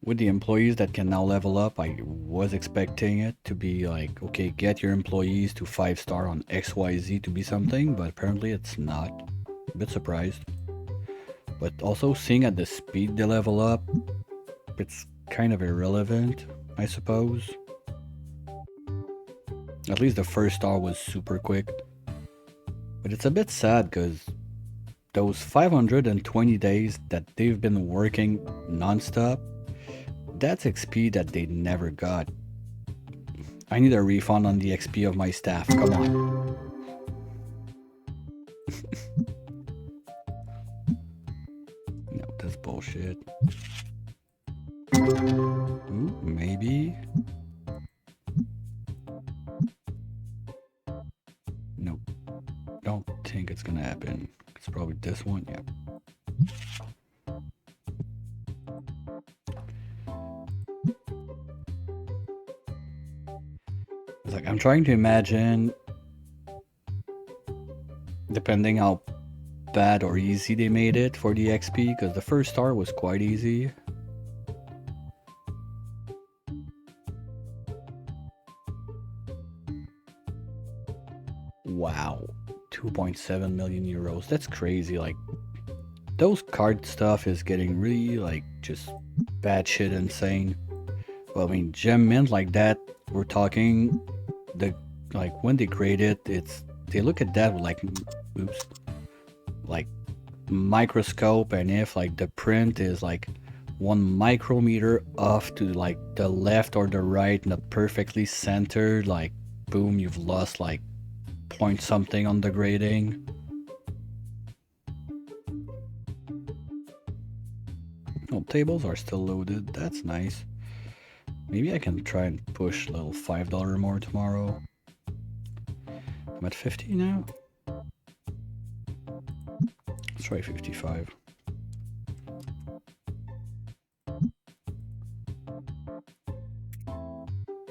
employees that can now level up, I was expecting it to be like, okay, get your employees to 5-star on XYZ to be something, but apparently it's not. A bit surprised. But also seeing at the speed they level up, it's kind of irrelevant, I suppose. At least the first star was super quick. But it's a bit sad because those 520 days that they've been working non-stop, that's XP that they never got. I need a refund on the XP of my staff, come on. No, that's bullshit. Ooh, maybe. Nope. Don't think it's gonna happen. It's probably this one, yeah. It's like, I'm trying to imagine, depending how bad or easy they made it for the XP, because the first star was quite easy. Wow, 2.7 million euros. That's crazy. Like, those card stuff is getting really, like, just batshit insane. Well, I mean, gem mint like that, we're talking, like, when they grade it, they look at that with, like, oops, like, microscope, and if, like, the print is, like, one micrometer off to like the left or the right, not perfectly centered, like boom, you've lost like point something on the grading. Oh, tables are still loaded. That's nice. Maybe I can try and push a little $5 more tomorrow. I'm at 50 now. Let's try 55.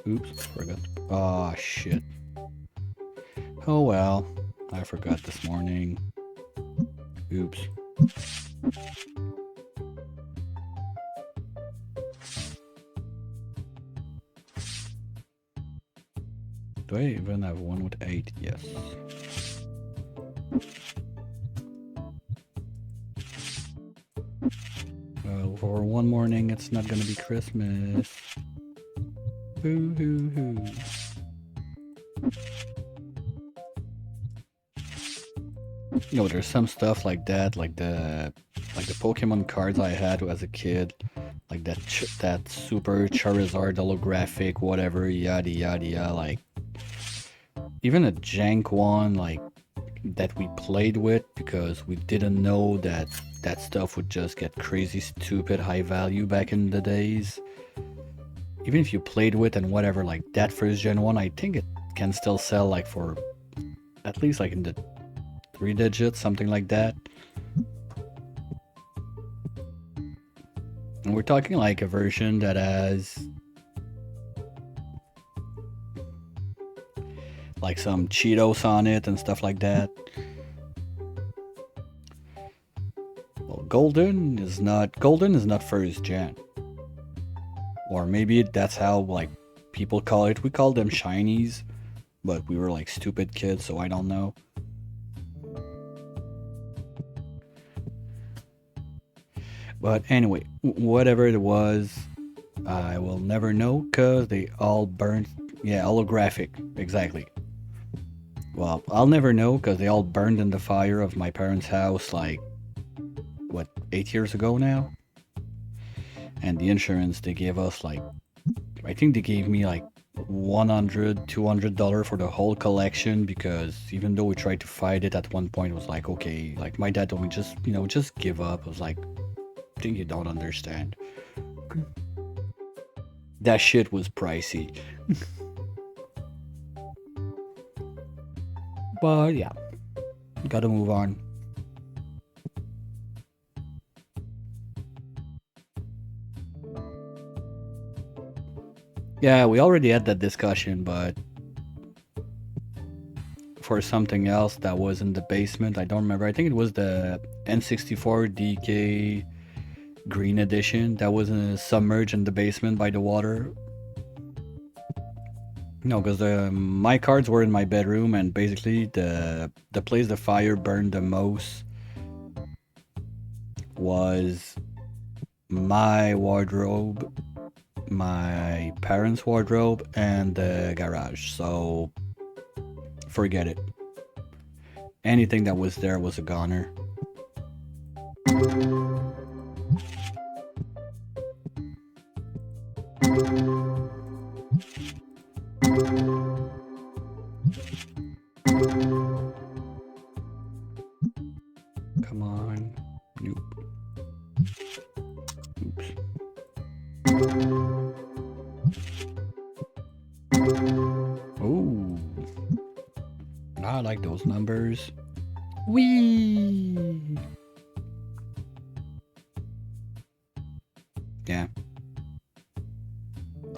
Oops, forgot. Ah, shit. Oh well, I forgot this morning. Oops. Do I even have one with 8? Yes. Well, for one morning, it's not gonna be Christmas. Hoo hoo hoo. You know, there's some stuff like that, like the Pokemon cards I had as a kid, like that Super Charizard holographic, whatever, yada yada yada. Like even a jank one, like that we played with because we didn't know that that stuff would just get crazy, stupid, high value back in the days. Even if you played with and whatever, like that first gen one, I think it can still sell like for at least like in the 3 digits, something like that. And we're talking like a version that has like some Cheetos on it and stuff like that. Well, golden is not first gen. Or maybe that's how like people call it. We call them shinies, but we were like stupid kids, so I don't know. But anyway, whatever it was, I will never know because they all burned. Yeah, holographic, exactly. Well, I'll never know because they all burned in the fire of my parents' house like, what, 8 years ago now? And the insurance, they gave us like, I think they gave me like $100, $200 for the whole collection because even though we tried to fight it at one point, it was like, okay, like my dad told me just, just give up. I was like, I think you don't understand. That shit was pricey. But yeah, gotta move on. Yeah, we already had that discussion, but for something else that was in the basement, I don't remember. I think it was the N64 DK Green Edition that was submerged in the basement by the water. No, because my cards were in my bedroom, and basically the place the fire burned the most was my wardrobe, my parents' wardrobe, and the garage. So forget it. Anything that was there was a goner. Come on. Nope. Oops. Ooh. I like those numbers. Whee! Yeah.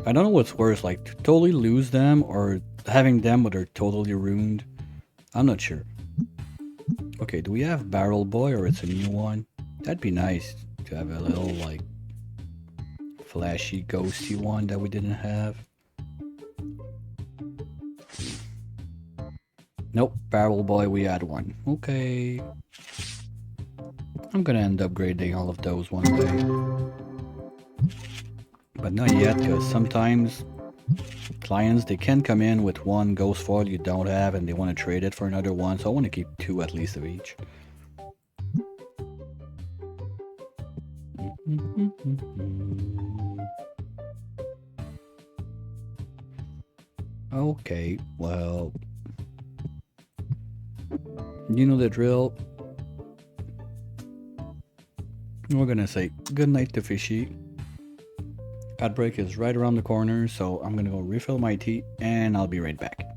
I don't know what's worse, like to totally lose them or having them but they're totally ruined. I'm not sure. Okay, do we have Barrel Boy or it's a new one? That'd be nice to have a little like flashy ghosty one that we didn't have. Nope, Barrel Boy we had one. Okay. I'm gonna end up grading all of those one day. But not yet, because sometimes clients, they can come in with one ghost foil you don't have and they want to trade it for another one, so I want to keep 2 at least of each. Mhm. Okay, well, you know the drill. We're gonna say good night to Fishy. Ad break is right around the corner, so I'm gonna go refill my tea and I'll be right back.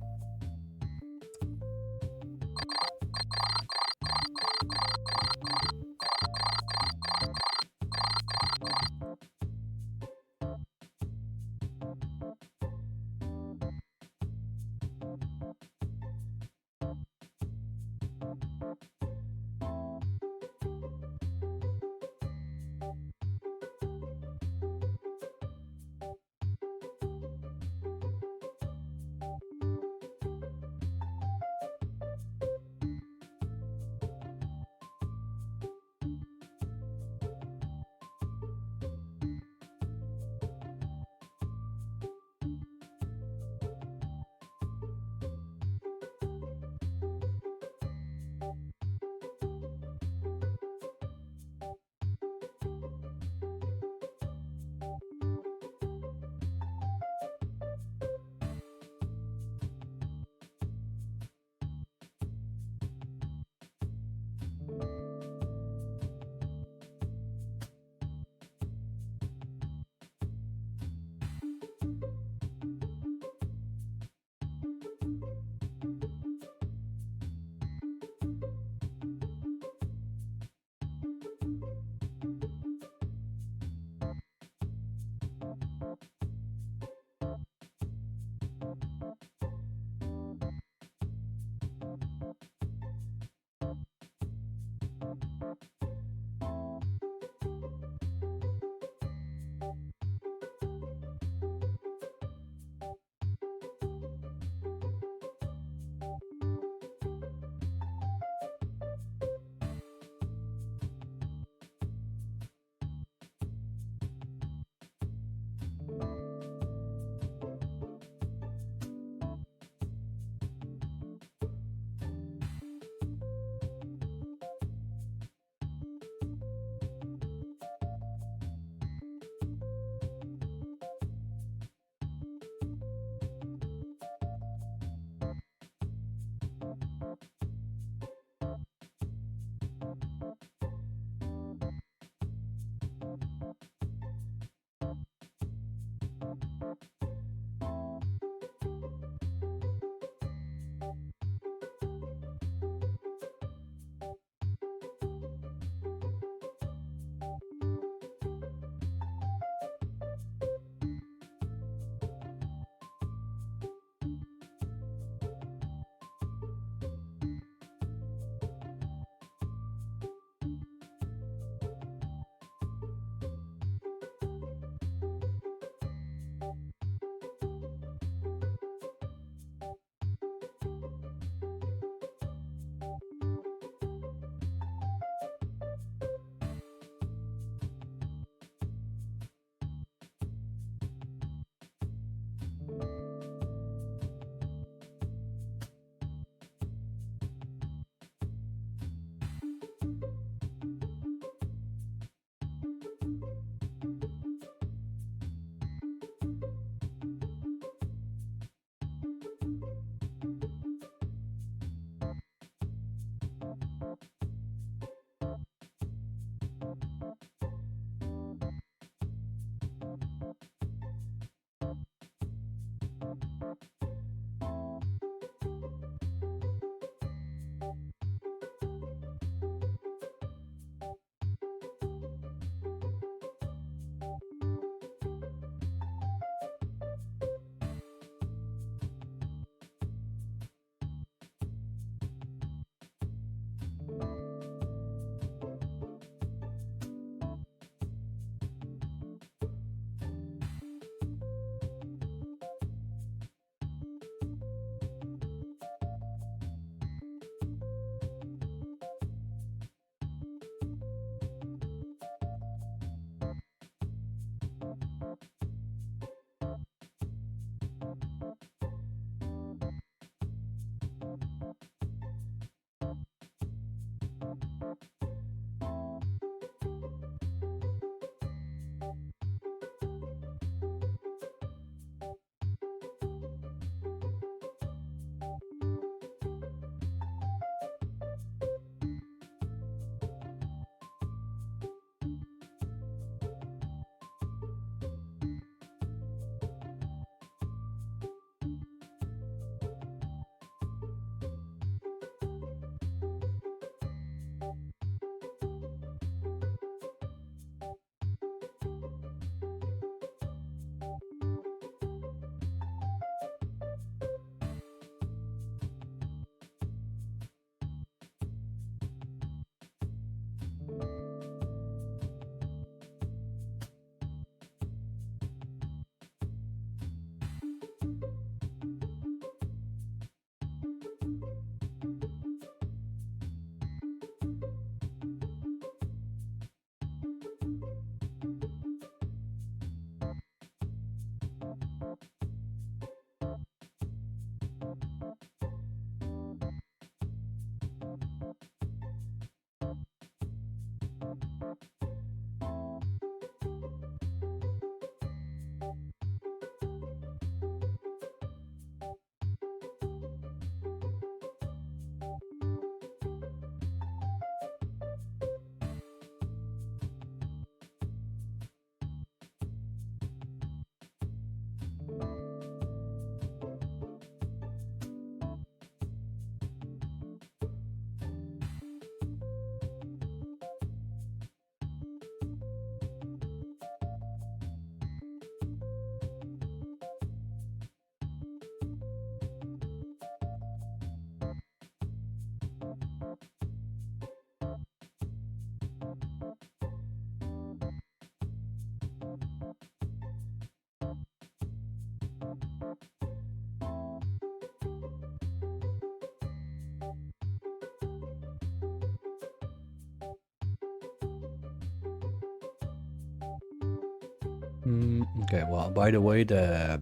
Okay, well, by the way, the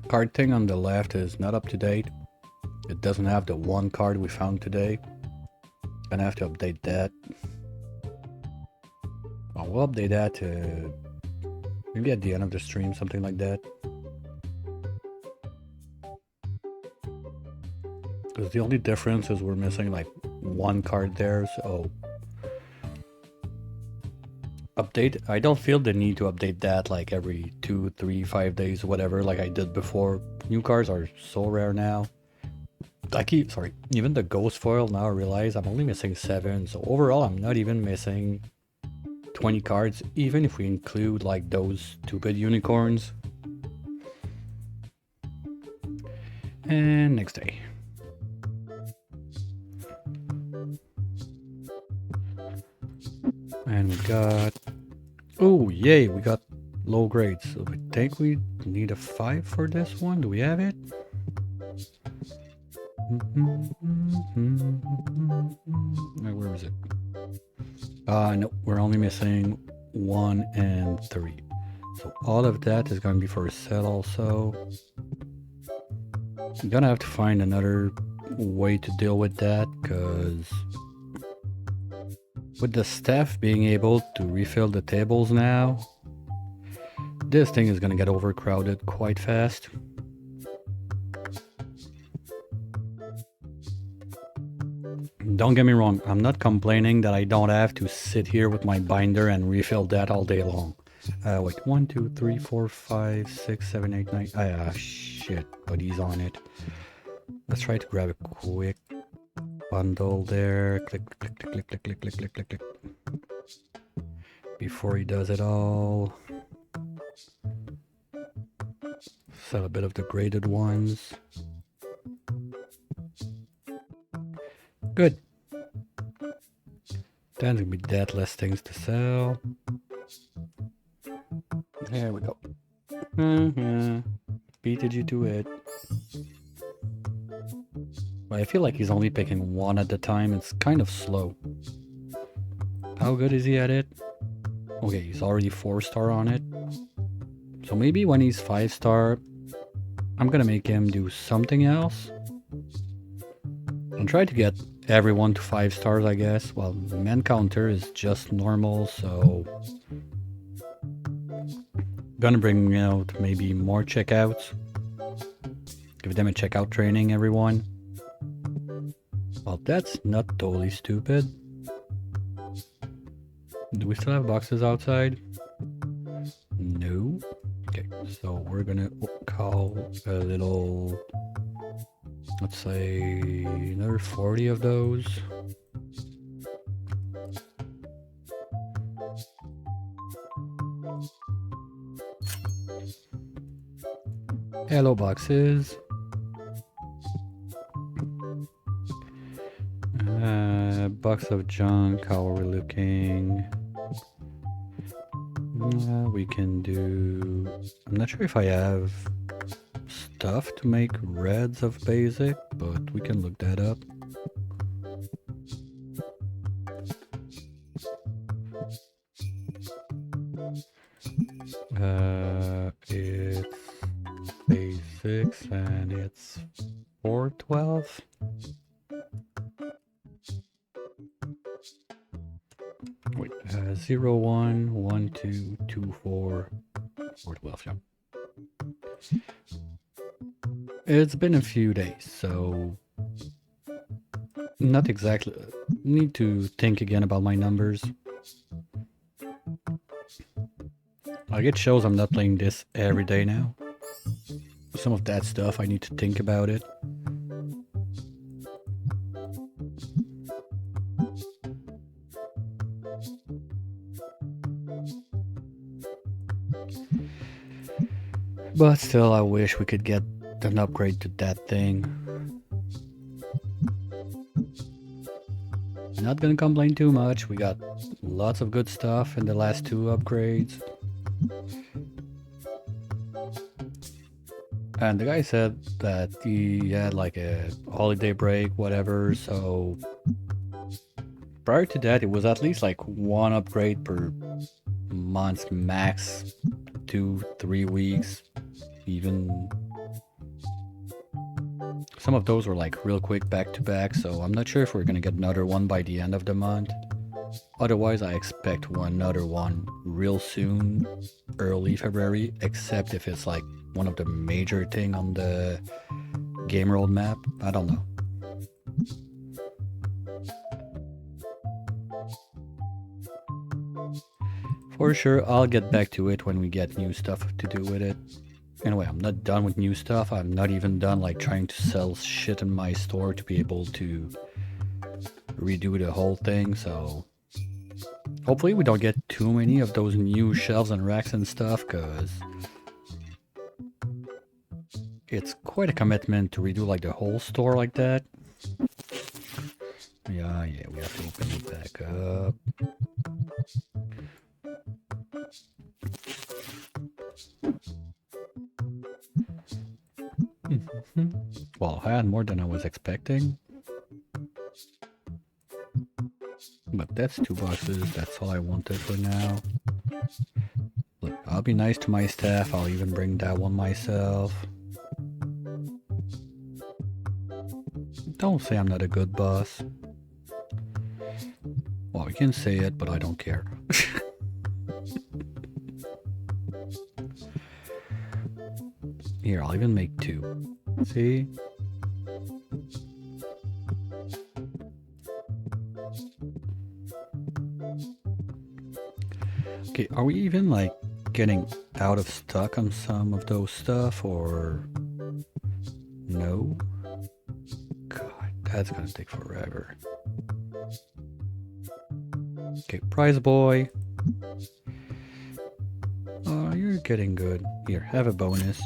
card thing on the left is not up to date. It doesn't have the one card we found today. Gonna have to update that. Well, we'll update that maybe at the end of the stream, something like that. Because the only difference is we're missing like one card there, so update. I don't feel the need to update that like every 2, 3, 5 days, whatever, like I did before. New cards are so rare now. Even the ghost foil now I realize I'm only missing 7, so overall I'm not even missing 20 cards, even if we include like those stupid unicorns. And next day. And we got, oh yay, we got low grades. So I think we need a 5 for this one. Do we have it? Where is it? No, we're only missing 1 and 3. So all of that is going to be for a sell also. I'm gonna have to find another way to deal with that, because with the staff being able to refill the tables now, this thing is gonna get overcrowded quite fast. Don't get me wrong, I'm not complaining that I don't have to sit here with my binder and refill that all day long. Wait, 1, 2, 3, 4, 5, 6, 7, 8, 9. Ah, shit, but he's on it. Let's try to grab a quick bundle there. Click, click, click, click, click, click, click, click, click. Before he does it all. Sell a bit of the graded ones. Good. Then there'll be that less things to sell. There we go. Beated you to it. But I feel like he's only picking one at a time. It's kind of slow. How good is he at it? Okay, he's already 4-star on it. So maybe when he's 5-star, I'm gonna make him do something else. And try to get everyone to 5 stars, I guess. Well, the man counter is just normal, so gonna bring out maybe more checkouts. Give them a checkout training, everyone. Well, that's not totally stupid. Do we still have boxes outside? No. Okay, so we're gonna call a little, let's say another 40 of those. Hello, boxes. Box of junk, how are we looking? We can do, I'm not sure if I have stuff to make reds of basic, but we can look that up. It's basics and it's 412. Wait, 0, 1, 1, 2, 2, 4, 412, yeah. It's been a few days, so not exactly. Need to think again about my numbers. Like, it shows I'm not playing this every day now. Some of that stuff, I need to think about it. But still, I wish we could get an upgrade to that thing. Not gonna complain too much. We got lots of good stuff in the last 2 upgrades. And the guy said that he had like a holiday break, whatever, so prior to that it was at least like 1 upgrade per month max, 2-3 weeks even. Some of those were like real quick back to back, so I'm not sure if we're gonna get another one by the end of the month. Otherwise, I expect another one real soon, early February, except if it's like one of the major thing on the game roadmap. I don't know. For sure, I'll get back to it when we get new stuff to do with it. Anyway, I'm not done with new stuff. I'm not even done like trying to sell shit in my store to be able to redo the whole thing, so hopefully we don't get too many of those new shelves and racks and stuff, because it's quite a commitment to redo like the whole store like that. Yeah, we have to open it back up. Well, I had more than I was expecting. But that's 2 boxes, that's all I wanted for now. Look, I'll be nice to my staff, I'll even bring that one myself. Don't say I'm not a good boss. Well, you can say it, but I don't care. Here, I'll even make 2. See? Okay, are we even like getting out of stock on some of those stuff, or no? God, that's gonna take forever. Okay, prize boy. Oh, you're getting good. Here, have a bonus.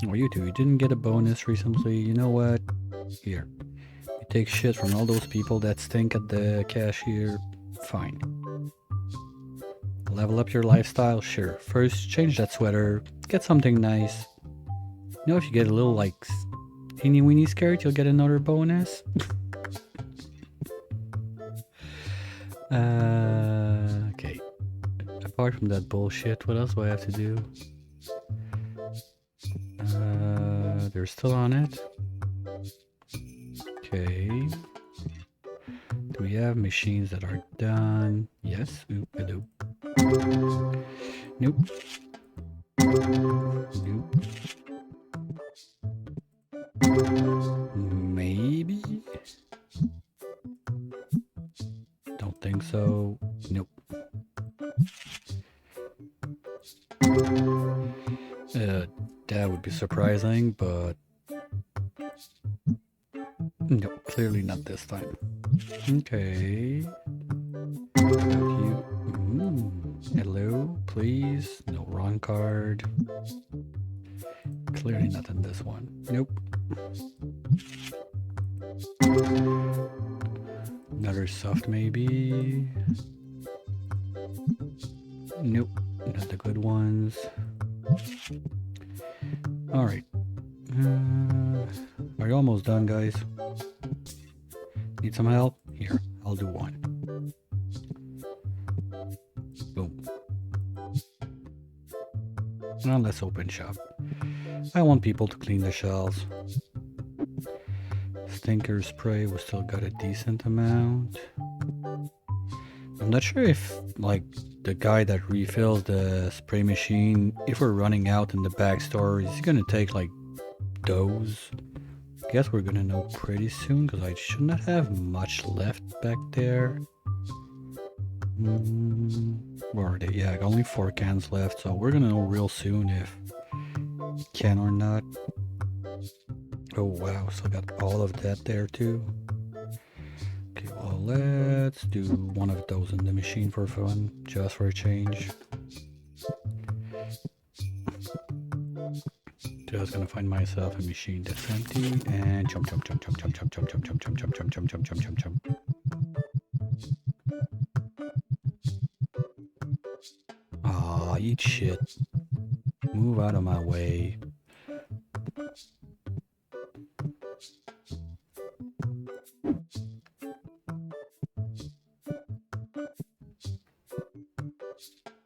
Oh, you two, you didn't get a bonus recently. You know what? Here. You take shit from all those people that stink at the cashier. Fine. Level up your lifestyle? Sure. First, change that sweater. Get something nice. You know, if you get a little, like, teeny weeny skirt, you'll get another bonus. Okay. Apart from that bullshit, what else do I have to do? They're still on it. Okay. Do we have machines that are done? Yes. Oop, hello. Nope. Nope. Maybe? Don't think so. Nope. That would be surprising, but no, clearly not this time. Okay. Hello, please. No, wrong card. Clearly not in this one. Nope. Another soft maybe. Nope, not the good ones. Alright. Are you almost done, guys? Need some help? Here, I'll do one. Boom. Now let's open shop. I want people to clean the shelves. Stinker spray, we still got a decent amount. I'm not sure if, like, the guy that refills the spray machine, if we're running out in the back store, is he gonna take, like, those? Guess we're gonna know pretty soon because I should not have much left back there. Where are they? Yeah, only 4 cans left, so we're gonna know real soon if can or not. Oh wow, so I got all of that there too. Okay, well let's do one of those in the machine for fun, just for a change. Just gonna find myself a machine that's empty and jump. Aw, eat shit. Move out of my way.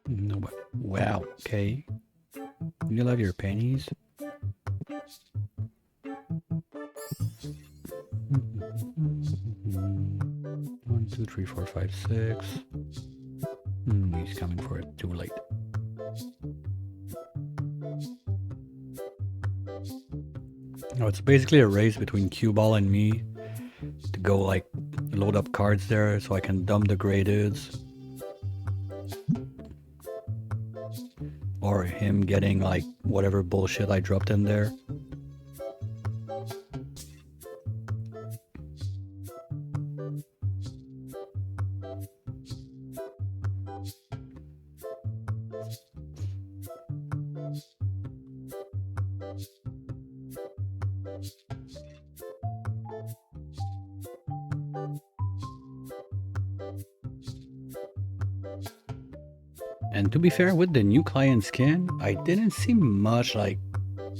No, but wow, okay. You love your pennies? 1, 2, 3, 4, 5, 6. He's coming for it. Too late. Oh, it's basically a race between Cue Ball and me to go like load up cards there so I can dump the gradeds. Or him getting like whatever bullshit I dropped in there. And to be fair, with the new client skin, I didn't see much like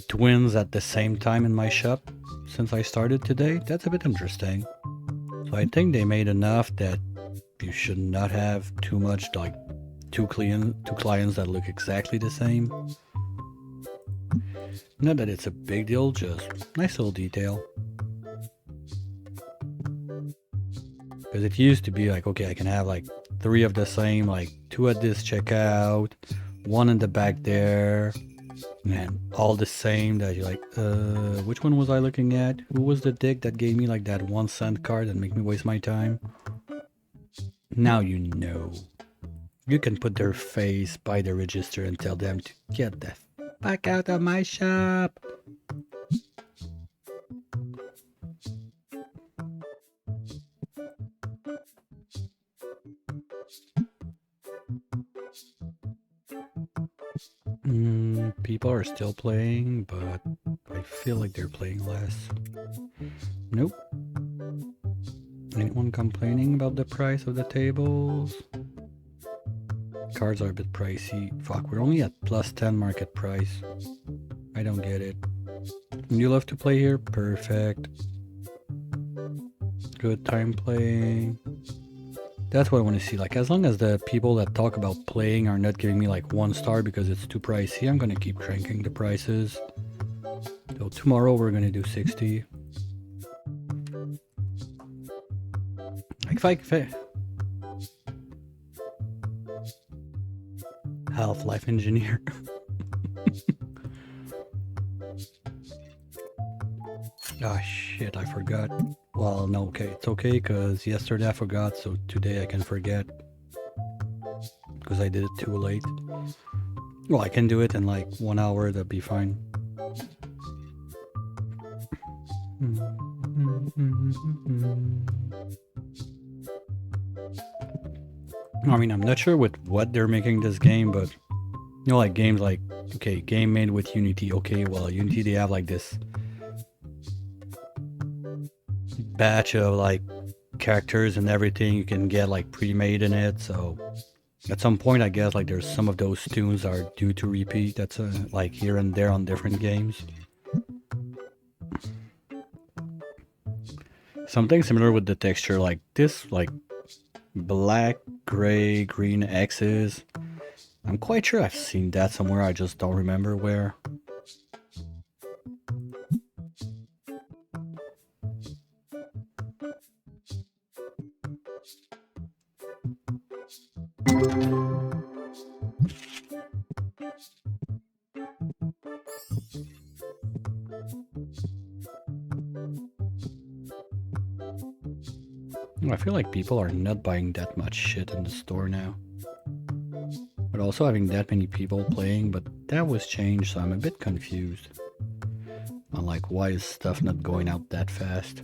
twins at the same time in my shop since I started today. That's a bit interesting. So I think they made enough that you should not have too much like two clients that look exactly the same. Not that it's a big deal, just nice little detail. Because it used to be like, okay, I can have like 3 of the same, like 2 at this checkout, 1 in the back there, and all the same that you're like, which one was I looking at? Who was the dick that gave me like that 1 cent card that make me waste my time? Now you know. You can put their face by the register and tell them to get the fuck out of my shop. People are still playing, but I feel like they're playing less. Nope. Anyone complaining about the price of the tables? Cards are a bit pricey. Fuck, we're only at plus 10 market price. I don't get it. You love to play here? Perfect. Good time playing. That's what I want to see. Like, as long as the people that talk about playing are not giving me like 1 star because it's too pricey, I'm gonna keep cranking the prices. So tomorrow we're gonna do 60. Like, if I Half-Life Engineer. Ah, shit, I forgot. Well, no, okay, it's okay, because yesterday I forgot, so today I can forget. Because I did it too late. Well, I can do it in like 1 hour, that'd be fine. I mean, I'm not sure with what they're making this game, but you know, like games like, okay, game made with Unity. Okay, well, Unity, they have like this batch of like characters and everything you can get like pre-made in it. So at some point, I guess like there's some of those tunes are due to repeat. That's like here and there on different games. Something similar with the texture, like this, like black, gray, green X's. I'm quite sure I've seen that somewhere, I just don't remember where. I feel like people are not buying that much shit in the store now. But also having that many people playing, but that was changed, so I'm a bit confused. I'm like, why is stuff not going out that fast?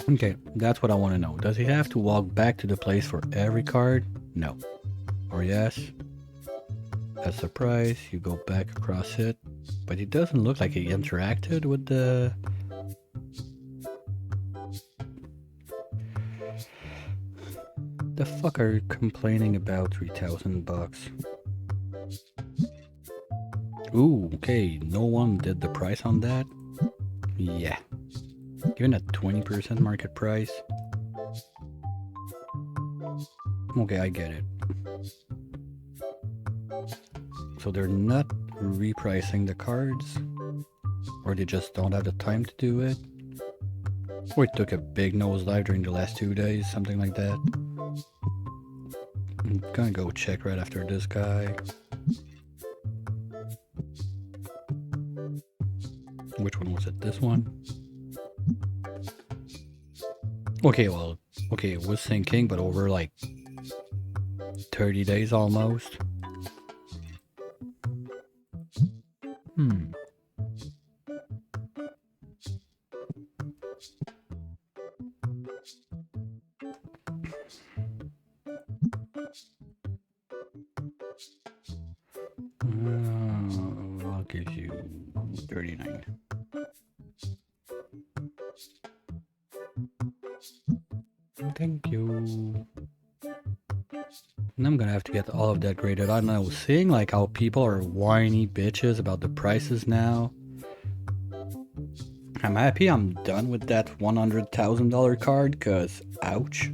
Okay, that's what I want to know. Does he have to walk back to the place for every card? No. Or yes? That's the price, you go back across it. But it doesn't look like he interacted with the... The fuck are you complaining about 3,000 bucks? Ooh, okay, no one did the price on that? Yeah. Given a 20% market price? Okay, I get it. So they're not repricing the cards? Or they just don't have the time to do it? Or it took a big nosedive during the last 2 days, something like that. I'm gonna go check right after this guy. Which one was it? This one? Okay, well, okay, it was sinking, but over like 30 days almost. I'll give you 39. Thank you. And I'm gonna have to get all of that graded out. And I was seeing like how people are whiny bitches about the prices now. I'm happy I'm done with that $100,000 card, cause ouch.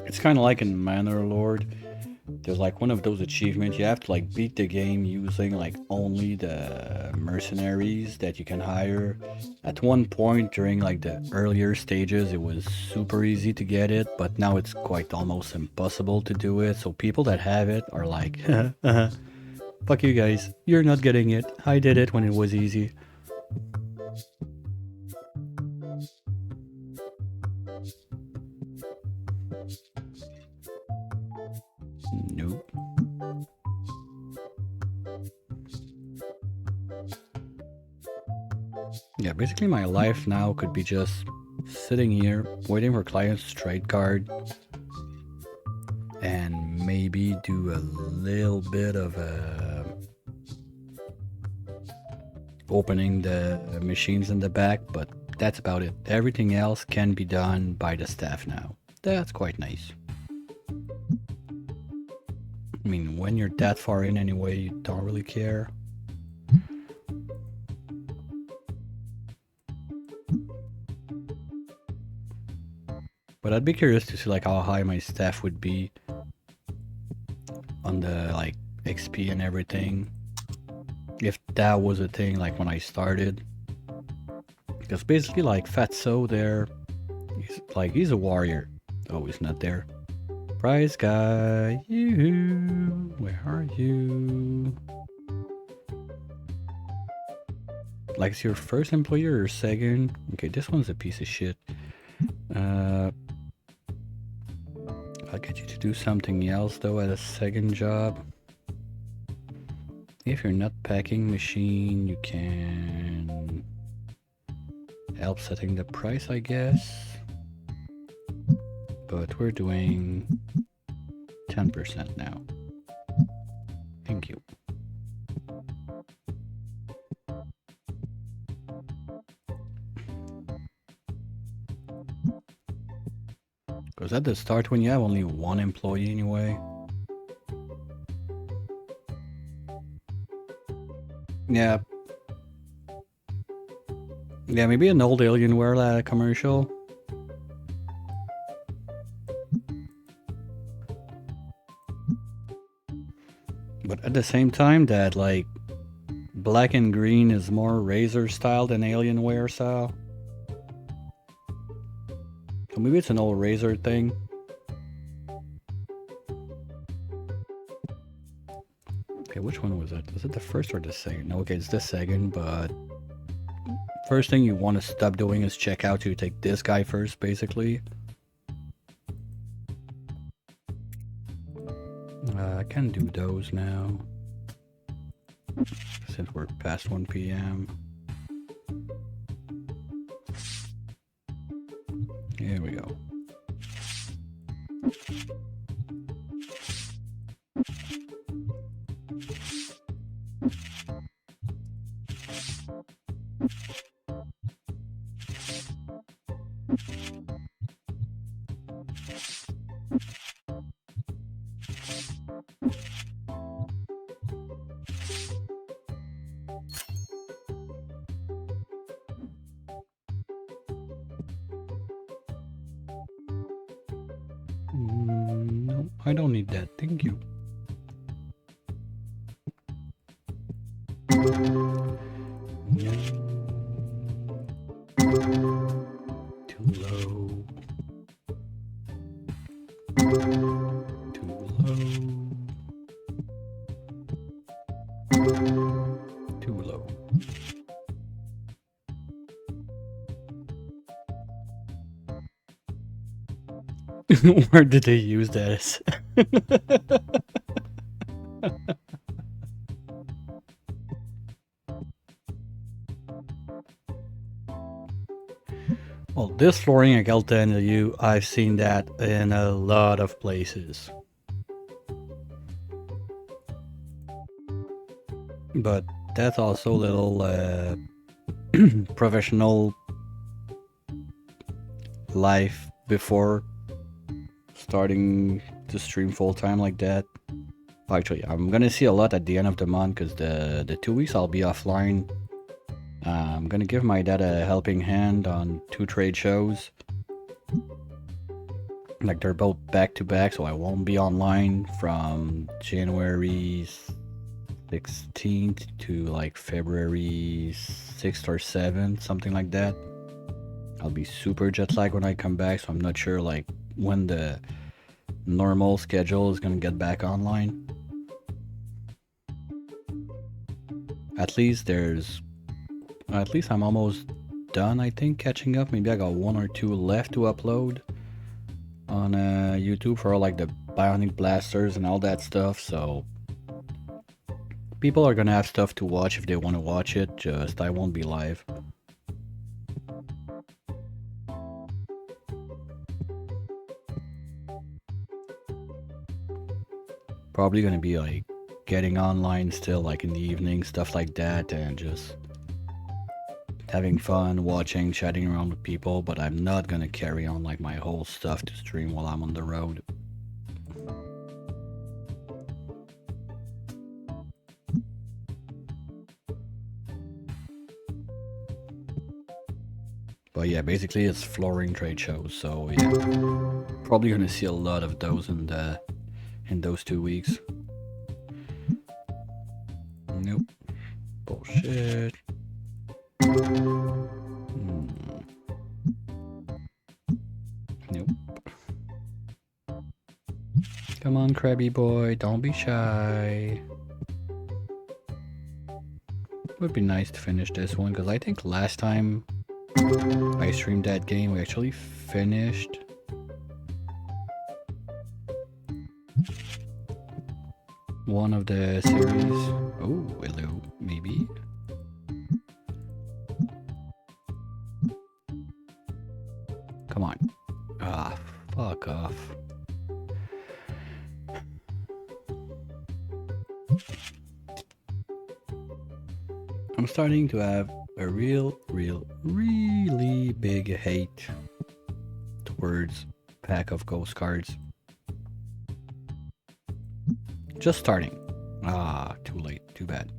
It's kind of like in Manor Lord. There's like one of those achievements, you have to like beat the game using like only the mercenaries that you can hire. At one point during like the earlier stages it was super easy to get it, but now it's quite almost impossible to do it, so people that have it are like, fuck you guys, you're not getting it, I did it when it was easy. Nope. Yeah, basically my life now could be just sitting here, waiting for clients to trade card, and maybe do a little bit of opening the machines in the back, but that's about it. Everything else can be done by the staff now. That's quite nice. I mean, when you're that far in anyway, you don't really care. But I'd be curious to see like how high my staff would be on the like XP and everything, if that was a thing like when I started. Because basically like Fatso there, he's a warrior. Oh, he's not there. Prize guy, yoo-hoo, where are you? Like, it's your first employer or second? Okay, this one's a piece of shit. I'll get you to do something else though at a second job. If you're not packing machine, you can help setting the price, I guess. But we're doing 10% now. Thank you. Because at the start, when you have only one employee anyway. Yeah. Yeah, maybe an old Alienware commercial. But at the same time, that like black and green is more Razer style than Alienware style. So maybe it's an old Razer thing. Okay, which one was it? Was it the first or the second? No, okay, it's the second, but first thing you want to stop doing is check out to take this guy first, basically. I can do those now, since we're past 1 p.m. Here we go. No, I don't need that. Thank you. No. Too low. Too low. Too low. Where did they use that? Well, this flooring, I can tell you, I've seen that in a lot of places. But that's also a little professional life before starting to stream full time like that. Actually, I'm gonna see a lot at the end of the month because the 2 weeks I'll be offline. I'm gonna give my dad a helping hand on 2 trade shows. Like they're both back to back, so I won't be online from January 16th to like February 6th or 7th, something like that. I'll be super jet lagged when I come back, so I'm not sure like when the normal schedule is gonna get back online. At least I'm almost done, I think, catching up. Maybe I got 1 or 2 left to upload on YouTube for all like the Bionic Blasters and all that stuff, so people are gonna have stuff to watch if they want to watch it, just I won't be live. Probably gonna be like getting online still like in the evening, stuff like that, and just having fun, watching, chatting around with people, but I'm not gonna carry on like my whole stuff to stream while I'm on the road. But yeah, basically it's flooring trade shows, so yeah, probably gonna see a lot of those in those 2 weeks. Nope. Bullshit. Nope. Come on, Krabby boy, don't be shy. Would be nice to finish this one, because I think last time I streamed that game, we actually finished one of the series. Oh, hello, maybe. Come on. Ah, fuck off. I'm starting to have a really big hate towards pack of ghost cards. Just starting. Ah, too late. Too bad.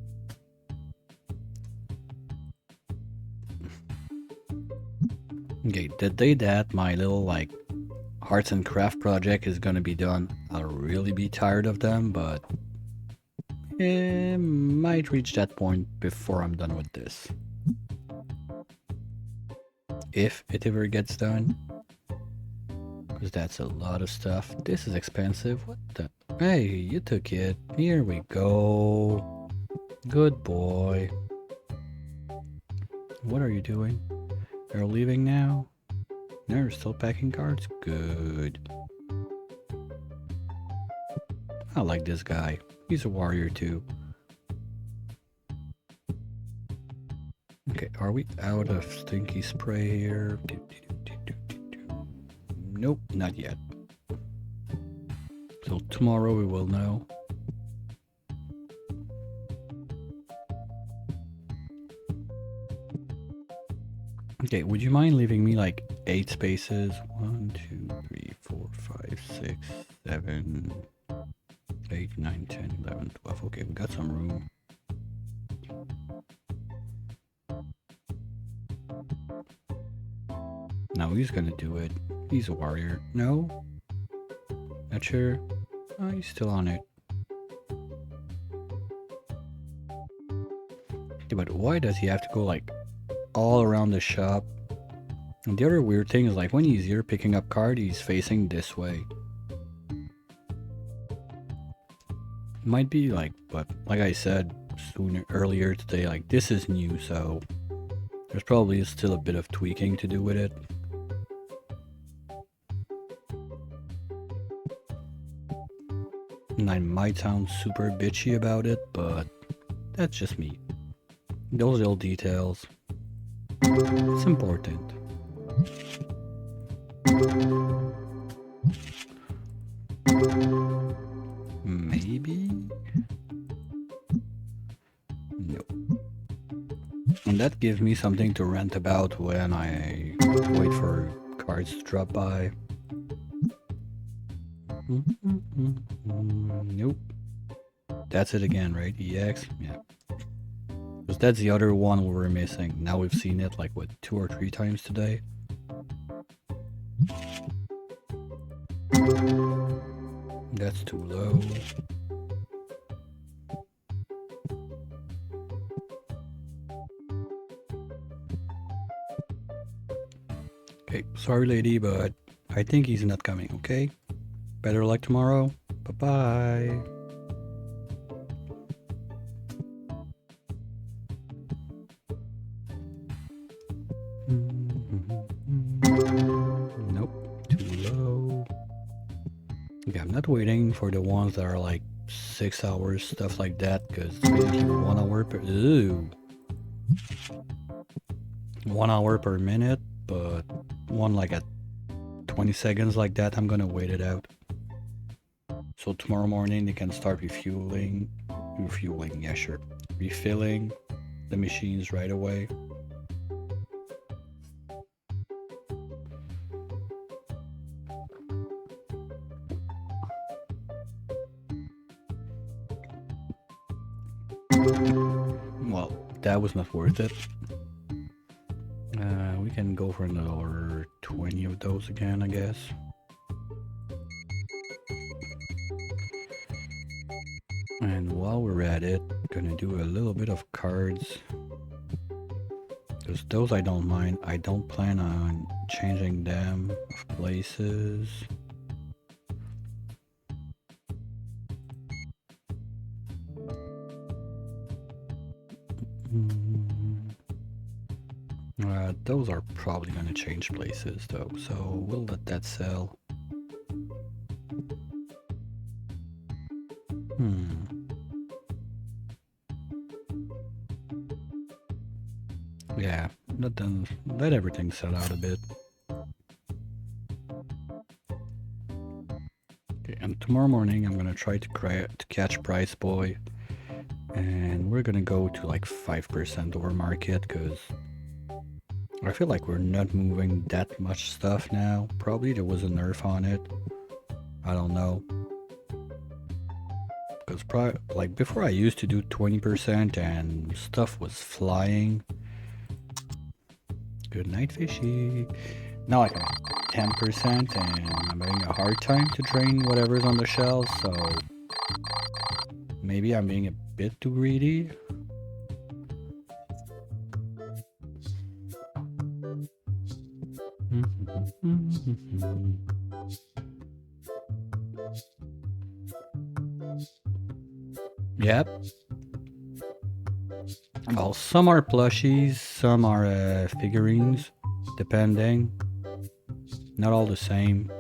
Okay, the day that my little like arts and craft project is gonna be done, I'll really be tired of them, but it might reach that point before I'm done with this. If it ever gets done. Because that's a lot of stuff. This is expensive. What the? Hey, you took it. Here we go. Good boy. What are you doing? They're leaving now? They're still packing cards? Good. I like this guy. He's a warrior too. Okay, are we out of stinky spray here? Nope, not yet. So tomorrow we will know. Okay, would you mind leaving me like 8 spaces? 1, 2, 3, 4, 5, 6, 7, 8, 9, 10, 11, 12. Okay, we got some room. No, he's gonna do it. He's a warrior. No? Not sure? Oh, he's still on it. Yeah, but why does he have to go like all around the shop? And the other weird thing is like when he's here picking up card, he's facing this way. Might be like, but like I said earlier today, like this is new, so there's probably still a bit of tweaking to do with it. And I might sound super bitchy about it, but that's just me. Those little details. It's important. Maybe? No. And that gives me something to rant about when I wait for cards to drop by. Nope. That's it again, right? EX? Yeah. Because that's the other one we were missing. Now we've seen it like, what, 2 or 3 times today? That's too low. Okay, sorry lady, but I think he's not coming, okay? Better luck tomorrow. Bye-bye. Nope, too low. Okay, I'm not waiting for the ones that are like 6 hours, stuff like that, because it's basically 1 hour per... Ooh. 1 hour per minute, but one like at 20 seconds like that, I'm gonna wait it out. So tomorrow morning they can start refilling, yeah sure, refilling the machines right away. Well, that was not worth it. We can go for another 20 of those again, I guess. And while we're at it, gonna do a little bit of cards. Because those I don't mind. I don't plan on changing them of places. Those are probably going to change places though, so we'll let that sell. Yeah, let everything sell out a bit. Okay, and tomorrow morning I'm going to try to catch Price Boy. And we're going to go to like 5% over market because I feel like we're not moving that much stuff now. Probably there was a nerf on it. I don't know. Because like before I used to do 20% and stuff was flying. Good night, fishy. Now I can 10% and I'm having a hard time to drain whatever's on the shelves, so maybe I'm being a bit too greedy. Yep. Well, some are plushies, some are figurines, depending. Not all the same.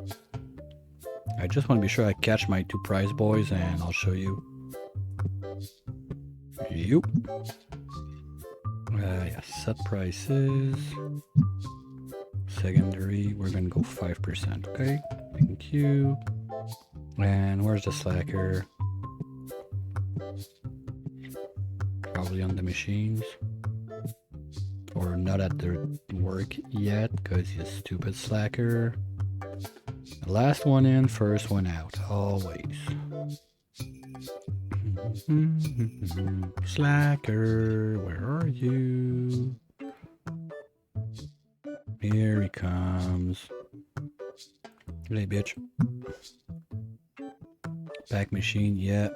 I just want to be sure I catch my 2 prize boys and I'll show you. Yup. Yeah, set prices. Secondary, we're gonna go 5%, okay? Thank you. And where's the slacker? Probably on the machines. Or not at their work yet, because he's a stupid slacker. The last one in, first one out, always. Slacker, where are you? Here he comes. Hey, bitch. Back machine, yeah.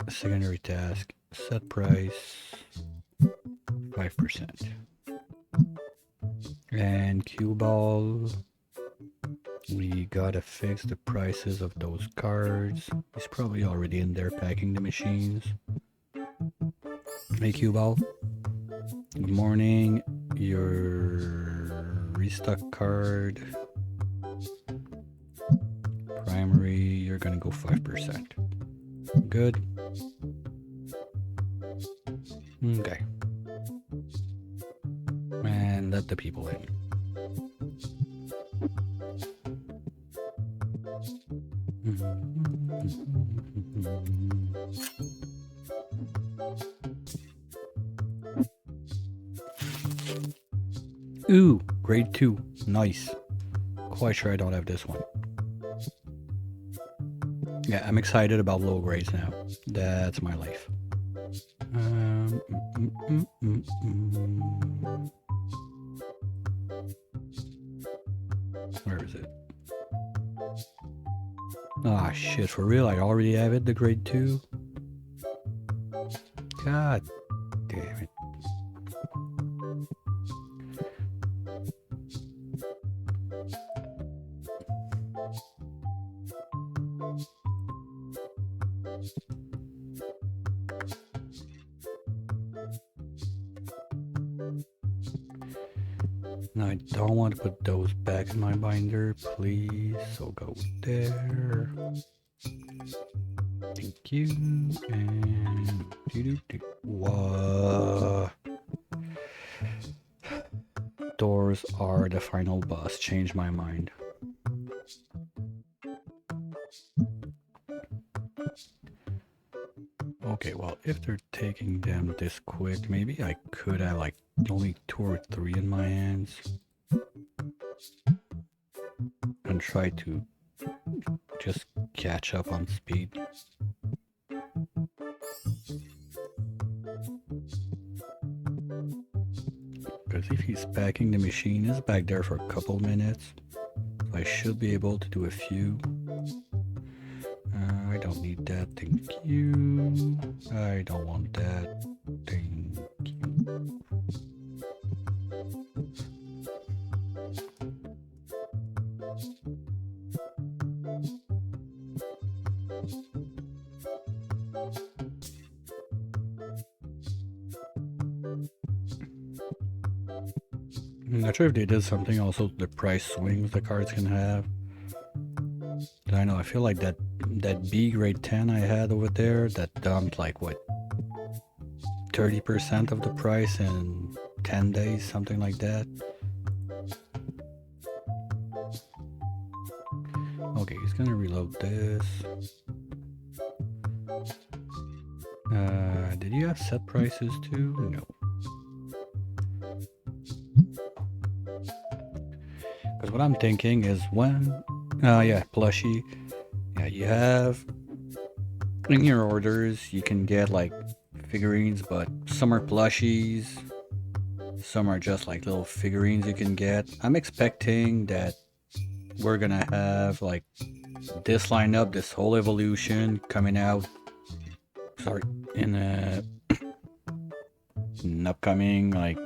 Secondary task. Set price 5%. And cue ball. We gotta fix the prices of those cards. He's probably already in there packing the machines. Hey, cue ball. Good morning. Your restock card. Primary, you're gonna go 5%. Good. Okay. And let the people in. Ooh, grade 2. Nice. Quite sure I don't have this one. Yeah, I'm excited about low grades now. That's my life. Where is it? Ah, shit, for real? I already have it, the grade 2? God damn it. Now I don't want to put those back in my binder, please. So go there. Thank you. And whoa. Doors are the final boss. Change my mind. Okay, well, if they're taking them this quick, maybe I could have like only 2 or 3 in my hands and try to just catch up on speed. Because if he's packing the machine, it's back there for a couple minutes. So I should be able to do a few. I don't need that, thank you. I don't want that, thank you. I'm not sure if they did something also the price swings the cards can have. I know, I feel like that B grade 10 I had over there that dumped like what 30% of the price in 10 days, something like that. Okay, he's gonna reload this. Did you have set prices too? No. Because what I'm thinking is when yeah, plushie. Yeah, you have in your orders you can get like figurines, but some are plushies, some are just like little figurines you can get. I'm expecting that we're gonna have like this lineup, this whole evolution coming out, sorry, in an upcoming like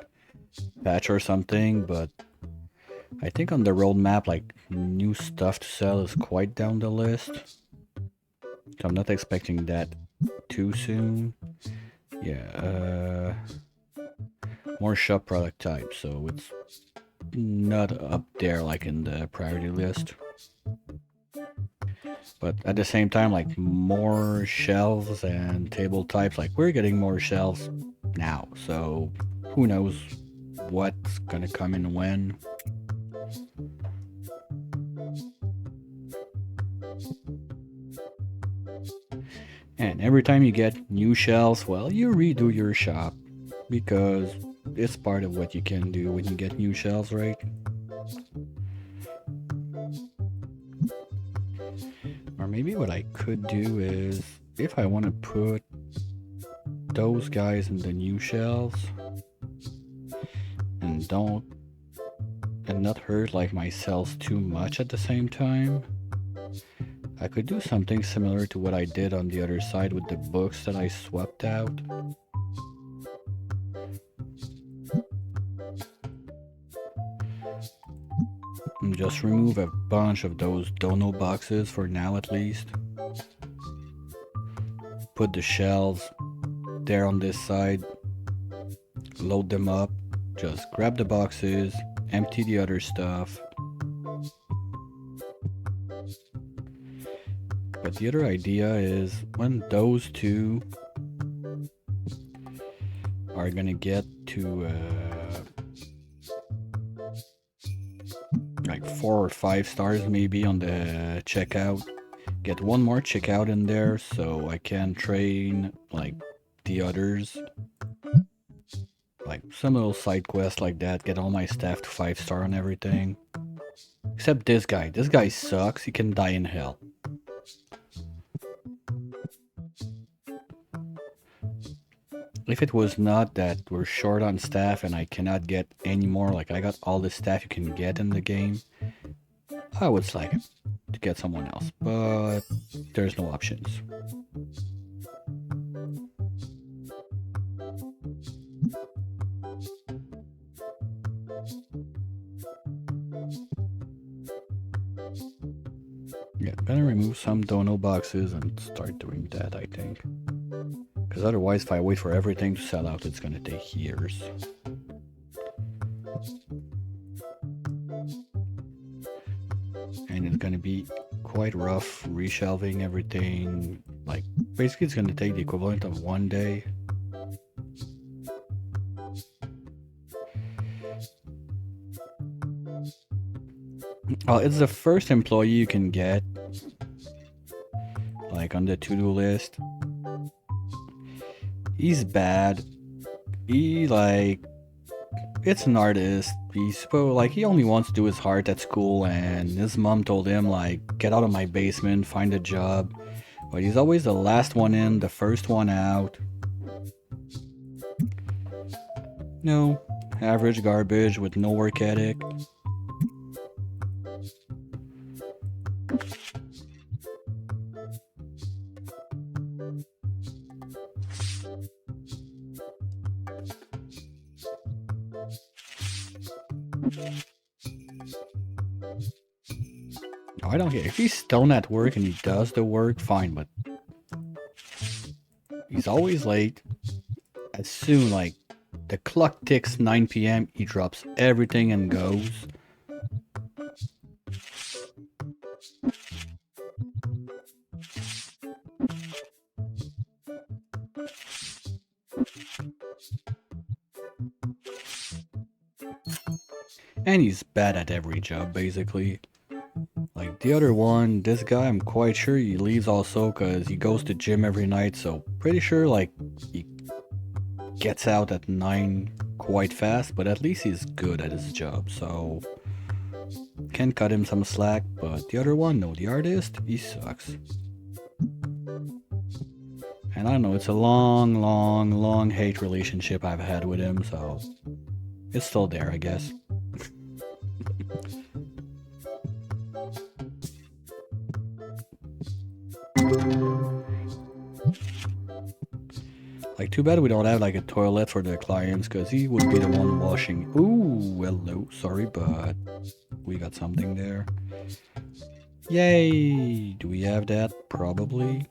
patch or something, but I think on the roadmap, like new stuff to sell is quite down the list. So I'm not expecting that too soon. Yeah, more shop product types, so it's not up there like in the priority list. But at the same time, like more shelves and table types, like we're getting more shelves now, so who knows what's gonna come in when. And every time you get new shelves, well, you redo your shop because it's part of what you can do when you get new shelves, right? Or maybe what I could do is, if I want to put those guys in the new shelves and not hurt like my cells too much at the same time, I could do something similar to what I did on the other side with the books that I swapped out. And just remove a bunch of those dono boxes for now at least. Put the shelves there on this side, load them up, just grab the boxes, empty the other stuff. But the other idea is when those two are gonna get to like 4 or 5 stars maybe on the checkout, get one more checkout in there so I can train like the others, like some little side quest like that, get all my staff to 5-star and everything. Except this guy sucks, he can die in hell. If it was not that we're short on staff and I cannot get any more, like I got all the staff you can get in the game, I would like it to get someone else, but there's no options. Yeah, I'm gonna remove some dono boxes and start doing that, I think. Because otherwise, if I wait for everything to sell out, it's gonna take years. And it's gonna be quite rough reshelving everything. Like, basically it's gonna take the equivalent of 1 day. Well, it's the first employee you can get, like on the to-do list. He's bad. It's an artist. He only wants to do his art at school, and his mom told him, like, get out of my basement, find a job. But he's always the last one in, the first one out. No, average garbage with no work ethic. I don't care. If he's still at work and he does the work, fine, but he's always late. As soon, like, the clock ticks 9 p.m., he drops everything and goes. And he's bad at every job, basically. Like the other one, this guy, I'm quite sure he leaves also because he goes to gym every night, so pretty sure like he gets out at 9 quite fast, but at least he's good at his job, so can cut him some slack. But the other one, no, the artist, he sucks. And I don't know, it's a long hate relationship I've had with him, so it's still there, I guess. Like, too bad we don't have like a toilet for the clients, because he would be the one washing. Ooh, hello, sorry, but we got something there. Yay! Do we have that? Probably.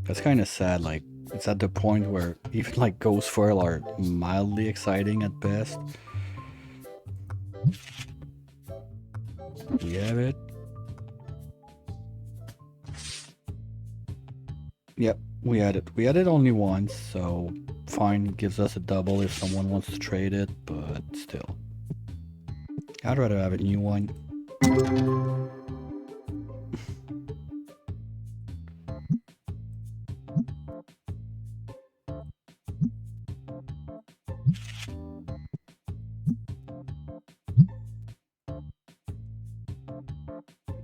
That's kind of sad, like, It's at the point where even like ghost foil are mildly exciting at best. We have it. Yep, we had it. We had it only once, so fine, gives us a double if someone wants to trade it, but still. I'd rather have a new one.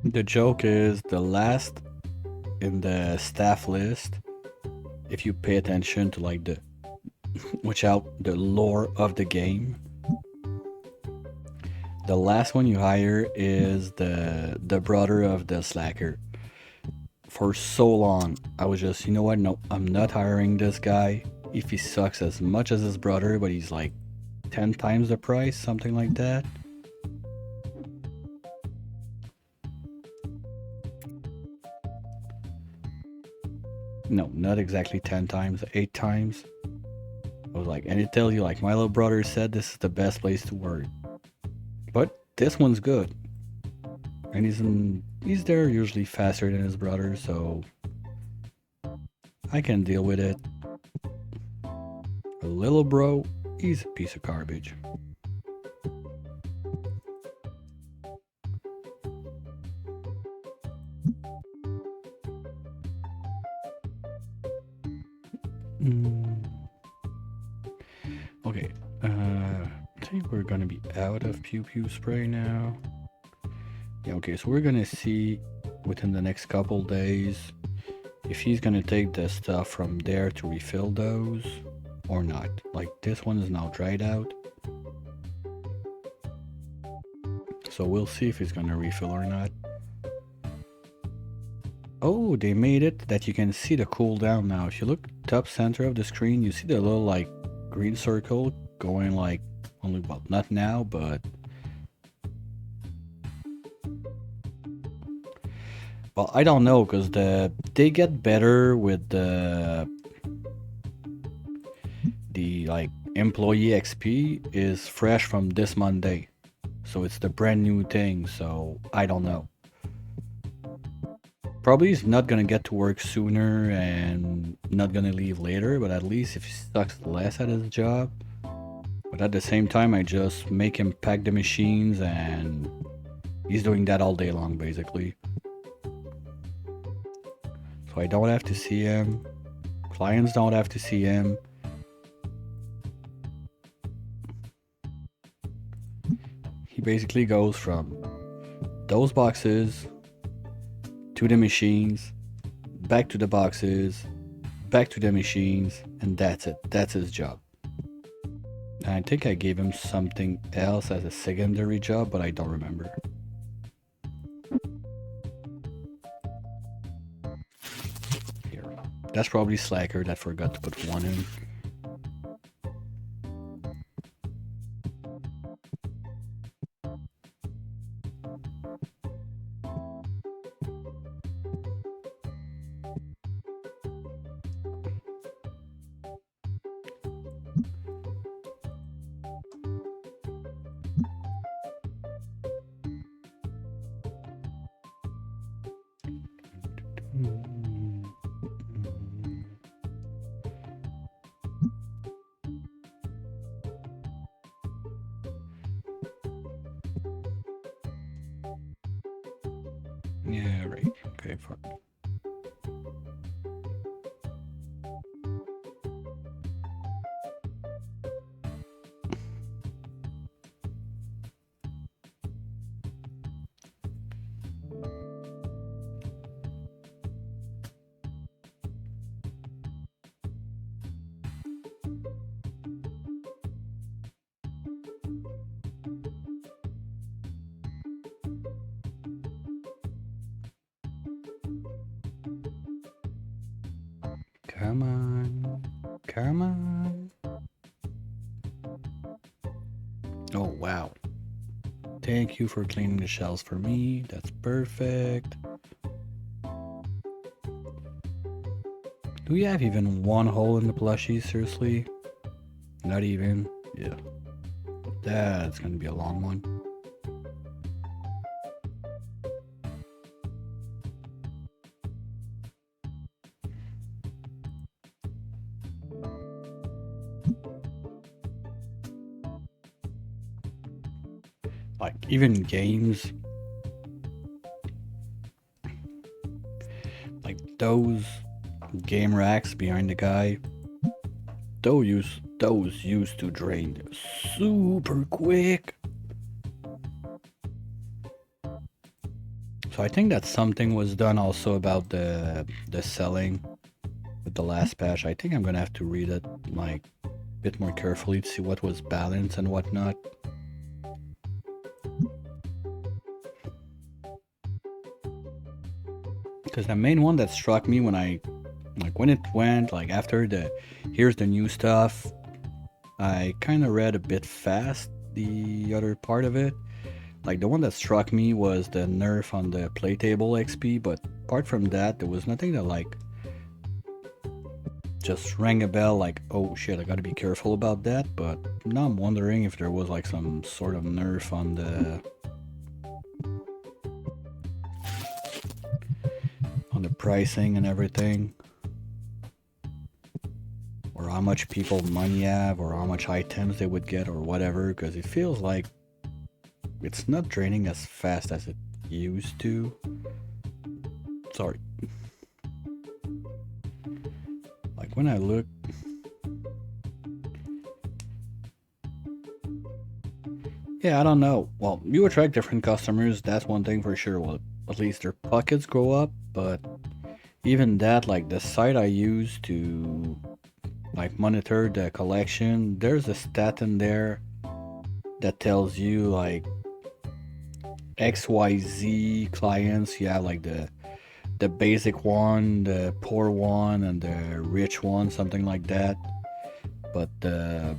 The joke is the last in the staff list, if you pay attention to like the watch out the lore of the game, the last one you hire is the brother of the slacker. For so long I was just, you know what, no, I'm not hiring this guy if he sucks as much as his brother, but he's like 10 times the price, something like that. No, not exactly 10 times, 8 times. I was like, and it tells you like, my little brother said this is the best place to work. But this one's good. And he's there usually faster than his brother, so I can deal with it. A little bro, he's a piece of garbage. Okay, I think we're gonna be out of pew pew spray now. Yeah, okay, so we're gonna see within the next couple days if he's gonna take the stuff from there to refill those or not. Like this one is now dried out, so we'll see if he's gonna refill or not. Oh, they made it that you can see the cooldown now. If you look top center of the screen, you see the little like green circle going like only, well, not now, but well, I don't know, because they get better with the like employee XP is fresh from this Monday, so it's the brand new thing. So I don't know. Probably he's not gonna get to work sooner and not gonna leave later, but at least if he sucks less at his job. But at the same time, I just make him pack the machines, and he's doing that all day long basically. So I don't have to see him. Clients don't have to see him. He basically goes from those boxes to the machines, back to the boxes, back to the machines, and that's it. That's his job. And I think I gave him something else as a secondary job, but I don't remember. Here. That's probably Slacker that forgot to put one in. Yeah, right. Okay, fuck. Come on. Come on. Oh, wow. Thank you for cleaning the shells for me. That's perfect. Do we have even one hole in the plushie? Seriously? Not even? Yeah. That's gonna be a long one. Like, even games, like those game racks behind the guy, those used to drain super quick. So I think that something was done also about the selling with the last patch. I think I'm gonna have to read it like a bit more carefully to see what was balanced and whatnot. Because the main one that struck me when when it went, like after here's the new stuff, I kind of read a bit fast the other part of it. Like the one that struck me was the nerf on the playtable XP, but apart from that, there was nothing that like just rang a bell like, oh shit, I gotta be careful about that. But now I'm wondering if there was like some sort of nerf on the pricing and everything, or how much people money have, or how much items they would get, or whatever, because it feels like it's not draining as fast as it used to. Sorry. Like when I look, yeah, I don't know. Well, you attract different customers, that's one thing for sure. Well, at least their pockets go up, but even that, like the site I use to like monitor the collection, there's a stat in there that tells you like XYZ clients. You have like the basic one, the poor one, and the rich one, something like that. But the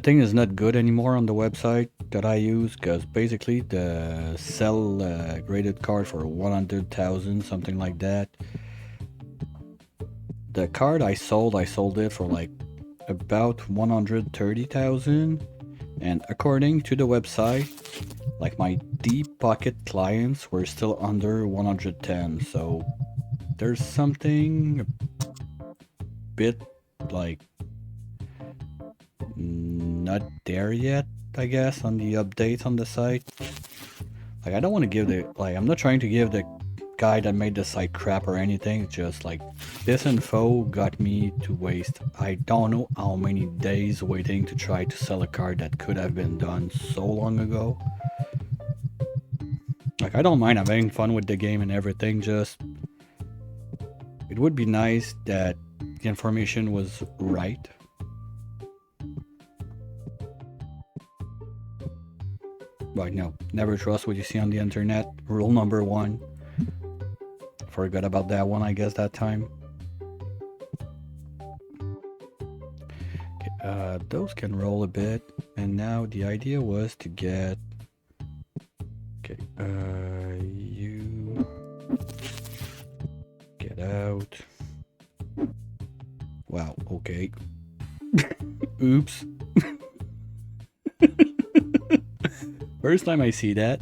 thing is not good anymore on the website that I use, because basically the sell graded card for 100,000, something like that. The card I sold it for like about 130,000, and according to the website, like my deep pocket clients were still under 110. So there's something a bit like not there yet, I guess, on the updates on the site. Like I don't want to give I'm not trying to give the guy that made the site crap or anything. Just like this info got me to waste I don't know how many days waiting to try to sell a card that could have been done so long ago. Like I don't mind having fun with the game and everything, just it would be nice that the information was right. But no, never trust what you see on the internet. Rule number 1. Forgot about that one, I guess, that time. Okay, those can roll a bit. And now the idea was to get... Okay, you... Get out. Wow, okay. Oops. First time I see that.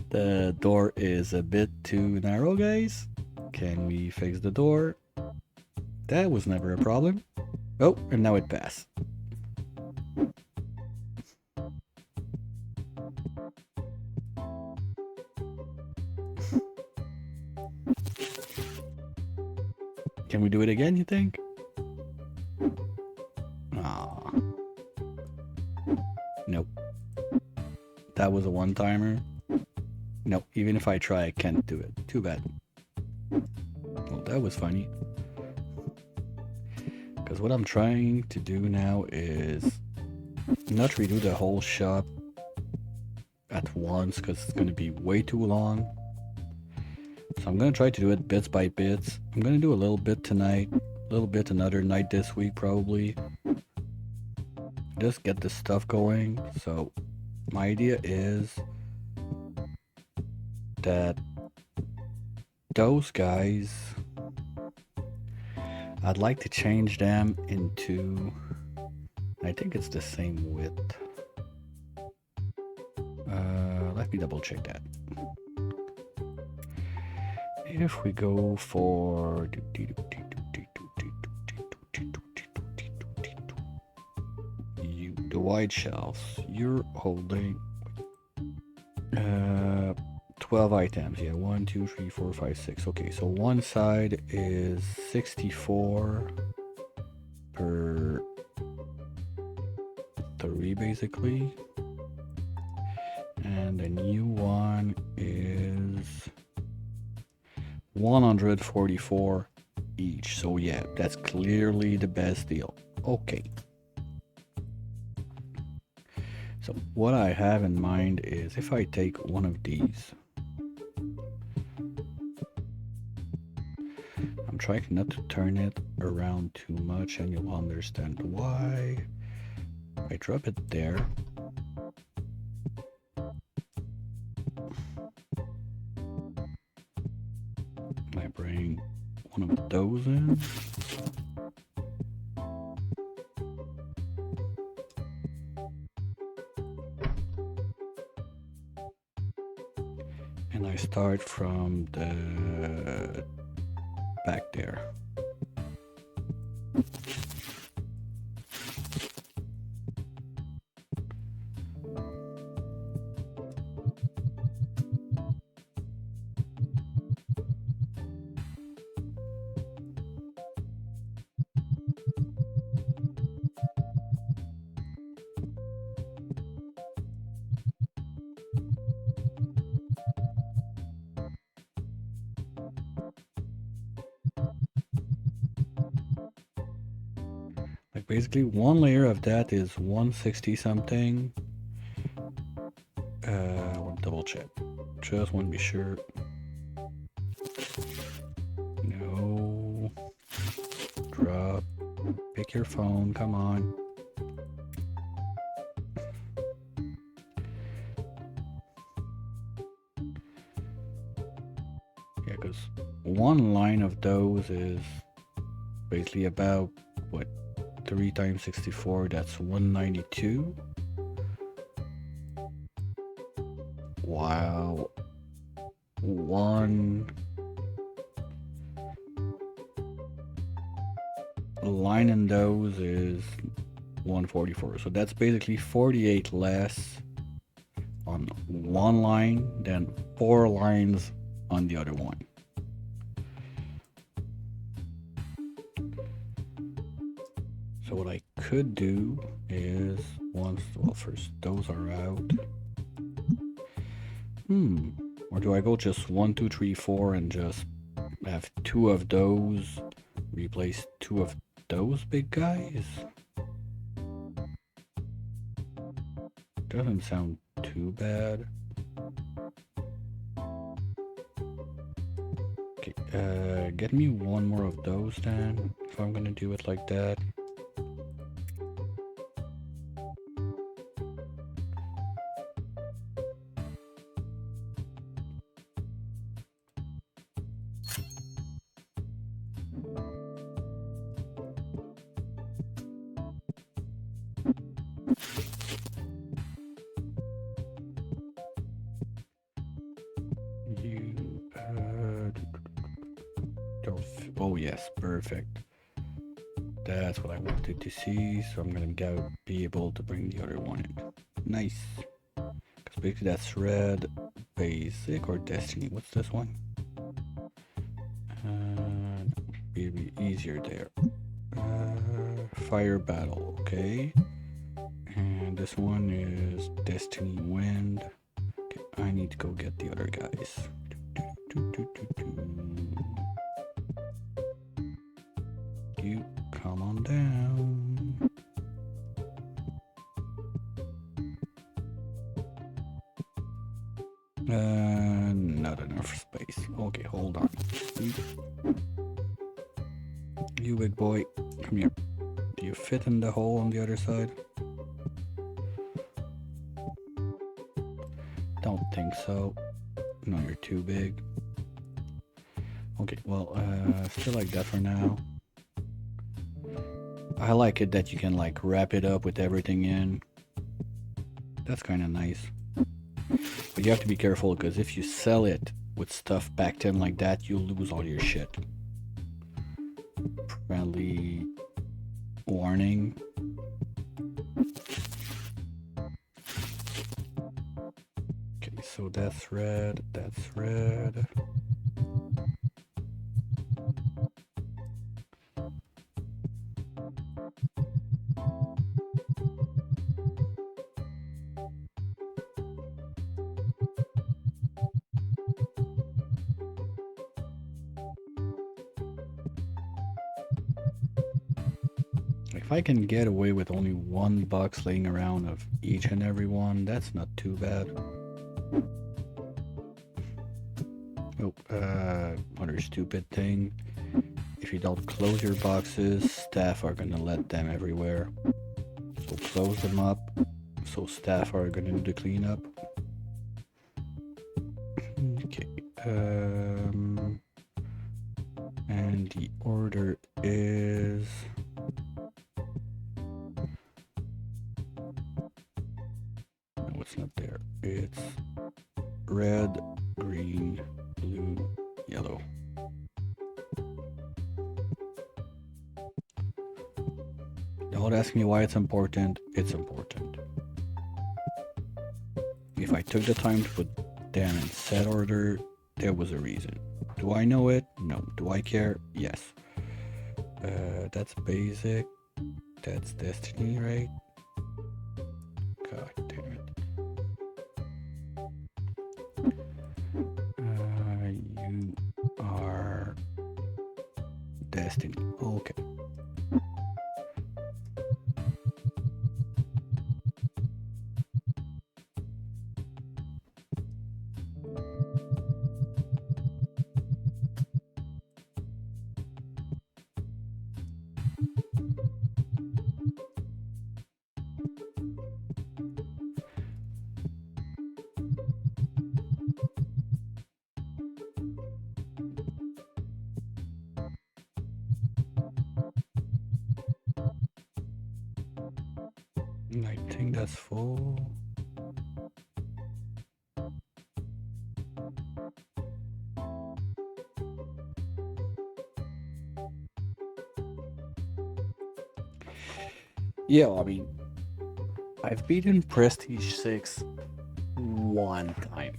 The door is a bit too narrow, guys. Can we fix the door? That was never a problem. Oh, and now it passed. Can we do it again, you think? Aw. Nope. That was a one-timer. Nope, even if I try, I can't do it. Too bad. Well, that was funny. Because what I'm trying to do now is not redo the whole shop at once, because it's going to be way too long. So I'm going to try to do it bits by bits. I'm going to do a little bit tonight, a little bit another night this week probably. Just get this stuff going. So my idea is that those guys, I'd like to change them into, I think it's the same width. Let me double check that. If we go for the wide shelves, you're holding 12 items. Yeah, 1, 2, 3, 4, 5, 6. Okay, so one side is 64 per 3 basically, and the new one is 144 each. So yeah, that's clearly the best deal. Okay. So what I have in mind is if I take one of these, I'm trying not to turn it around too much and you'll understand why. I drop it there. I bring one of those in. And I start from the back there. Basically, one layer of that is 160 something. I want to double check. Just want to be sure. No. Drop. Pick your phone. Come on. Yeah, because one line of those is basically about what? 3 times 64, that's 192. Wow. One line in those is 144. So that's basically 48 less on one line than 4 lines on the other one. So what I could do is first those are out. Or do I go just 1, 2, 3, 4 and just have 2 of those replace 2 of those big guys? Doesn't sound too bad. Okay, get me one more of those then, if I'm gonna do it like that. Oh yes, perfect. That's what I wanted to see, so I'm gonna be able to bring the other one in. Nice. Because basically that's red, basic, or destiny. What's this one? Be easier there. Fire battle, okay. And this one is destiny wind. Okay, I need to go get the other guys. You come on down. Not enough space. Okay, hold on. You big boy, come here. Do you fit in the hole on the other side? Don't think so. No, you're too big. Okay, well, still like that for now. I like it that you can like wrap it up with everything in. That's kind of nice. But you have to be careful because if you sell it with stuff packed in like that, you'll lose all your shit. Friendly warning. Okay, so that's red, that's red. If I can get away with only $1 laying around of each and every one, that's not too bad. Oh, other stupid thing. If you don't close your boxes, staff are gonna let them everywhere. So close them up, so staff are gonna do the cleanup. Okay, and the order is... No, it's not there. It's red, green, blue, yellow. Don't ask me why it's important. It's important. If I took the time to put them in set order, there was a reason. Do I know it? No. Do I care? Yes. That's basic. That's Destiny, right? God damn it. You are Destiny. Okay. I think that's full. Yeah, I mean, I've beaten Prestige 6 one time.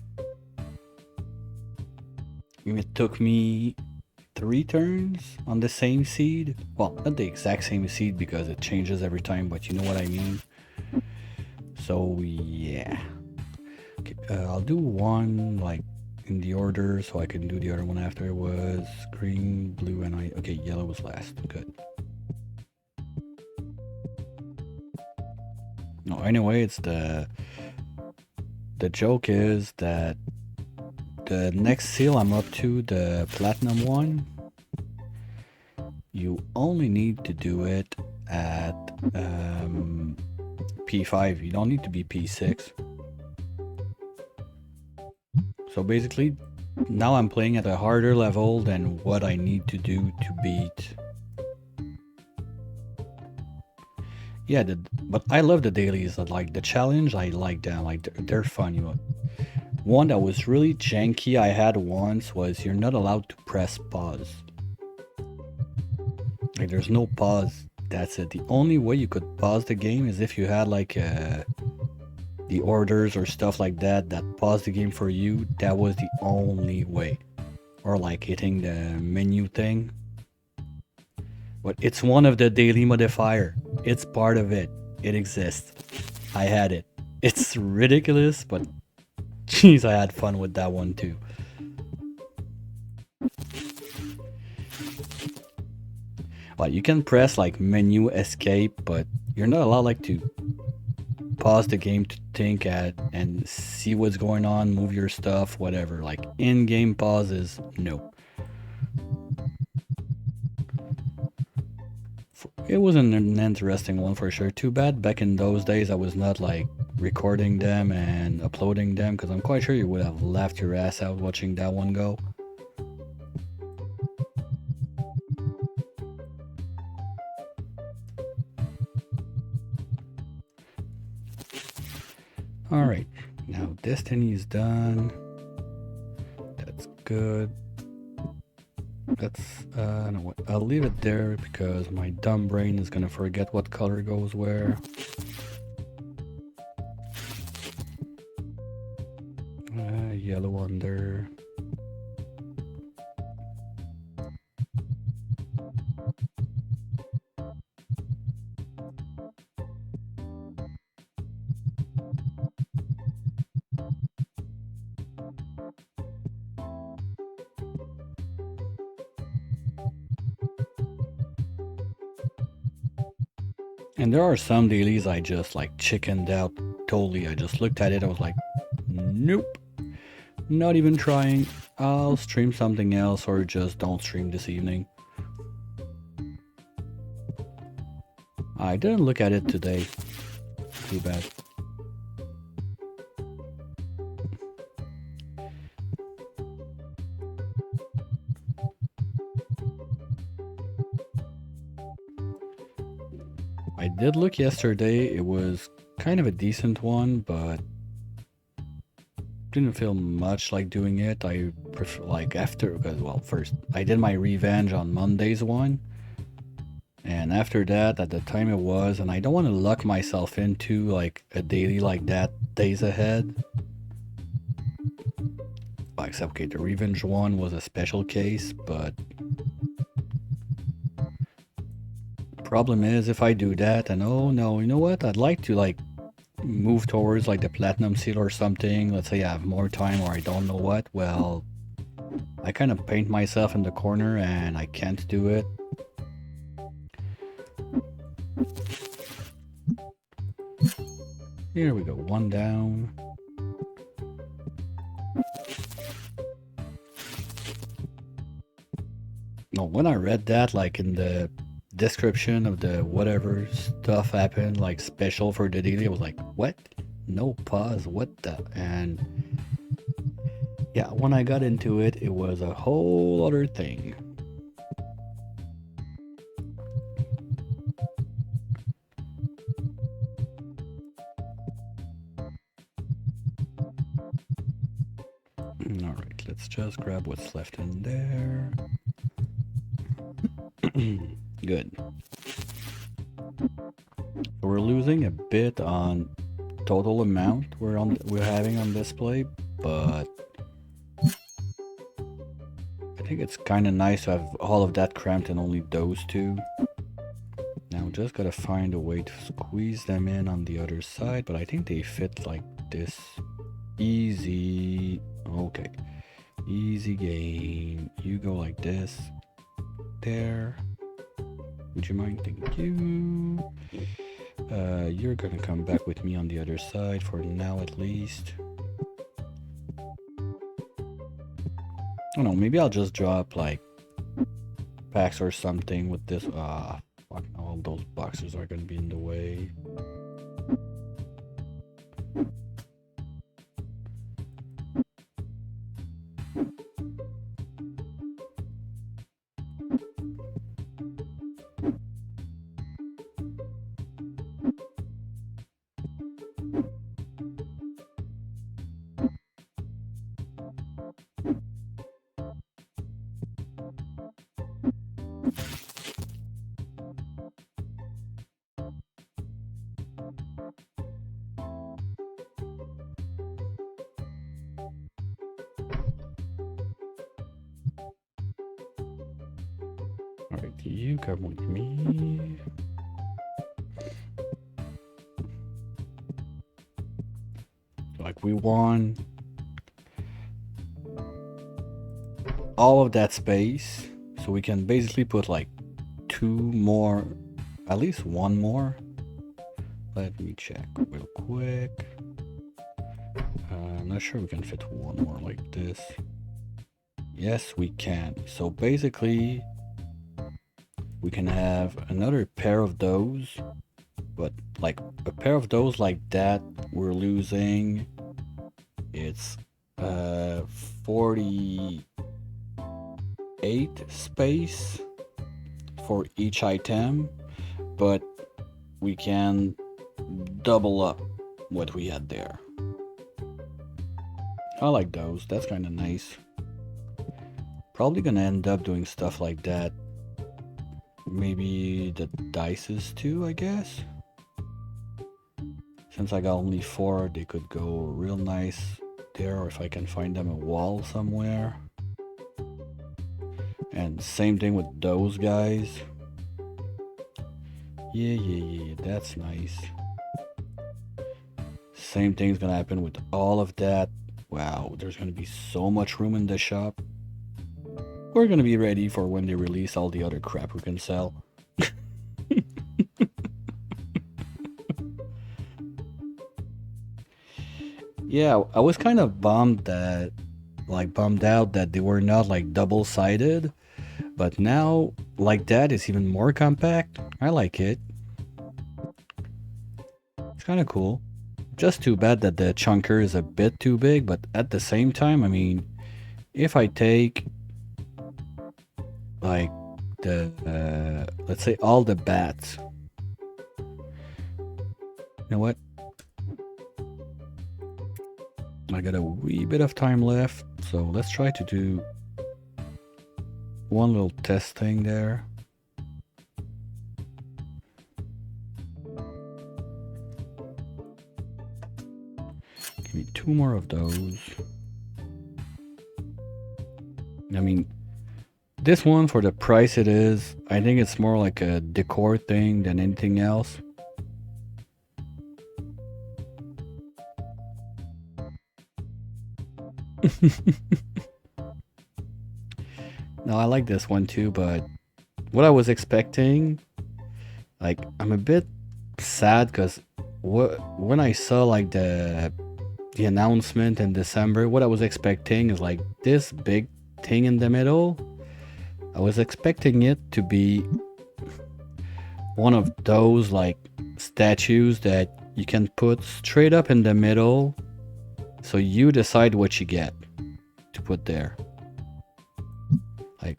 It took me 3 turns on the same seed. Well, not the exact same seed because it changes every time, but you know what I mean. So yeah. Okay, I'll do one like in the order so I can do the other one after. It was green, blue, and okay, yellow was last. Good. No, anyway, it's the joke is that the next seal I'm up to, the platinum one, you only need to do it at P5. You don't need to be P6. So basically, now I'm playing at a harder level than what I need to do to beat. Yeah, but I love the dailies. Like the challenge, I like them. Like they're fun. You know, one that was really janky I had once was you're not allowed to press pause. Like there's no pause. That's it. The only way you could pause the game is if you had like the orders or stuff like that pause the game for you. That was the only way. Or like hitting the menu thing. But it's one of the daily modifier. It's part of it. It exists. I had it. It's ridiculous, but jeez, I had fun with that one too. Well, you can press like menu escape, but you're not allowed like to pause the game to think at and see what's going on, move your stuff, whatever. Like in-game pauses, no. It was an interesting one for sure. Too bad back in those days I was not like recording them and uploading them, because I'm quite sure you would have laughed your ass out watching that one go. Alright, now Destiny is done. That's good. That's, no, what, I'll leave it there because my dumb brain is gonna forget what color goes where. Yellow under. And there are some dailies I just like chickened out totally. I just looked at it, I was like, nope, not even trying. I'll stream something else or just don't stream this evening. I didn't look at it today. Too bad. I did look yesterday, it was kind of a decent one, but didn't feel much like doing it. I prefer, like, after, because, well, first, I did my revenge on Monday's one, and after that, at the time it was, and I don't want to luck myself into, like, a daily like that days ahead. Except, okay, the revenge one was a special case, but problem is, if I do that, and oh no, you know what, I'd like to, like, move towards, like, the platinum seal or something, let's say I have more time or I don't know what, well, I kind of paint myself in the corner and I can't do it. Here we go, one down. No, when I read that, like, in the description of the whatever stuff happened, like special for the daily, I was like, what? No pause, what the? And yeah, when I got into it, it was a whole other thing. Alright, let's just grab what's left in there. Good. We're losing a bit on total amount we're having on display, but I think it's kind of nice to have all of that cramped in only those two. Now just gotta find a way to squeeze them in on the other side, but I think they fit like this. Easy. Okay. Easy game. You go like this. There. Would you mind? Thank you. You're gonna come back with me on the other side for now at least. Oh no, maybe I'll just drop like packs or something with this. Fuck, all those boxes are gonna be in the way. Alright, you come with me. Like, we won all of that space, so we can basically put like 2 more, at least 1 more. Let me check real quick. I'm not sure we can fit 1 more like this. Yes, we can. So basically, we can have another pair of those But like a pair of those like that, we're losing. It's 48 space for each item, but we can double up what we had there. I like those. That's kind of nice. Probably gonna end up doing stuff like that. Maybe the dices too, I guess. Since I got only 4, they could go real nice there, or if I can find them a wall somewhere. And same thing with those guys. Yeah, that's nice. Same thing's gonna happen with all of that. Wow, there's gonna be so much room in the shop. We're gonna be ready for when they release all the other crap we can sell. Yeah, I was kind of bummed out that they were not like double-sided, but now like that is even more compact. I like it. It's kind of cool. Just too bad that the chunker is a bit too big, but at the same time, I mean, if I take like the let's say all the bats. You know what? I got a wee bit of time left, so let's try to do one little test thing there. Give me 2 more of those. I mean, this one, for the price it is, I think it's more like a decor thing than anything else. No, I like this one too, but what I was expecting, like, I'm a bit sad because when I saw like the announcement in December, what I was expecting is like this big thing in the middle. I was expecting it to be one of those like statues that you can put straight up in the middle, so you decide what you get to put there. Like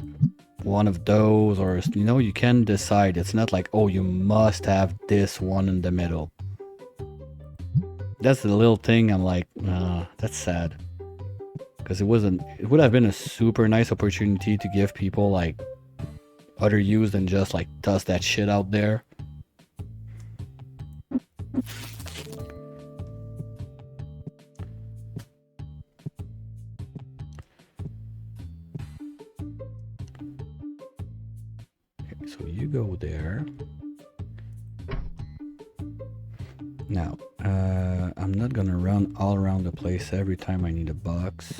one of those, or you know, you can decide. It's not like, oh, you must have this one in the middle. That's the little thing I'm like, that's sad. Because it would have been a super nice opportunity to give people like other use than just like toss that shit out there. Okay, so you go there. Now, I'm not gonna run all around the place every time I need a box.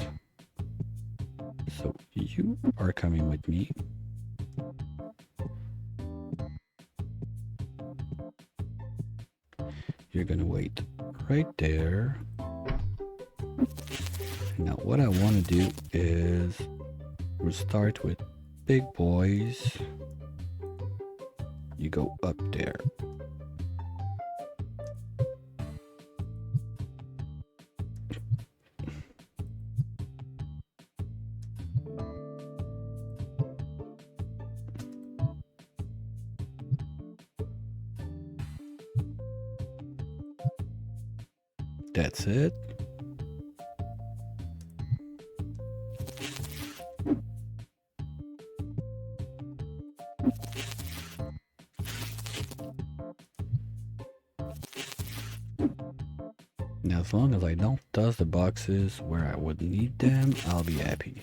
So you are coming with me. You're gonna wait right there. Now what I want to do is we'll start with big boys. You go up there. That's it. Now, as long as I don't toss the boxes where I would need them, I'll be happy.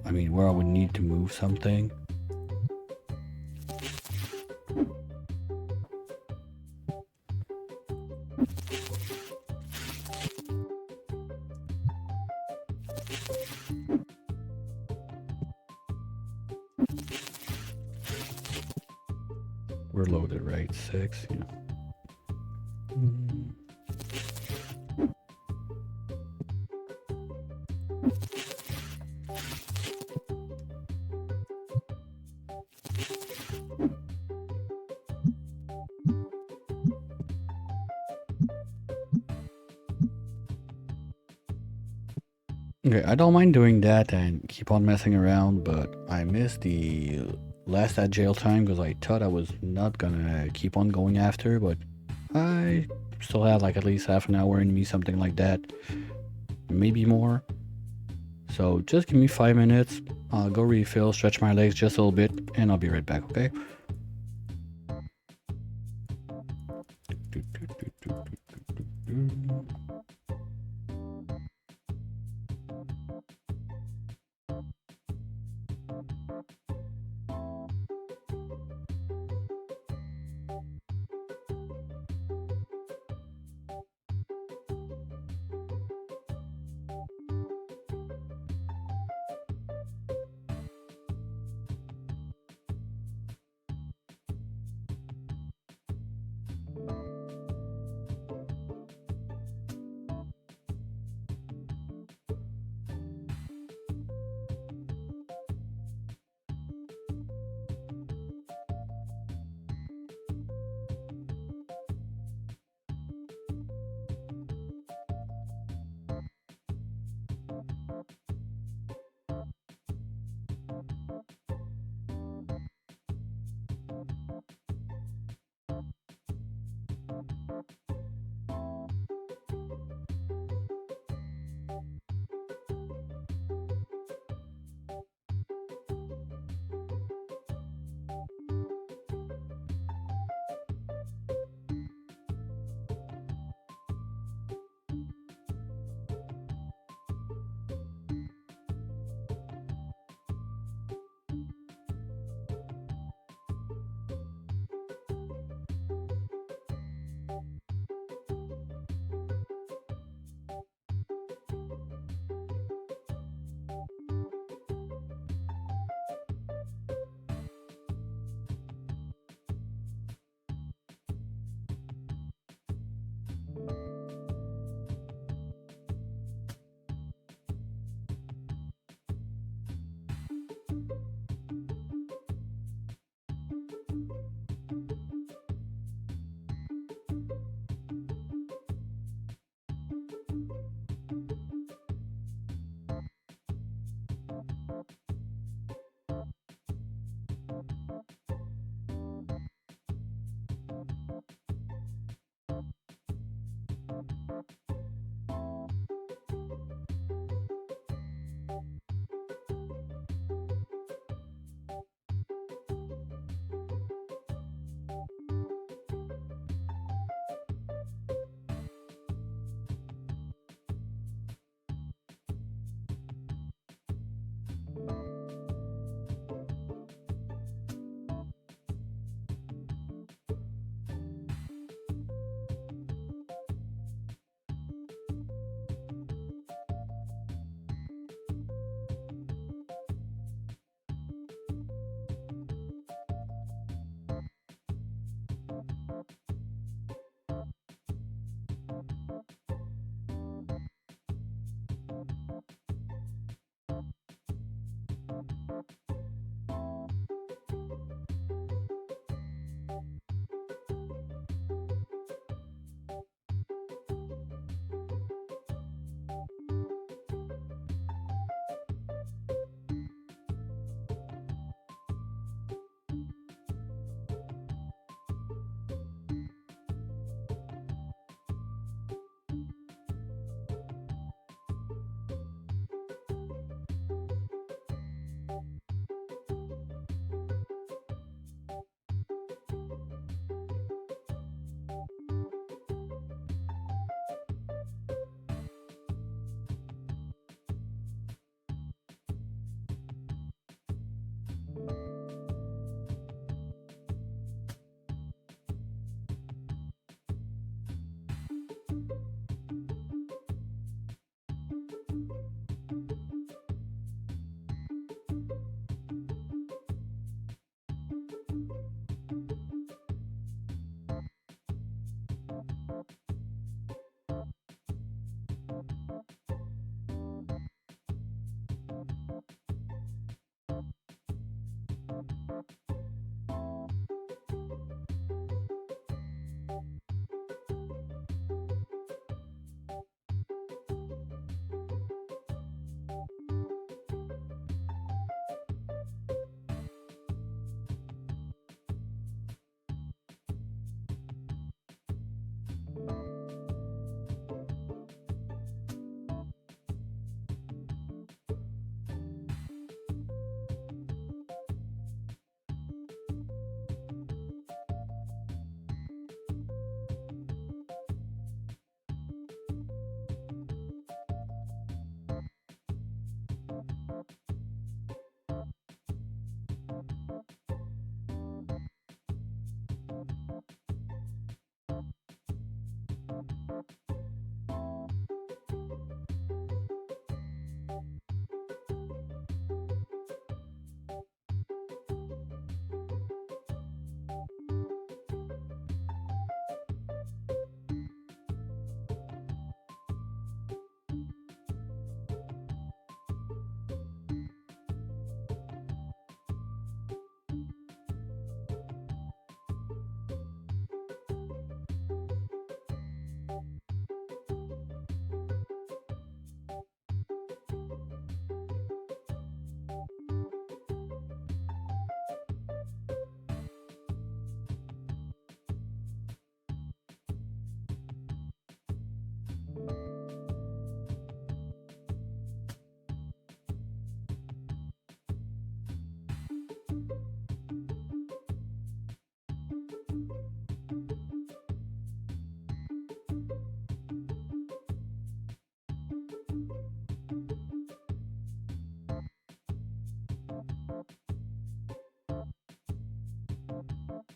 I mean, where I would need to move something. We're loaded, right? 6, yeah. Okay, I don't mind doing that and keep on messing around, but I missed the last at jail time because I thought I was not gonna keep on going after, but I still had like at least half an hour in me, something like that, maybe more. So just give me 5 minutes. I'll go refill, stretch my legs just a little bit, and I'll be right back, okay?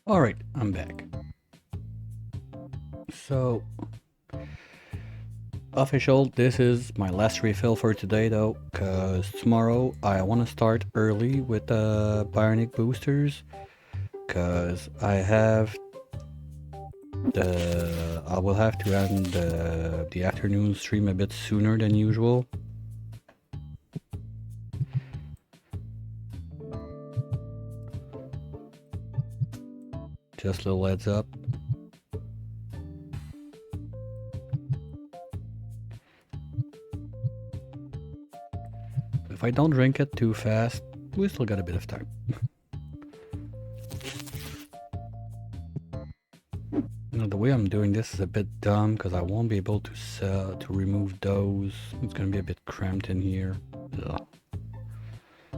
Alright, I'm back. So, official, this is my last refill for today though, because tomorrow I want to start early with the Bionic boosters, because I will have to end the afternoon stream a bit sooner than usual. Just a little heads up. If I don't drink it too fast, we still got a bit of time. Now, the way I'm doing this is a bit dumb because I won't be able to remove those. It's gonna be a bit cramped in here. Ugh. I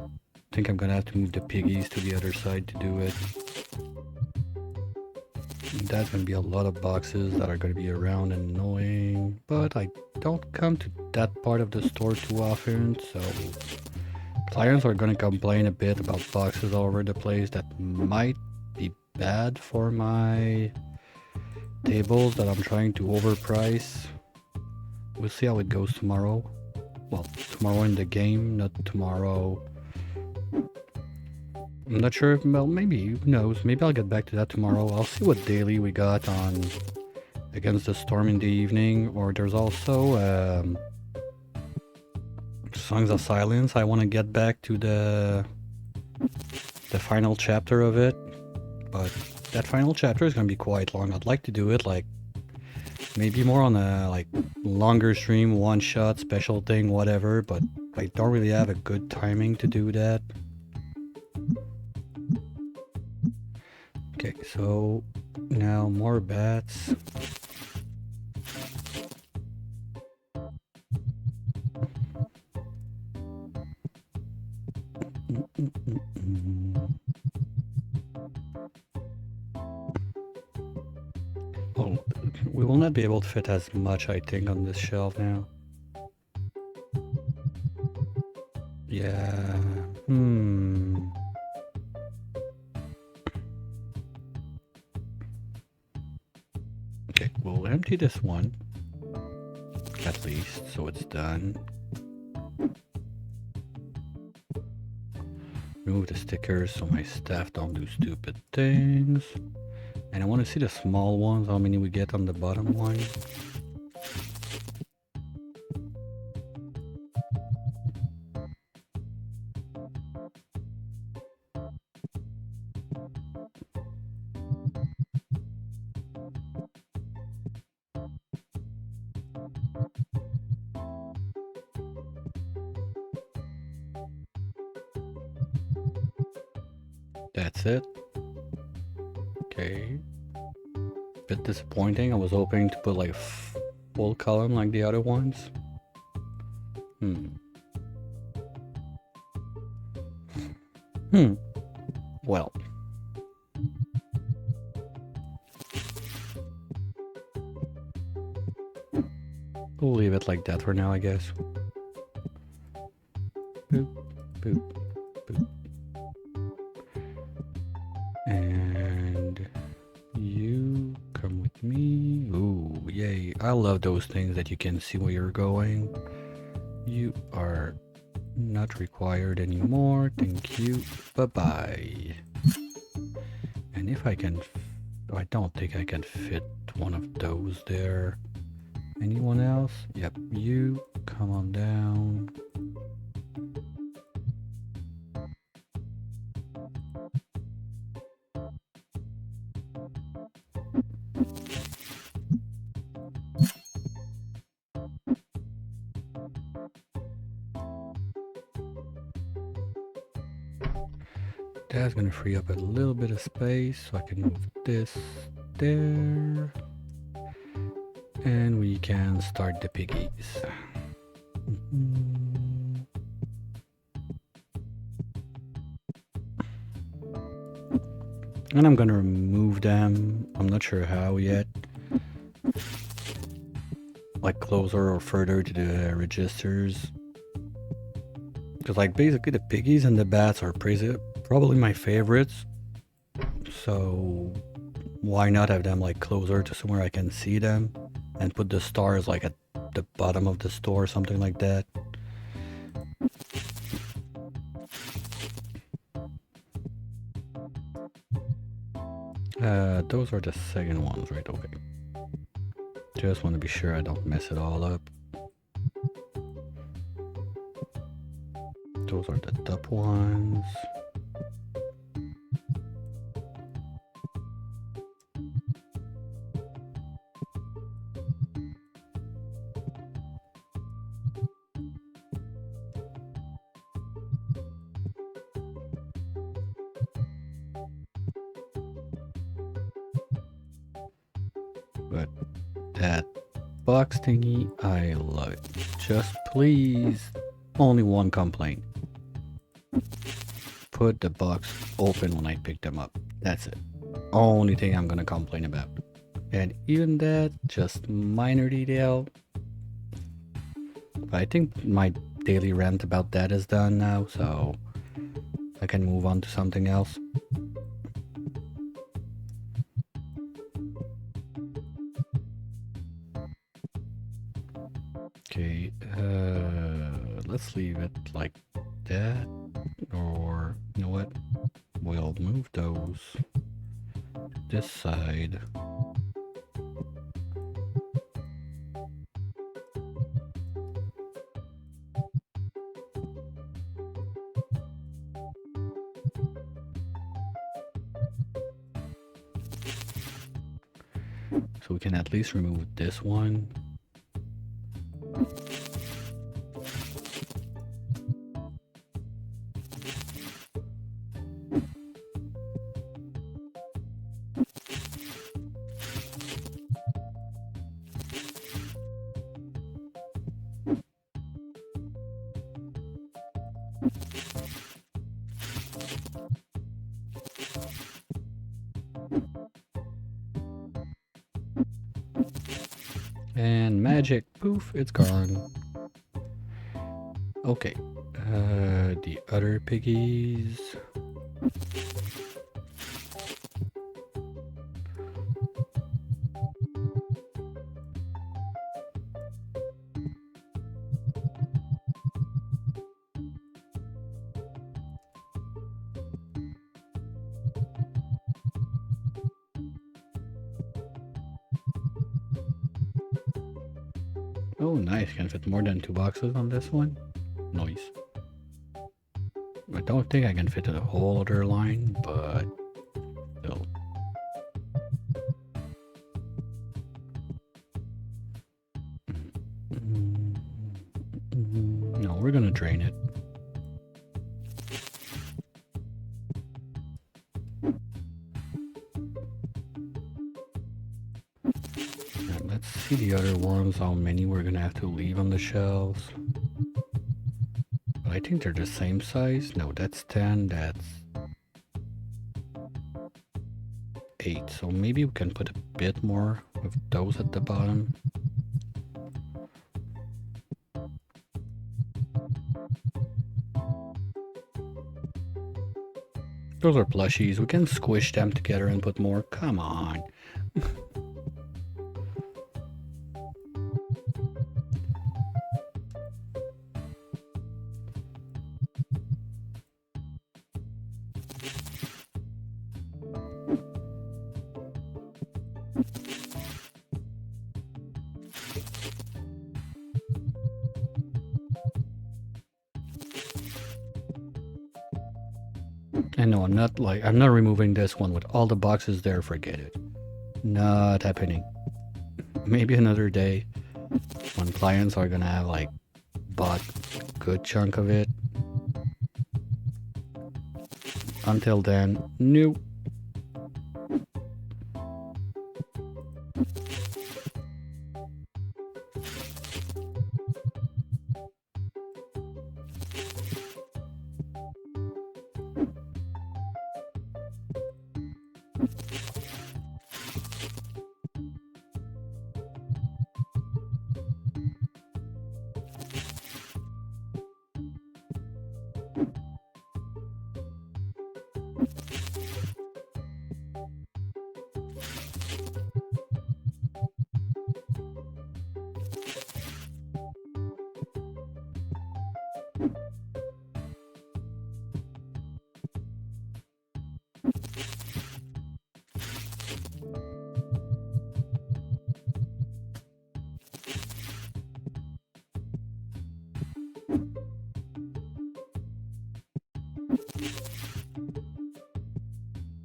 think I'm gonna have to move the piggies to the other side to do it. That's gonna be a lot of boxes that are gonna be around and annoying, but I don't come to that part of the store too often, so clients are gonna complain a bit about boxes all over the place. That might be bad for my tables that I'm trying to overprice. We'll see how it goes tomorrow. Well, tomorrow in the game, not tomorrow. I'm not sure if, well, maybe, who knows, maybe I'll get back to that tomorrow. I'll see what daily we got on Against the Storm in the evening, or there's also Songs of Silence. I want to get back to the final chapter of it, but that final chapter is going to be quite long. I'd like to do it like maybe more on a like longer stream, one shot, special thing, whatever, but I don't really have a good timing to do that. Okay, so now more bats. Oh, we will not be able to fit as much, I think, on this shelf now. Yeah. Okay, we'll empty this one. At least, so it's done. Remove the stickers so my staff don't do stupid things. And I want to see the small ones, how many we get on the bottom one. That's it. Okay. bit disappointing. I was hoping to put like a full column like the other ones. Well. We'll leave it like that for now, I guess. Boop, boop, boop. And you come with me. Ooh, yay. I love those things that you can see where you're going. You are not required anymore. Thank you. Bye-bye. And if I can... I don't think I can fit one of those there. Anyone else? Yep, you come on down. That's gonna free up a little bit of space so I can move this there. And we can start the piggies. And I'm gonna remove them. I'm not sure how yet. Like closer or further to the registers. Because like basically the piggies and the bats are probably my favorites. So why not have them like closer to somewhere I can see them? And put the stars like at the bottom of the store or something like that. Those are the second ones, right? Okay. Just want to be sure I don't mess it all up. Those are the top ones. But that box thingy, I love it. Just please, only one complaint. Put the box open when I pick them up. That's it. Only thing I'm gonna complain about. And even that, just minor detail. But I think my daily rant about that is done now, so I can move on to something else. Okay, let's leave it like that, or you know what, we'll move those to this side. So we can at least remove this one. And magic, poof, it's gone. Okay, the other piggies. Oh, nice. Can fit more than 2 boxes on this one. Nice. I don't think I can fit a whole other line, but still. No, we're gonna drain it. let's see the other ones, how many we're gonna have to leave on the shelves. But I think they're the same size. No, that's 10, that's 8. So maybe we can put a bit more of those at the bottom. Those are plushies. We can squish them together and put more. Come on. And no, I'm not removing this one with all the boxes there. Forget it. Not happening. Maybe another day when clients are gonna have like bought a good chunk of it. Until then, nope.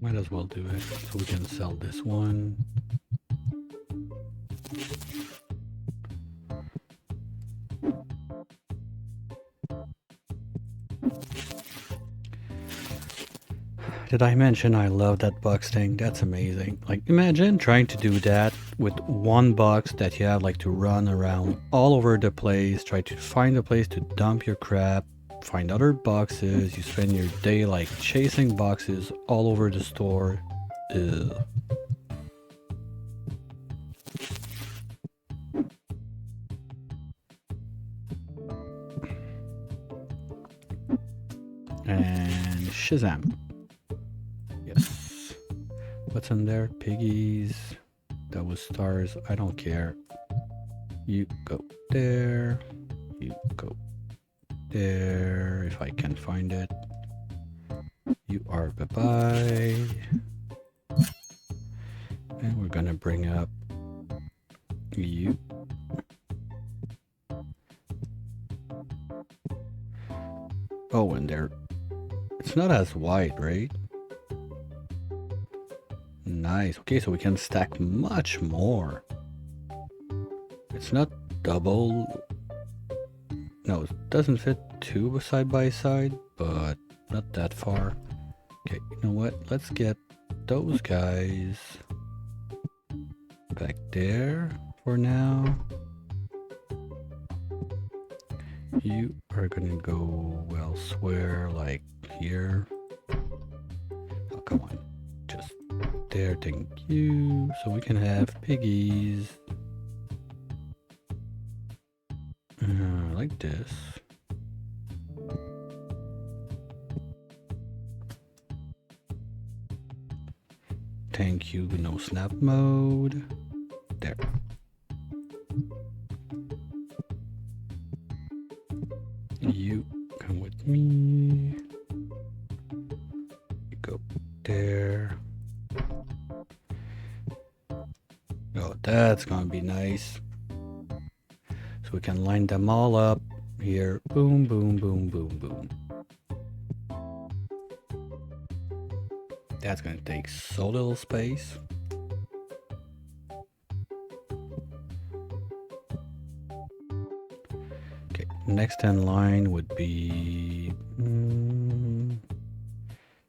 Might as well do it so we can sell this one. Did I mention I love that box thing? That's amazing. Like, imagine trying to do that with one box that you have like to run around all over the place, try to find a place to dump your crap, find other boxes, you spend your day like chasing boxes all over the store. Ugh. And Shazam. Yes. What's in there? Piggies. That was stars. I don't care. You go there. You go there. If I can find it. You are bye-bye. And we're gonna bring up you. Oh, and there. It's not as wide, right? Nice. Okay, so we can stack much more. It's not double. No, it doesn't fit two side by side, but not that far. Okay, you know what? Let's get those guys back there for now. You are gonna go elsewhere, like here. Oh, come on. Just there, thank you. So we can have piggies. Like this. Thank you, no snap mode. There. You come with me. You go there. Oh, that's gonna be nice. So we can line them all up here. Boom, boom, boom, boom, boom. That's gonna take so little space. Okay, next in line would be...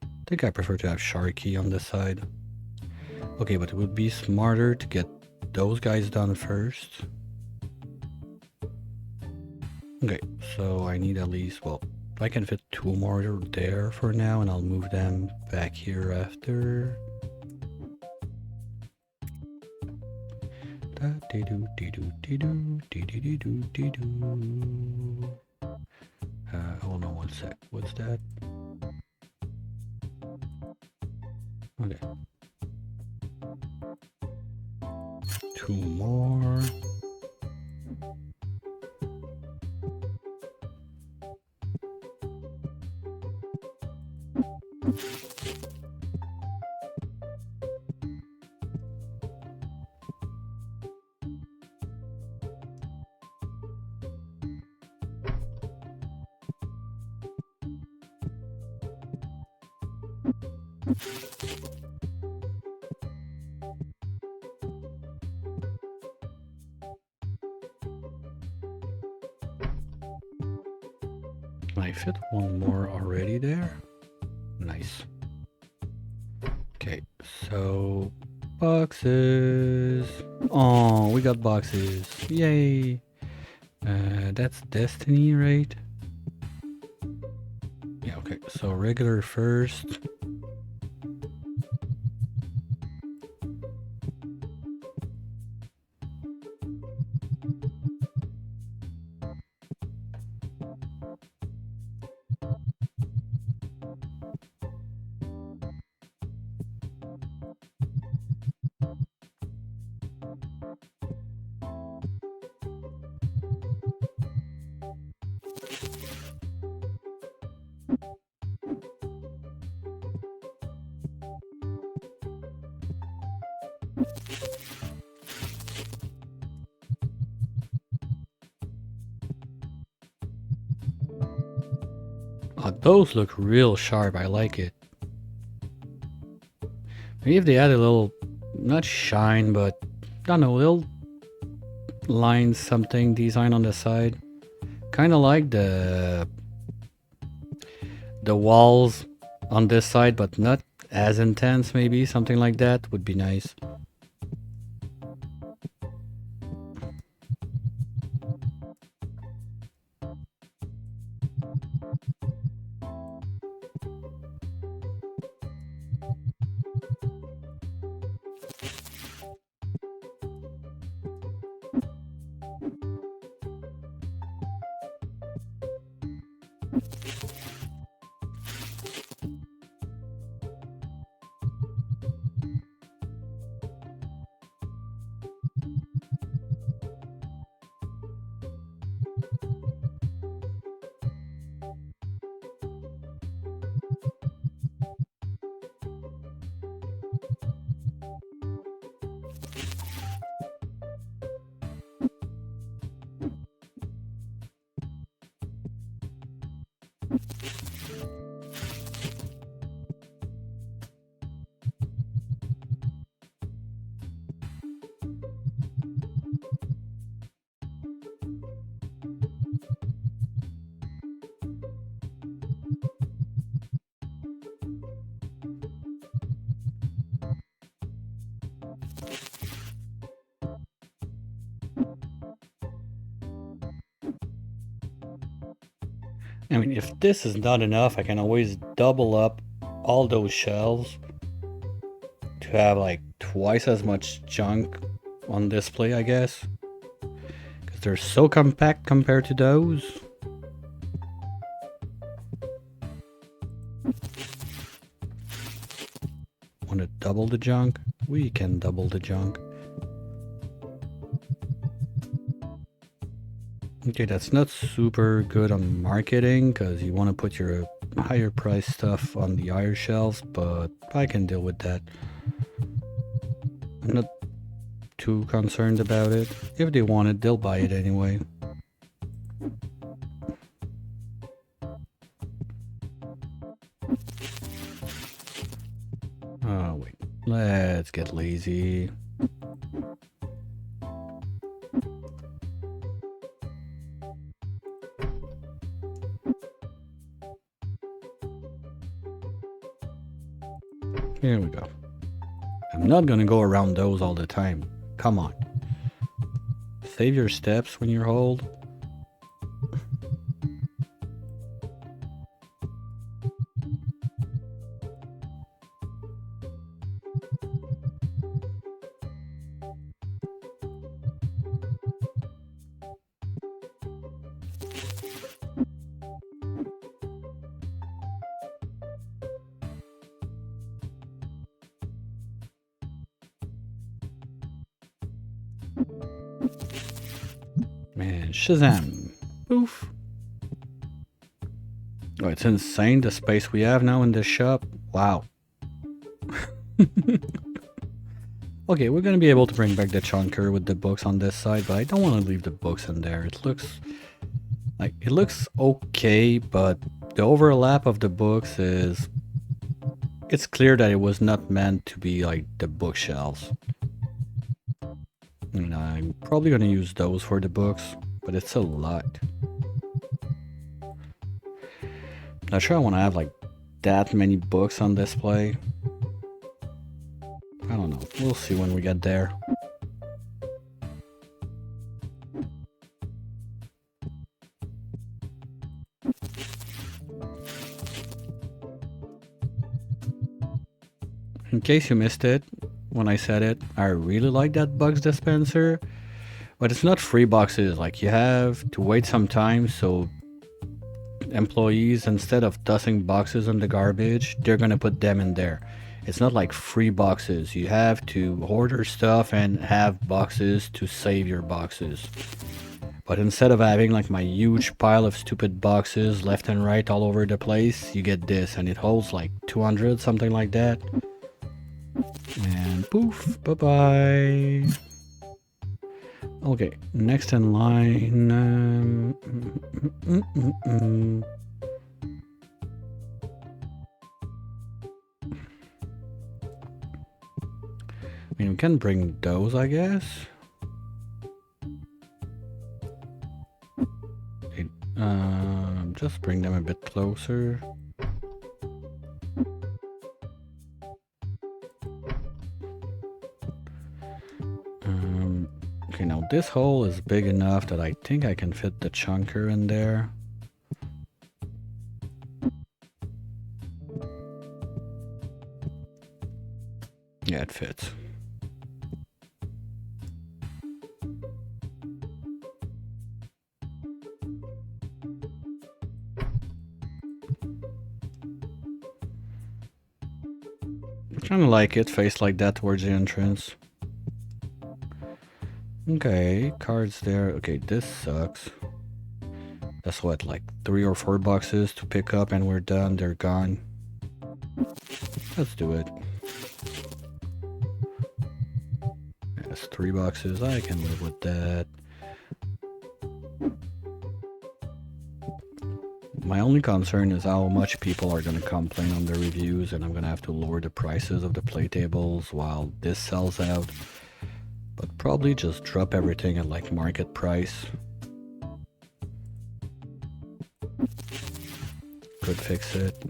I think I prefer to have Sharky on this side. Okay, but it would be smarter to get those guys done first. Okay, so I need at least, well, I can fit 2 more there for now, and I'll move them back here after. Hold on one sec. What's that? Okay. 2 more. I fit 1 more already there. Nice. Okay, so boxes. Oh, we got boxes. Yay. That's Destiny, right? Yeah, okay. So regular first. Oh, those look real sharp. I like it. Maybe if they had a little, not shine, but I don't know, little line something design on the side. Kind of like the walls on this side, but not as intense. Maybe something like that would be nice. I mean, if this is not enough, I can always double up all those shelves to have like twice as much junk on display, I guess. Because they're so compact compared to those. Want to double the junk? We can double the junk. Okay, that's not super good on marketing because you want to put your higher price stuff on the higher shelves, but I can deal with that. I'm not too concerned about it. If they want it, they'll buy it anyway. Oh, wait. Let's get lazy. Here we go. I'm not gonna go around those all the time, Come on. Save your steps when you hold. Man, Shazam. Poof. Oh, it's insane the space we have now in this shop. Wow. Okay, we're gonna be able to bring back the chunker with the books on this side, but I don't want to leave the books in there. It looks okay, but the overlap of the books is... It's clear that it was not meant to be like the bookshelves. And I'm probably gonna use those for the books, but it's a lot. Not sure I want to have like that many books on display. I don't know. We'll see when we get there. In case you missed it, when I said it, I really like that Bugs dispenser, but it's not free boxes. Like, you have to wait some time, so employees, instead of tossing boxes in the garbage, they're gonna put them in there. It's not like free boxes. You have to order stuff and have boxes to save your boxes. But instead of having like my huge pile of stupid boxes left and right all over the place, you get this, and it holds like 200, something like that. And poof, bye-bye. Okay, next in line. I mean, we can bring those, I guess. Just bring them a bit closer. Okay, now this hole is big enough that I think I can fit the chunker in there. Yeah, it fits. Kinda like it, faced like that towards the entrance. Okay, cards there. Okay, this sucks. That's what, like 3 or 4 boxes to pick up and we're done, they're gone. Let's do it. That's 3 boxes, I can live with that. My only concern is how much people are gonna complain on the reviews, and I'm gonna have to lower the prices of the play tables while this sells out. But probably just drop everything at like market price. Could fix it.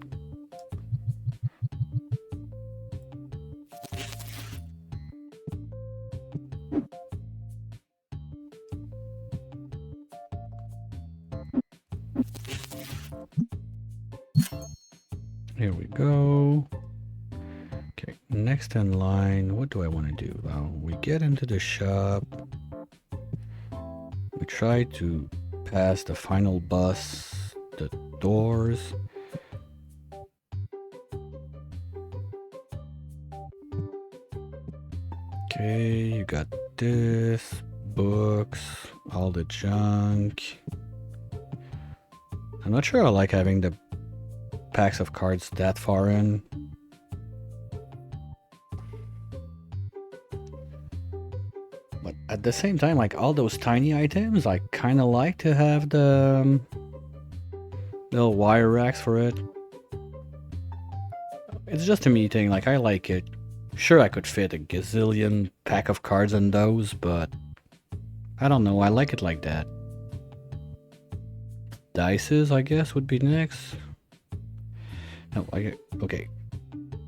Here we go. Okay, next in line, what do I want to do? Well, we get into the shop. We try to pass the final bus, the doors. Okay, you got this, books, all the junk. I'm not sure I like having the packs of cards that far in. But at the same time, like all those tiny items, I kind of like to have the little wire racks for it. It's just a me thing, like I like it. Sure, I could fit a gazillion pack of cards in those, but I don't know, I like it like that. Dices, I guess, would be next. No, okay.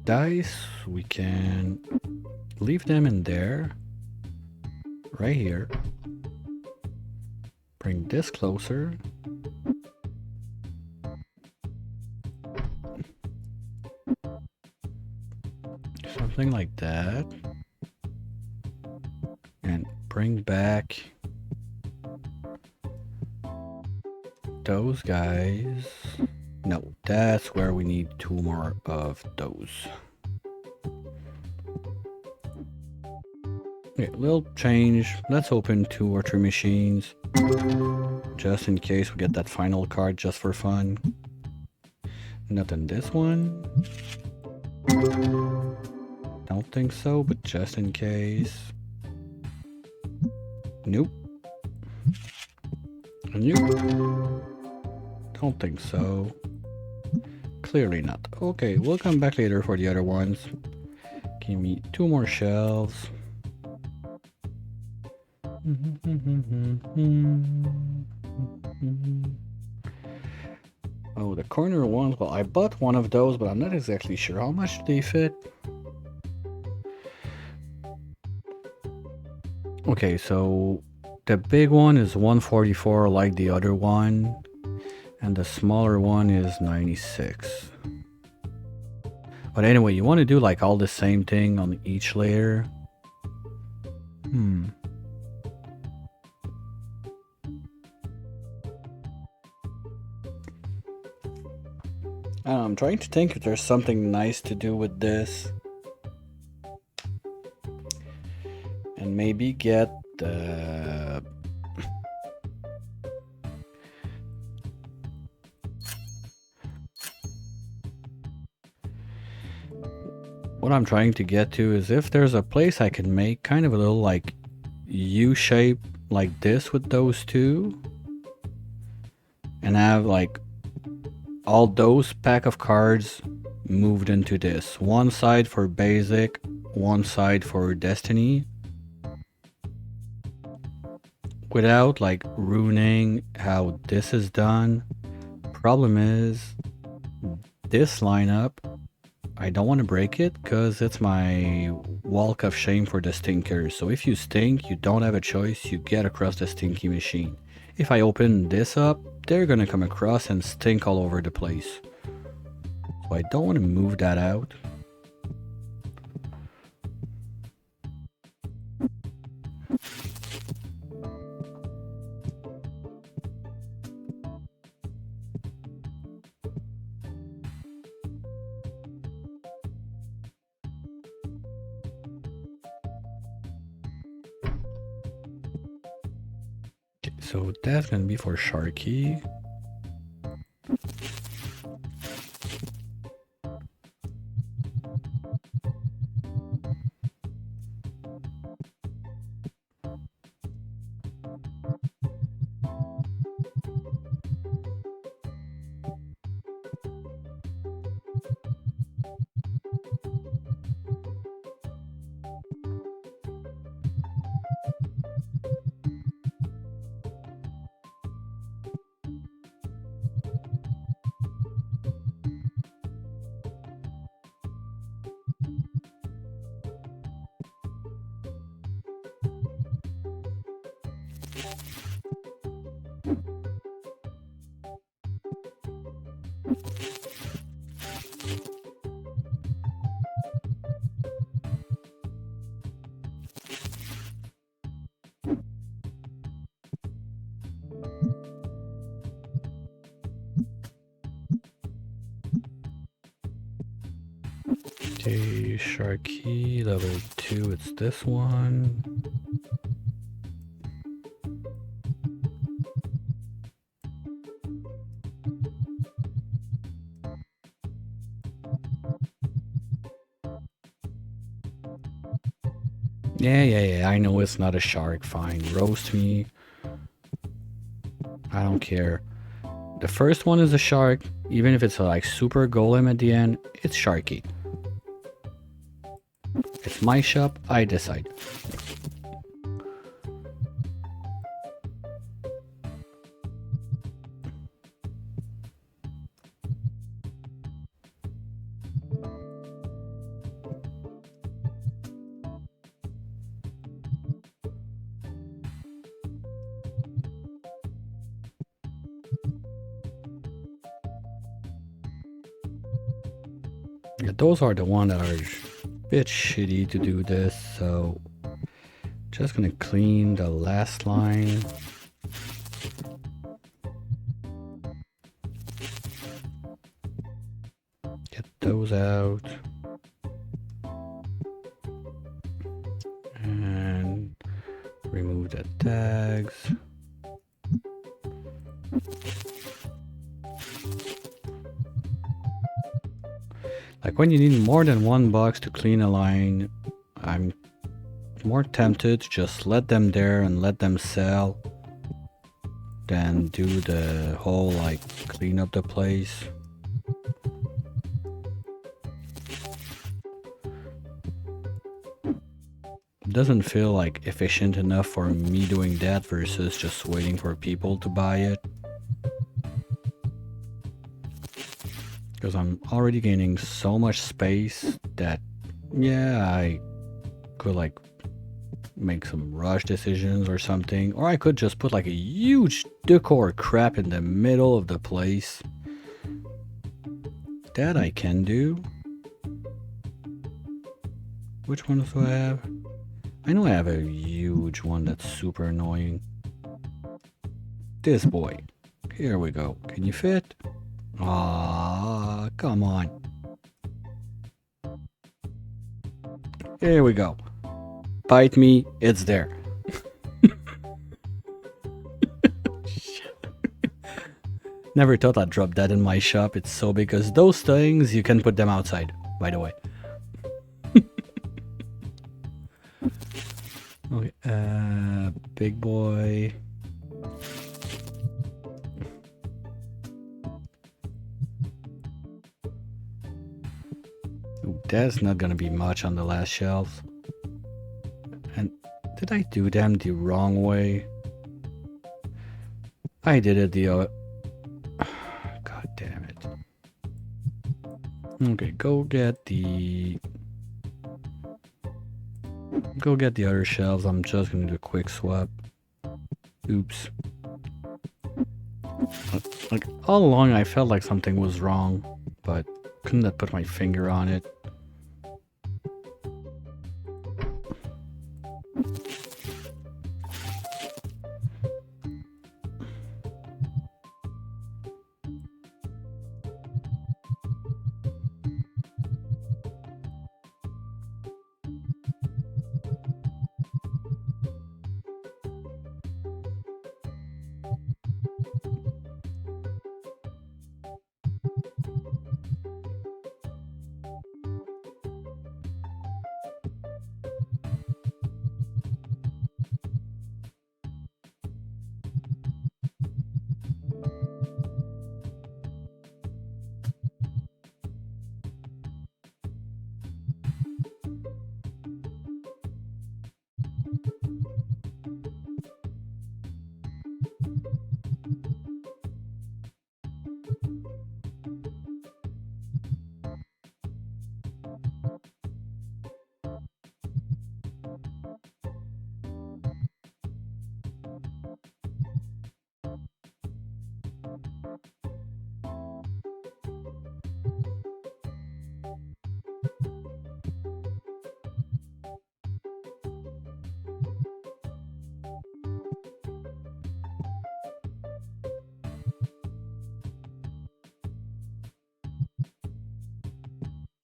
Dice, we can leave them in there. right here. Bring this closer. Something like that. And bring back those guys. No, that's where we need 2 more of those. Okay, little change. Let's open 2 or 3 machines. Just in case we get that final card just for fun. Not in this one. Don't think so, but just in case. Nope. Nope. Don't think so. Clearly not. Okay, we'll come back later for the other ones. Give me 2 more shelves. Oh, the corner ones. Well, I bought one of those, but I'm not exactly sure how much they fit. Okay, so the big one is 144 like the other one, and the smaller one is 96. But anyway, you want to do like all the same thing on each layer. I'm trying to think if there's something nice to do with this. And maybe get the... What I'm trying to get to is if there's a place I can make kind of a little like U shape like this with those two. And have like all those pack of cards moved into this. One side for basic, one side for destiny. Without like ruining how this is done. Problem is, this lineup, I don't want to break it because it's my walk of shame for the stinkers. So if you stink, you don't have a choice, you get across the stinky machine. If I open this up, they're gonna come across and stink all over the place. So I don't want to move that out. Okay, so that's gonna be for Sharky. Okay, Sharky, level 2, it's this one. Yeah, I know it's not a shark, fine, roast me. I don't care. The first one is a shark, even if it's like super golem at the end, it's Sharky. It's my shop, I decide. Yeah, those are the ones that are a bit shitty to do this, so just gonna clean the last line. Get those out. And remove the tags. Like when you need more than one box to clean a line, I'm more tempted to just let them there and let them sell than do the whole like clean up the place. It doesn't feel like efficient enough for me doing that versus just waiting for people to buy it. Because I'm already gaining so much space that, yeah, I could like make some rush decisions or something. Or I could just put like a huge decor crap in the middle of the place. That I can do. Which ones do I have? I know I have a huge one that's super annoying. This boy. Here we go. Can you fit? Ah, come on. Here we go. Bite me, it's there. Never thought I'd drop that in my shop. It's so big because those things, you can put them outside, by the way. Okay, big boy. Ooh, that's not gonna be much on the last shelf. And did I do them the wrong way? I did it the other... God damn it. Okay, go get the other shelves. I'm just gonna do a quick swap. Oops. Like all along I felt like something was wrong, but couldn't put my finger on it.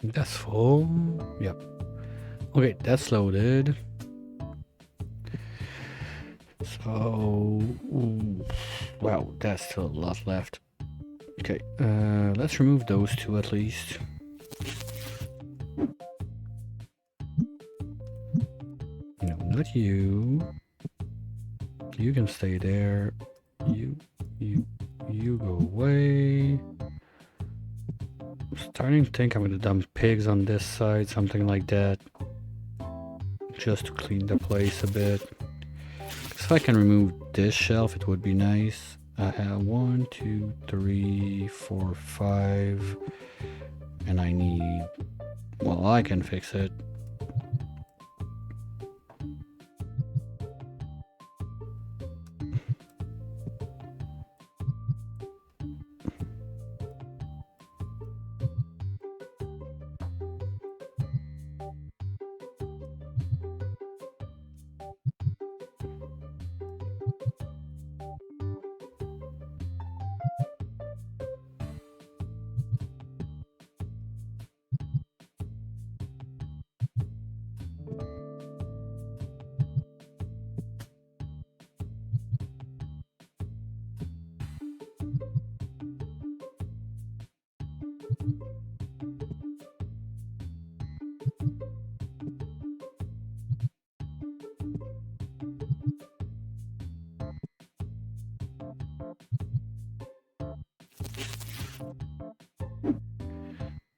That's full. Yep. Okay, that's loaded. So, ooh, wow, that's still a lot left. Okay, let's remove those two at least. No, not you. You can stay there. You go away. I'm starting to think I'm gonna dump pigs on this side, something like that. Just to clean the place a bit. If I can remove this shelf, it would be nice. I have 1, 2, 3, 4, 5. And I need... Well, I can fix it.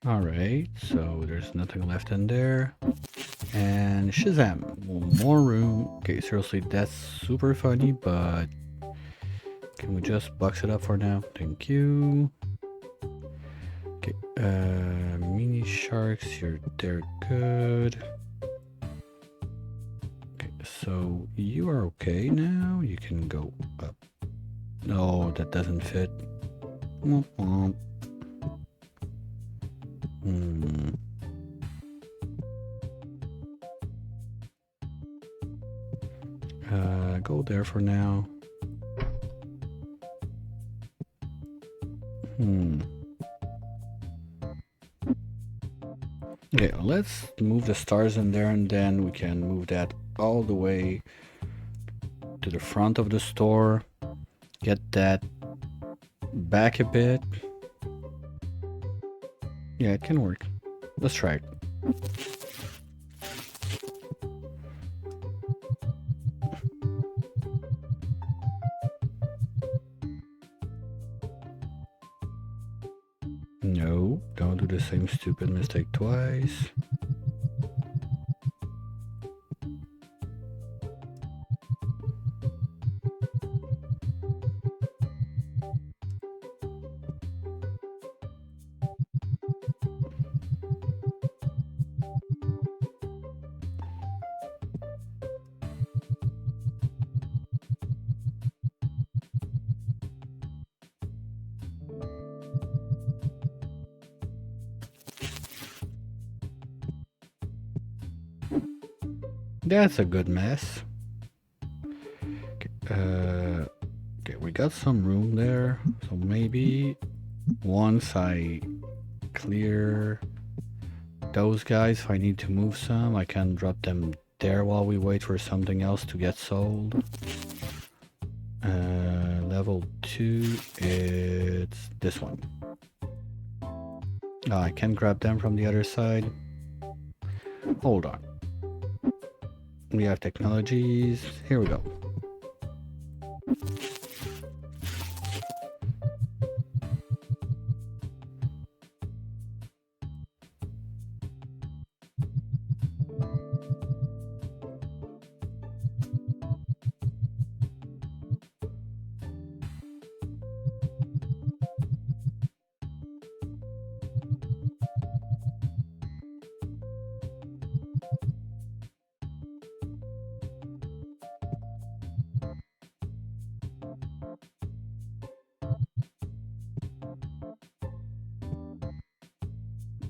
Alright, so there's nothing left in there. And Shazam, more room. Okay, seriously, that's super funny, but can we just box it up for now? Thank you. Okay, mini sharks, they're good. Okay, so you are okay now. You can go up. No, that doesn't fit. Womp womp. Go there for now. Okay, let's move the stars in there, and then we can move that all the way to the front of the store. Get that back a bit. Yeah, it can work. Let's try it. No, don't do the same stupid mistake twice. That's a good mess. Okay, we got some room there, so maybe once I clear those guys, if I need to move some, I can drop them there while we wait for something else to get sold. Level 2, it's this one. Oh, I can grab them from the other side. Hold on. We have technologies. Here we go.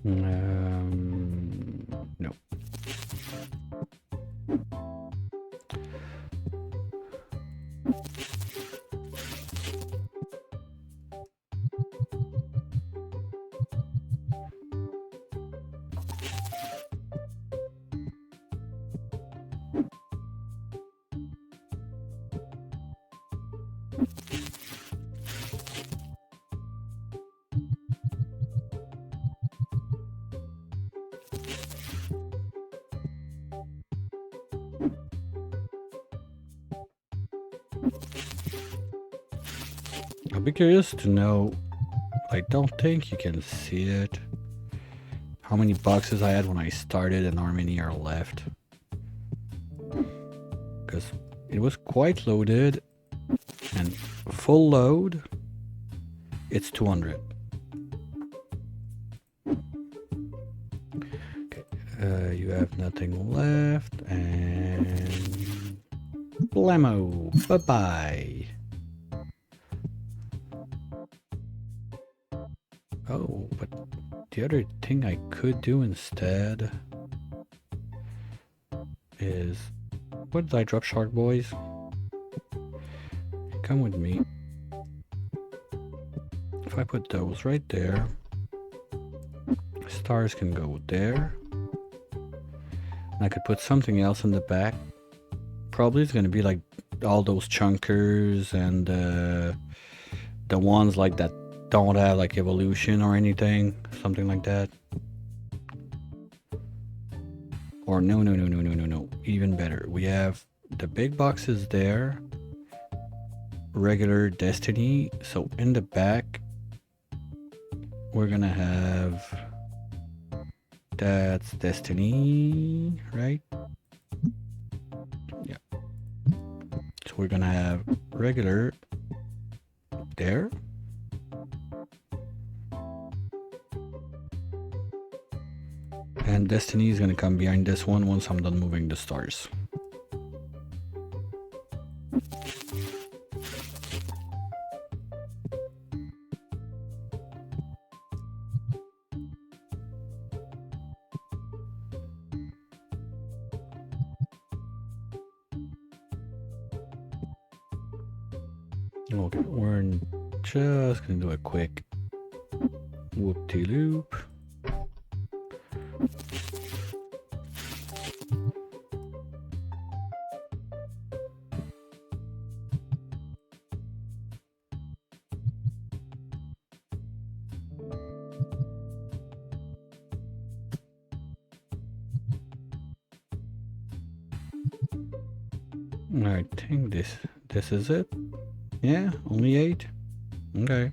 No. I'll be curious to know, I don't think you can see it, how many boxes I had when I started and how many are left. Because it was quite loaded, and full load, it's 200. Okay, you have nothing left, and blammo, bye-bye. Oh, but the other thing I could do instead is... What did I drop, Shark Boys? Come with me. If I put those right there, stars can go there. And I could put something else in the back. Probably it's going to be like all those chunkers and the ones like that don't have like evolution or anything, something like that. Or no, even better, we have the big boxes there, regular Destiny, so in the back we're gonna have That's Destiny, right? Yeah. So we're gonna have regular there. And Destiny is gonna come behind this one once I'm done moving the stars. Okay, we're just gonna do a quick whoop-de-loop. I think this is it. Yeah, only 8. Okay.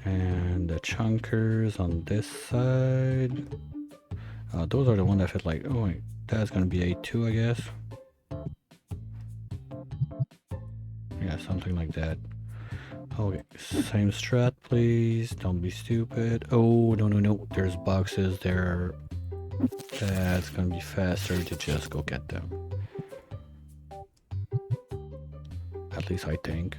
And the chunkers on this side. Those are the ones that fit like, oh wait, that's gonna be 8 too, I guess. Yeah, something like that. Okay, same strat, please. Don't be stupid. Oh, no. There's boxes there. That's gonna be faster to just go get them. At least I think.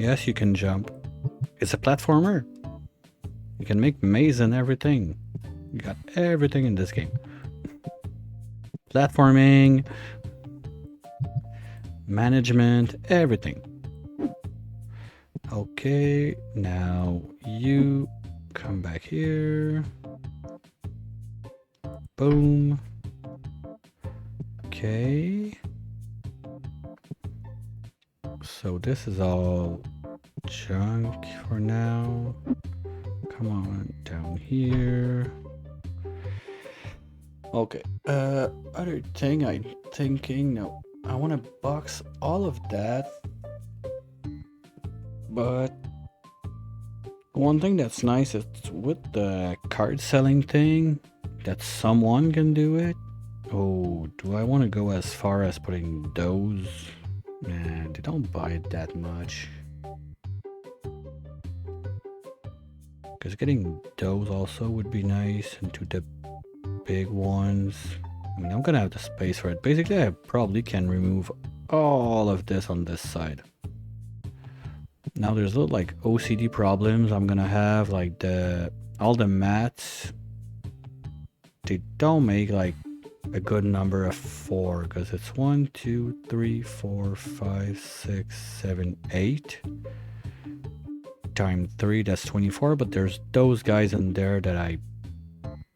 Yes, you can jump. It's a platformer. You can make maze and everything. You got everything in this game. Platforming, management, everything. Okay, now you come back here. Boom. Okay. So this is all junk for now. Come on, down here. Okay, other thing I'm thinking, no, I want to box all of that. But one thing that's nice is with the card selling thing, that someone can do it. Oh, do I want to go as far as putting those? Nah, they don't buy it that much. Because getting those also would be nice into the big ones. I mean, I'm gonna have the space for it. Basically, I probably can remove all of this on this side. Now there's little like OCD problems I'm gonna have, like all the mats, they don't make like a good number of 4 because it's 1, 2, 3, 4, 5, 6, 7, 8 times 3, that's 24, but there's those guys in there that I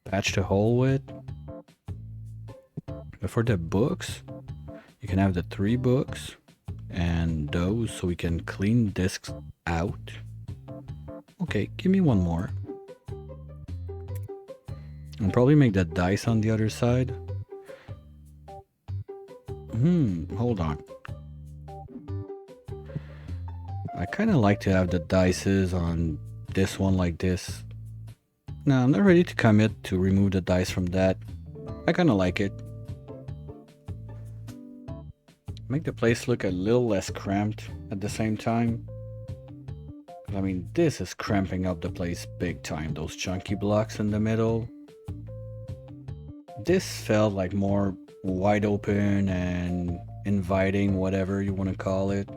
patched a hole with. But for the books, you can have the 3 books and those, so we can clean discs out. Okay, give me one more. And probably make that dice on the other side. Hold on. I kind of like to have the dices on this one like this. No, I'm not ready to commit to remove the dice from that. I kind of like it. Make the place look a little less cramped at the same time. I mean, this is cramping up the place big time, those chunky blocks in the middle. This felt like more wide open and inviting, whatever you want to call it.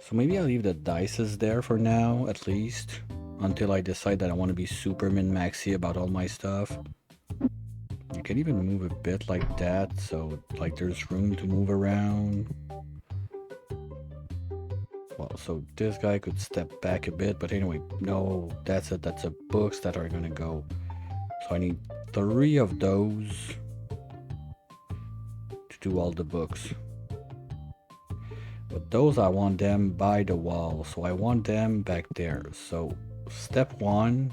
So maybe I'll leave the dices there for now, at least, until I decide that I want to be super min-maxy about all my stuff. You can even move a bit like that, so like there's room to move around. Well, so this guy could step back a bit, but anyway, no, that's it. That's books that are gonna go. So I need 3 of those to do all the books. But those, I want them by the wall, so I want them back there. So step 1.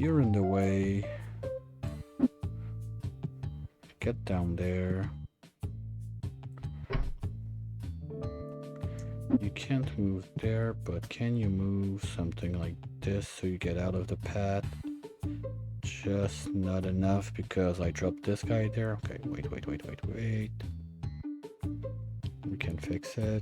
you're in the way, get down there. You can't move there, but can you move something like this so you get out of the path? Just not enough because I dropped this guy there. Okay, wait. We can fix it.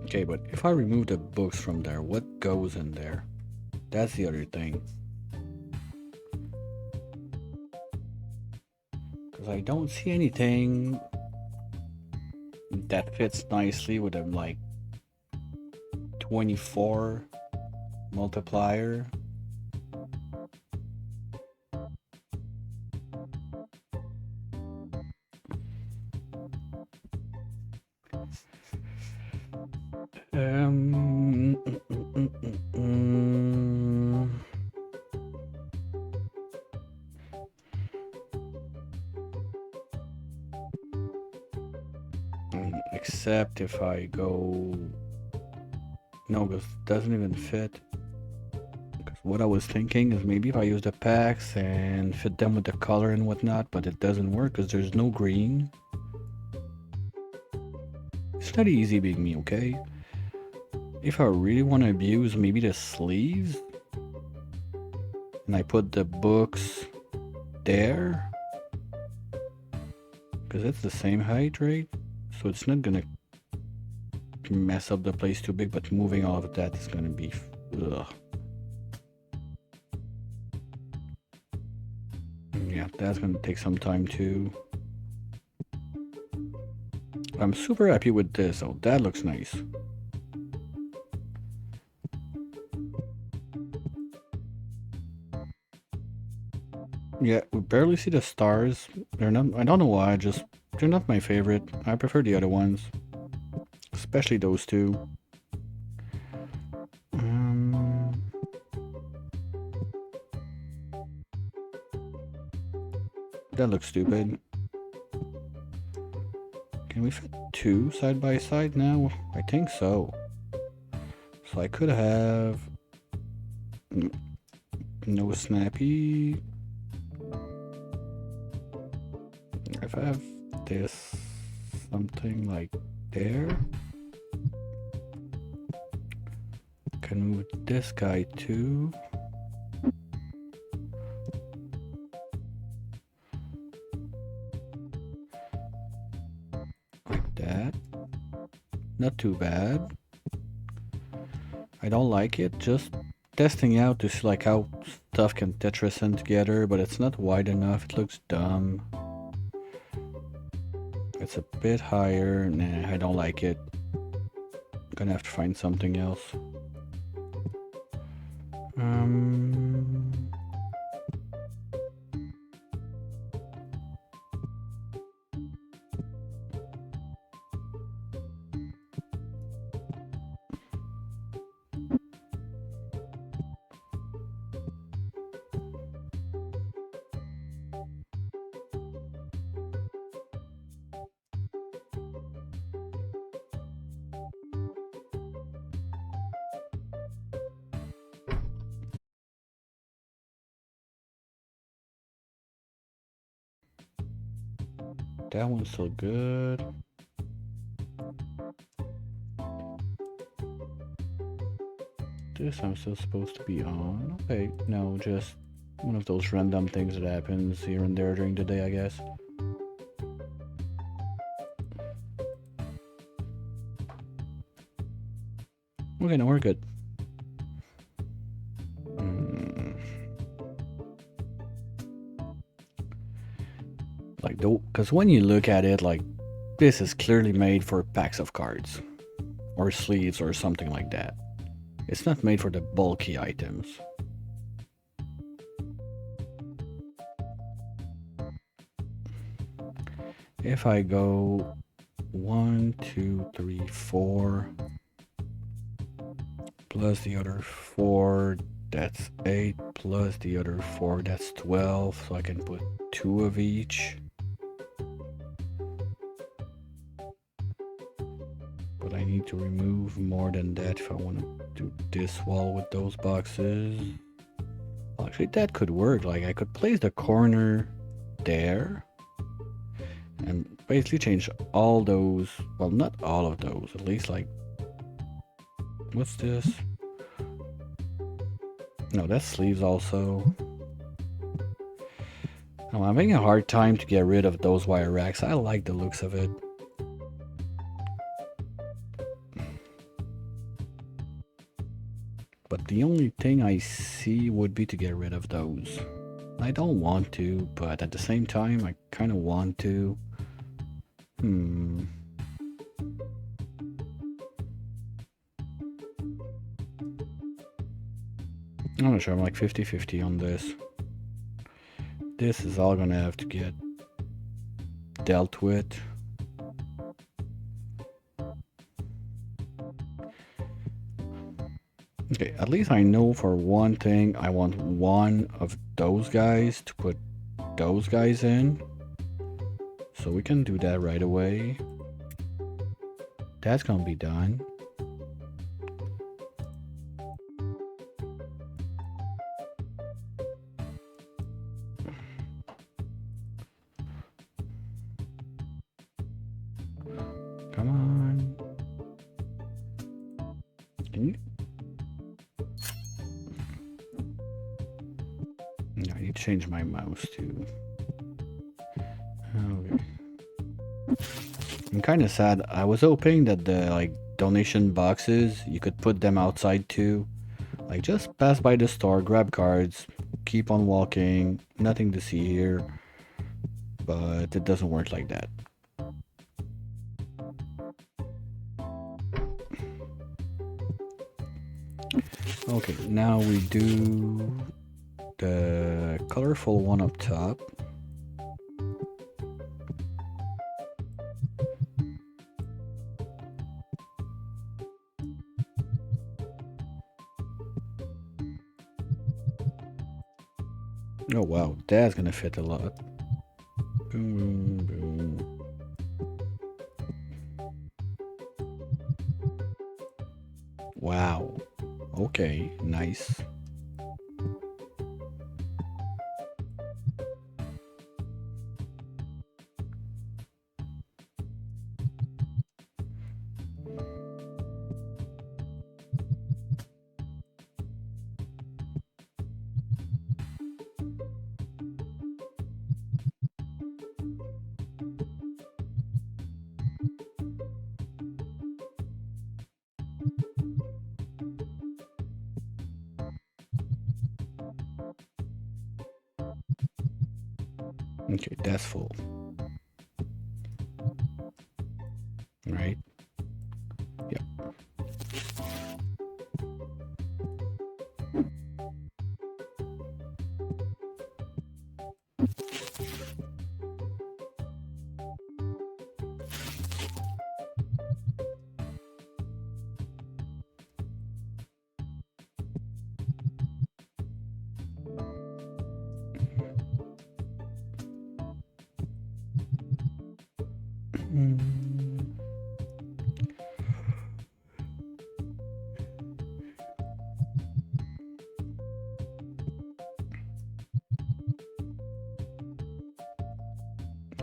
Okay, but if I remove the books from there, what goes in there? That's the other thing. Because I don't see anything that fits nicely with a like 24 multiplier. Except if I go... No, because it doesn't even fit. Because what I was thinking is maybe if I use the packs and fit them with the color and whatnot, but it doesn't work because there's no green. It's not easy being me, okay? If I really want to abuse maybe the sleeves, and I put the books there, because it's the same height, right? So it's not gonna mess up the place too big, but moving all of that is gonna be ugh. Yeah, that's gonna take some time too. I'm super happy with this. Oh, that looks nice. Yeah, we barely see the stars. They're not, I don't know why, just they're not my favorite. I prefer the other ones. Especially those two. That looks stupid. Can we fit two side by side now? I think so. So I could have... No snappy. If I have this, something like there. Can move this guy too. Like that. Not too bad. I don't like it, just testing out to see like how stuff can Tetris in together, but it's not wide enough, it looks dumb. It's a bit higher, nah, I don't like it. Gonna have to find something else. That one's still good. This I'm still supposed to be on. Okay, no, just one of those random things that happens here and there during the day, I guess. Okay, no, we're good. Like, because when you look at it, like, this is clearly made for packs of cards. or sleeves or something like that. It's not made for the bulky items. If I go 1, 2, 3, 4 plus the other 4, that's 8, plus the other 4, that's 12, so I can put 2 of each. But I need to remove more than that if I want to do this wall with those boxes. Well, actually, that could work. Like, I could place the corner there and basically change all those, well, not all of those, at least like, what's this? No, that's sleeves also. Oh, I'm having a hard time to get rid of those wire racks. I like the looks of it. But the only thing I see would be to get rid of those. I don't want to, but at the same time, I kind of want to. I'm not sure, I'm like 50-50 on this. This is all gonna have to get dealt with. Okay, at least I know for one thing, I want one of those guys to put those guys in. So we can do that right away. That's gonna be done. Come on. Can you? I need to change my mouse too. Okay. I'm kind of sad. I was hoping that the like donation boxes, you could put them outside too. Like just pass by the store, grab cards, keep on walking, nothing to see here. But it doesn't work like that. Okay, now we do the colorful one up top. Oh wow, that's gonna fit a lot. Boom, boom, boom. Wow. Okay, nice. Okay, that's full. Right? Yep.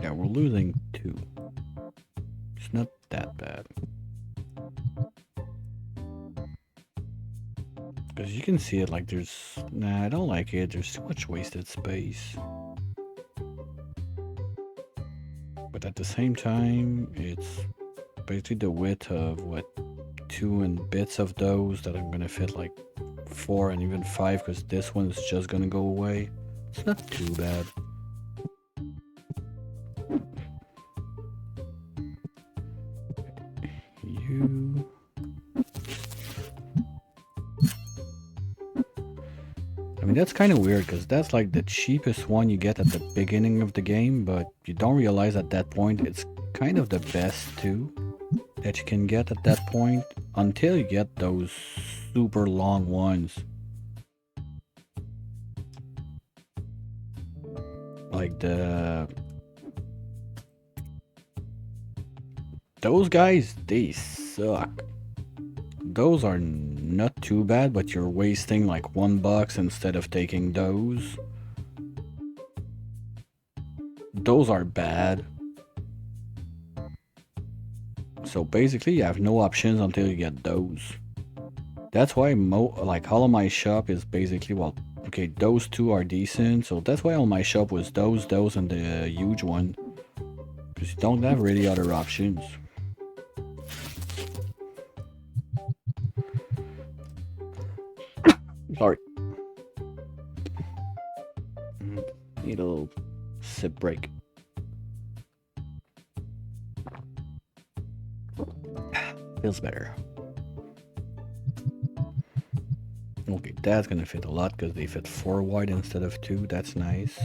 Yeah, we're losing 2. It's not that bad. Because you can see it like there's... Nah, I don't like it. There's too much wasted space. But at the same time, it's basically the width of, what, 2 and bits of those that I'm gonna fit like 4 and even 5 because this one is just gonna go away. It's not too bad. You mean, that's kind of weird because that's like the cheapest one you get at the beginning of the game, but you don't realize at that point it's kind of the best too that you can get at that point until you get those super long ones. Like those guys, they suck. Those are not too bad, but you're wasting like $1 instead of taking those. Those are bad. So basically you have no options until you get those. That's why like all of my shop is basically, well, okay, those two are decent, so that's why all my shop was those, and the huge one. Because you don't have really other options. Sorry. Need a little sip break. Feels better. Okay, that's gonna fit a lot because they fit 4 wide instead of 2. That's nice.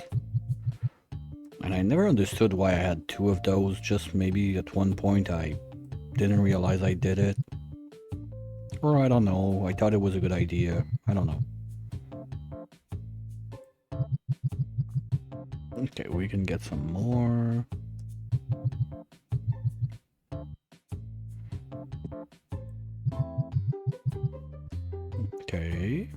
And I never understood why I had 2 of those. Just maybe at one point I didn't realize I did it. Or I don't know. I thought it was a good idea. I don't know. Okay, we can get some more. Okay.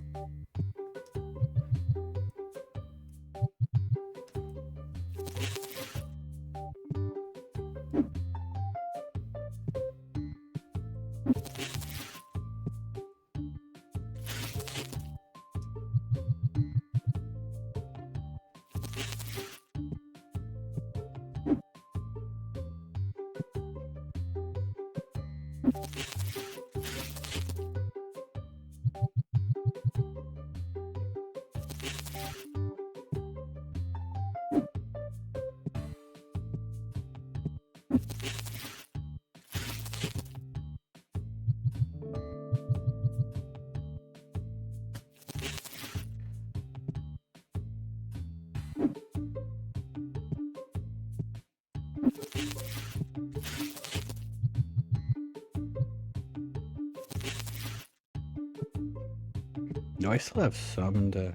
No, I still have some in the...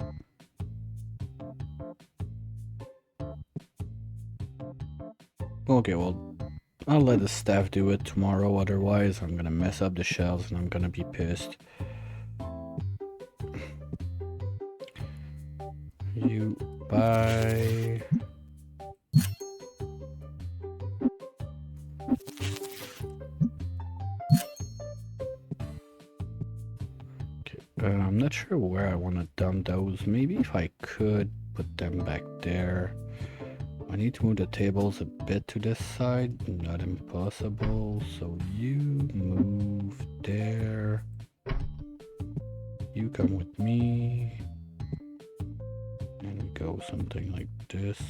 Okay, well, I'll let the staff do it tomorrow, otherwise I'm gonna mess up the shelves and I'm gonna be pissed. You buy... Okay, I'm not sure where I want to dump those. Maybe if I could put them back there. I need to move the tables a bit to this side, not impossible. So you move there. You come with me. And we go something like this.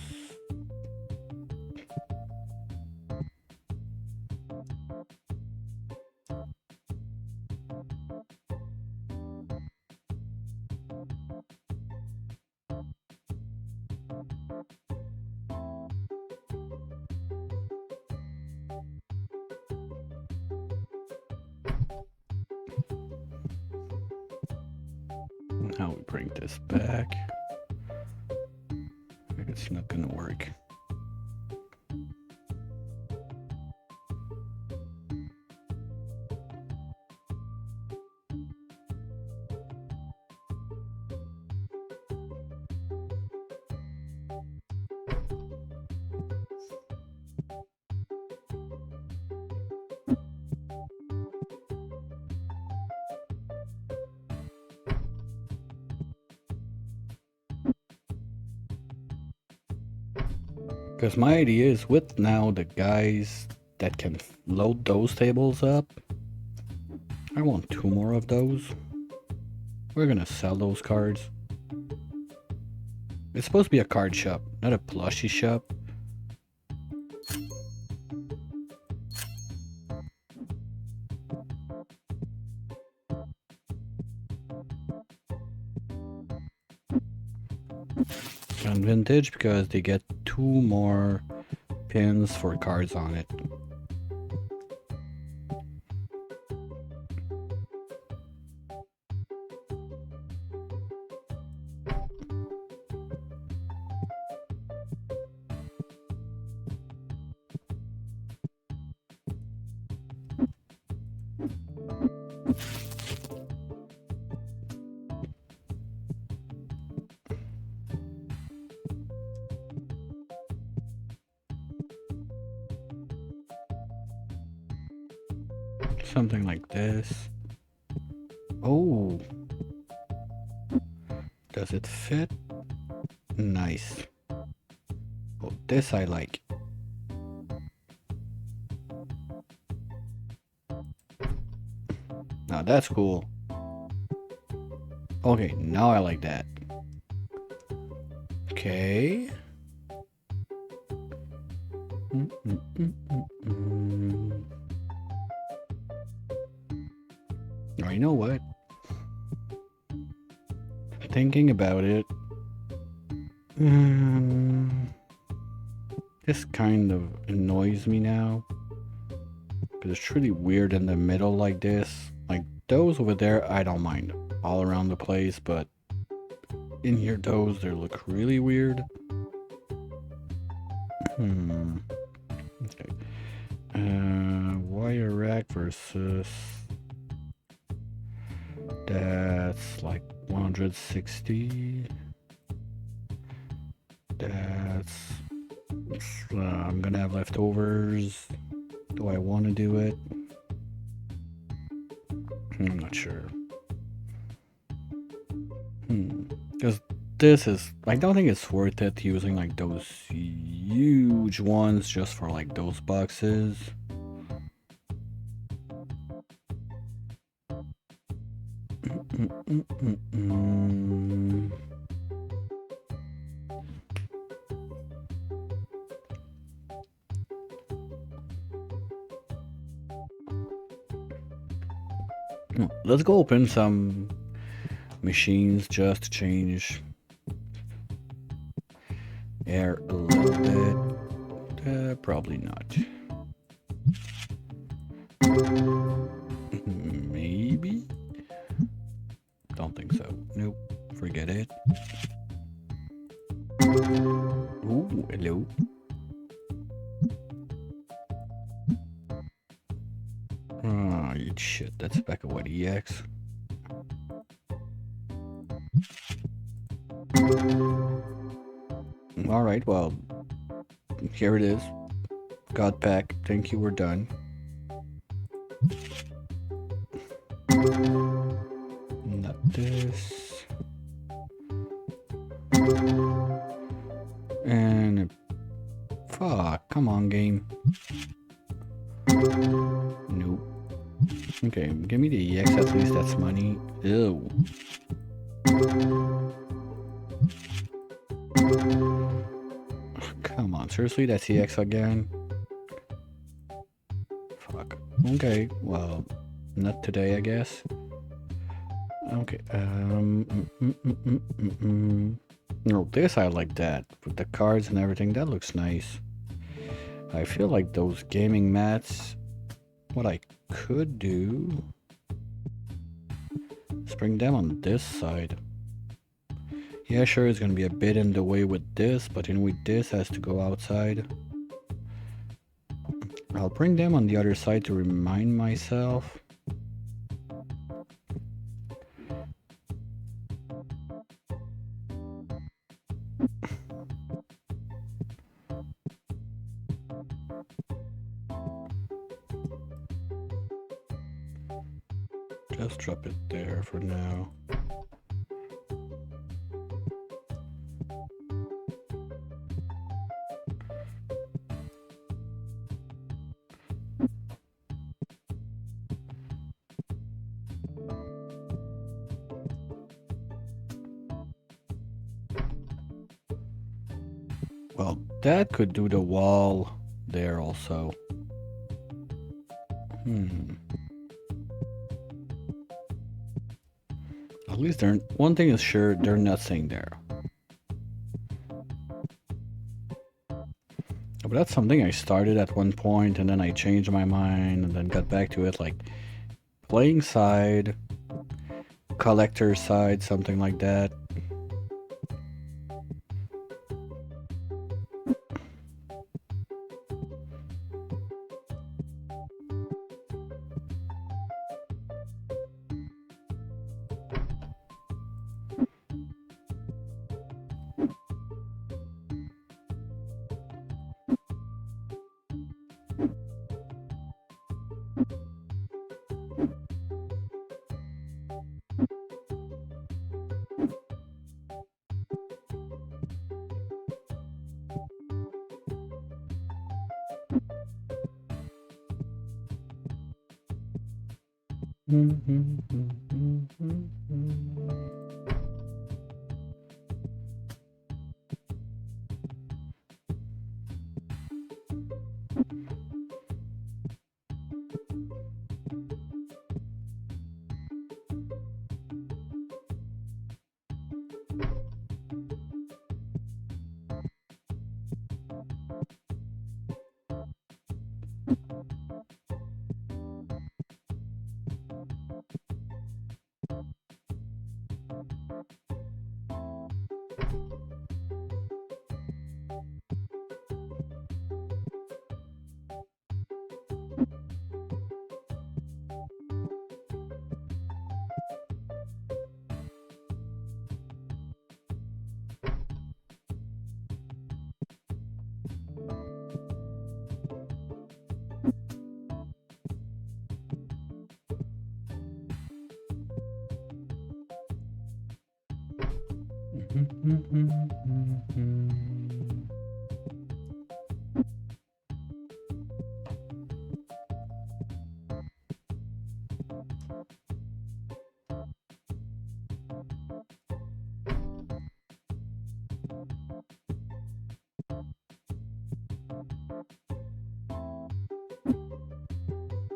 Now we bring this back. It's not gonna work. Because my idea is with now the guys that can load those tables up, I want 2 more of those. We're gonna sell those cards. It's supposed to be a card shop, not a plushie shop. And vintage because they get 2 more pins for cards on it. Something like this. Oh. Does it fit? Nice. Oh, this I like. Now that's cool. Okay, now I like that. Okay. Oh, you know what? Thinking about it, this kind of annoys me now. Because it's really weird in the middle like this. Like those over there, I don't mind. All around the place, but in here, those, they look really weird. Okay. Wire rack versus... That's like 160. That's... I'm gonna have leftovers. Do I want to do it? I'm not sure. Because this is... I don't think it's worth it using like those huge ones just for like those boxes. Let's go open some machines just to change air a little bit. Probably not. Maybe? Don't think so. Nope. Forget it. Ooh, hello. Oh, shit. That's back of what EX. Alright, well, here it is. Got back. Thank you, we're done. Not this. And... Fuck, come on, game. Nope. Okay, give me the EX, at least that's money. Ew. Come on, seriously, that's EX again? Fuck. Okay, well, not today, I guess. Okay, No, this I like that. With the cards and everything, that looks nice. I feel like those gaming mats, what I could do is bring them on this side. Yeah, sure, it's gonna be a bit in the way with this, but anyway, this has to go outside. I'll bring them on the other side to remind myself. Just drop it there for now. Well, that could do the wall there also. At least one thing is sure, they're not staying there. but that's something I started at one point and then I changed my mind and then got back to it, like playing side, collector side, something like that.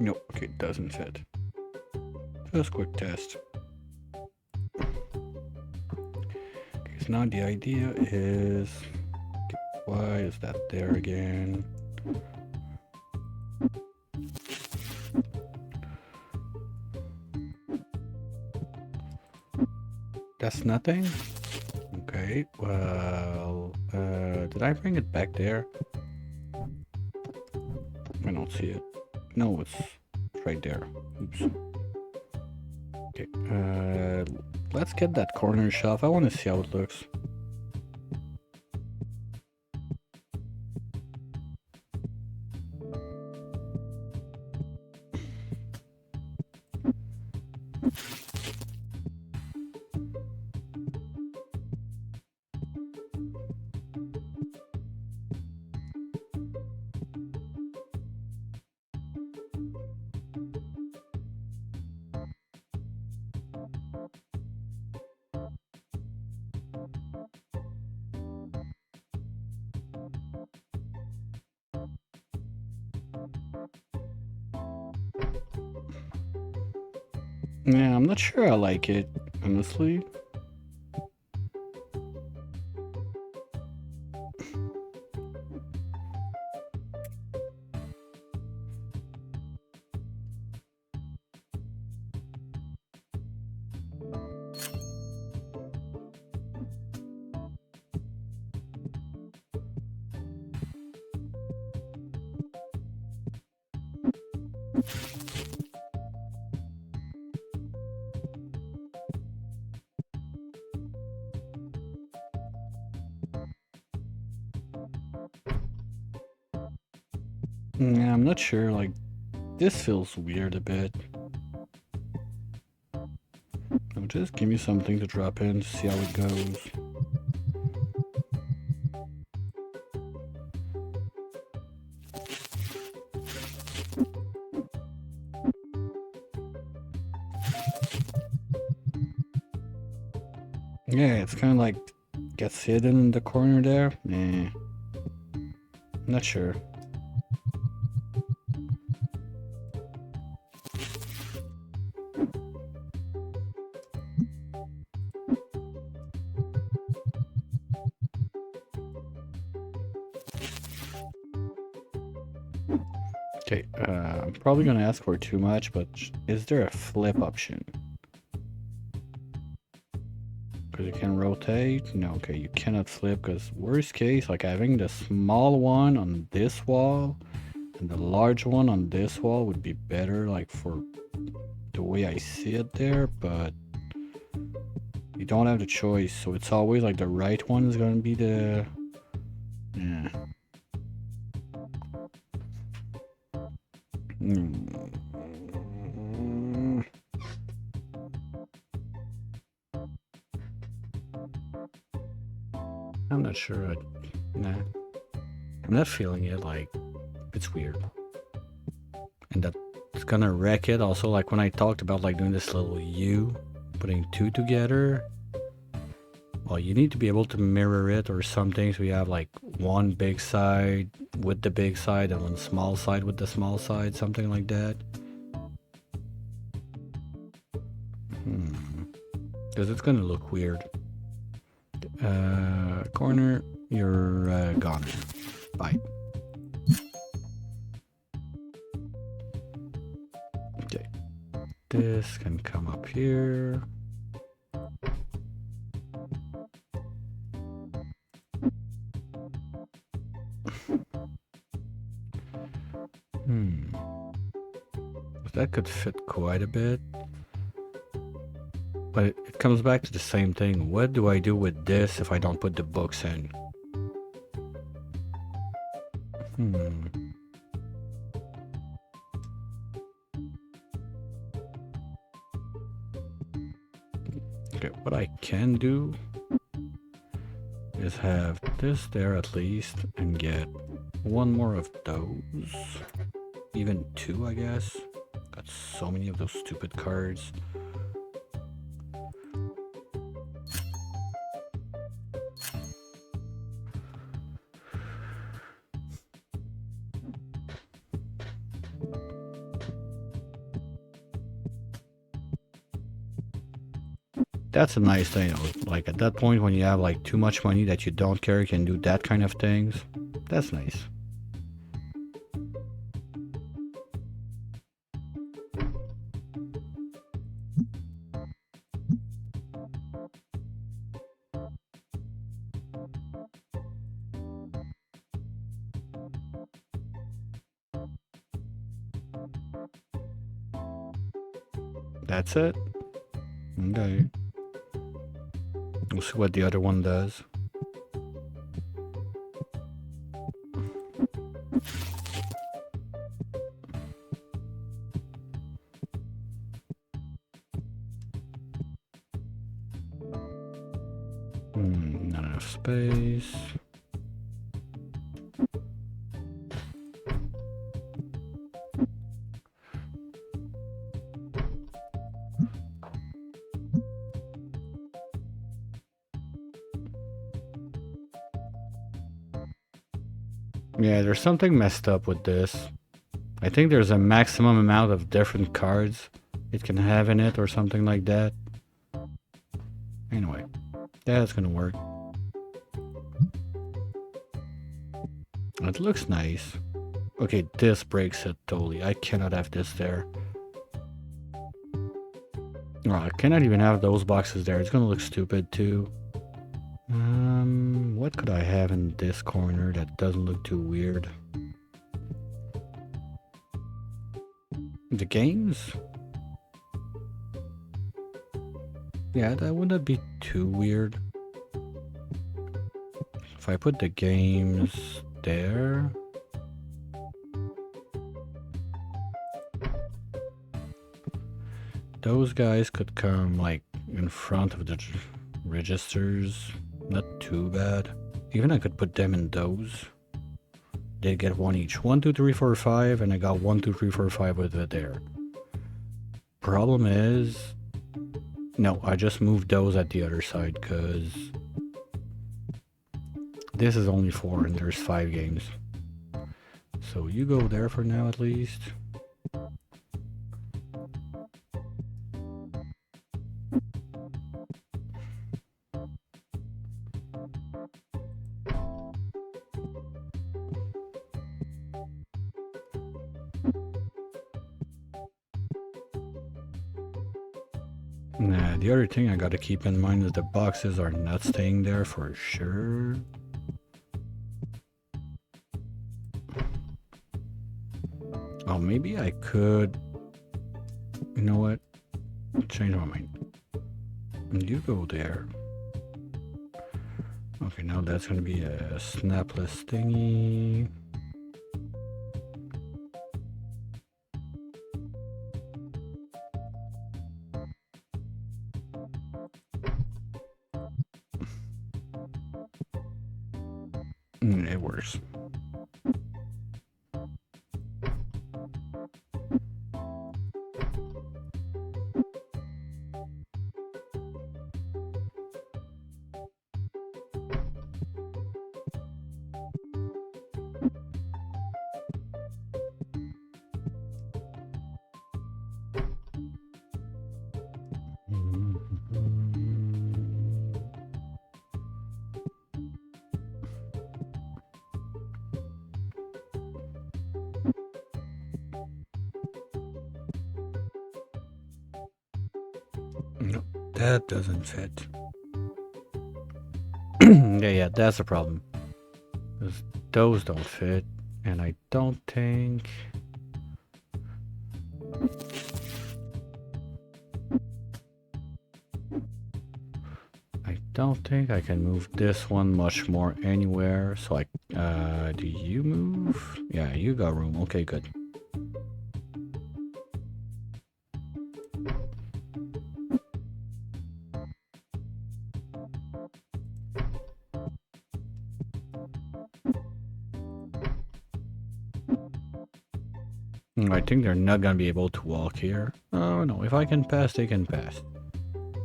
Nope, okay, it doesn't fit. Just quick test. Okay, so now the idea is, why is that there again? That's nothing? Okay, well, did I bring it back there? I don't see it. No, it's right there. Oops. Okay, let's get that corner shelf. I want to see how it looks. Yeah, I'm not sure I like it, honestly. Yeah, I'm not sure, like, this feels weird a bit. So just give me something to drop in to see how it goes. Yeah, it's kind of like gets hidden in the corner there. Nah, not sure. Okay, I'm probably gonna ask for too much, but is there a flip option? Because you can rotate? No, okay, you cannot flip, because worst case, like having the small one on this wall and the large one on this wall would be better, like for the way I see it there, but you don't have the choice, so it's always like the right one is gonna be the... Yeah. I'm not sure. Nah. I'm not feeling it, like, it's weird. And that's gonna wreck it. Also, like when I talked about like doing this little U, putting two together, well, you need to be able to mirror it or something, so you have like one big side with the big side and one small side with the small side, something like that. Because it's gonna look weird. Corner, you're gone. Bye. Okay. This can come up here. That could fit quite a bit. But it comes back to the same thing. What do I do with this if I don't put the books in? Okay, what I can do is have this there at least and get one more of those. Even two, I guess. Got so many of those stupid cards. That's a nice thing. Like at that point when you have like too much money that you don't care, you can do that kind of things. That's nice. That's it? Okay. We'll see what the other one does. Not enough space. Yeah, there's something messed up with this. I think there's a maximum amount of different cards it can have in it or something like that. Anyway, that's gonna work. It looks nice. Okay, this breaks it totally. I cannot have this there. Oh, I cannot even have those boxes there. It's gonna look stupid too. What could I have in this corner that doesn't look too weird? The games? Yeah, that wouldn't be too weird. If I put the games there... Those guys could come like in front of the registers. Not too bad. Even I could put them in those. They get one each. 1, 2, 3, 4, 5, and I got 1, 2, 3, 4, 5 with it there. Problem is... No, I just moved those at the other side, because... This is only 4 and there's 5 games. So you go there for now at least. Nah, the other thing I gotta keep in mind is the boxes are not staying there for sure. Oh, maybe I could... You know what? Change my mind. You go there. Okay, now that's gonna be a snapless thingy. It works. No, that doesn't fit. Yeah, that's the problem. Those don't fit, and I don't think... I can move this one much more anywhere. So do you move? Yeah, you got room. Okay, good. I think they're not gonna be able to walk here. Oh no, if I can pass, they can pass.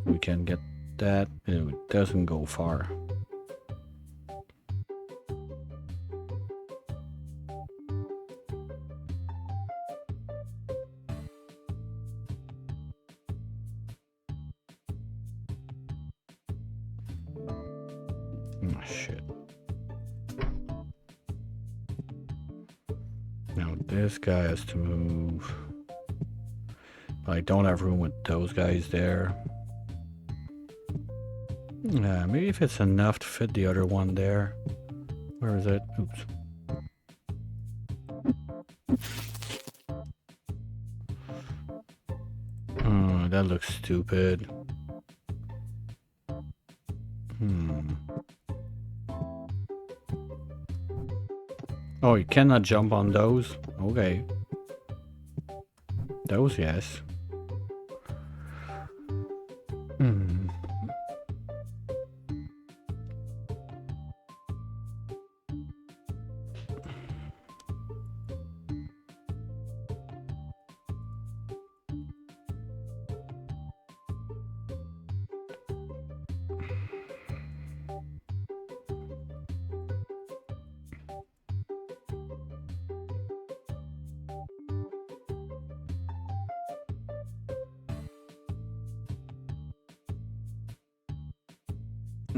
We can get that. It doesn't go far. Oh shit. Now this guy has to move. But I don't have room with those guys there. Maybe if it's enough to fit the other one there. Where is it? Oops. That looks stupid. Oh, you cannot jump on those? Okay. Those, yes.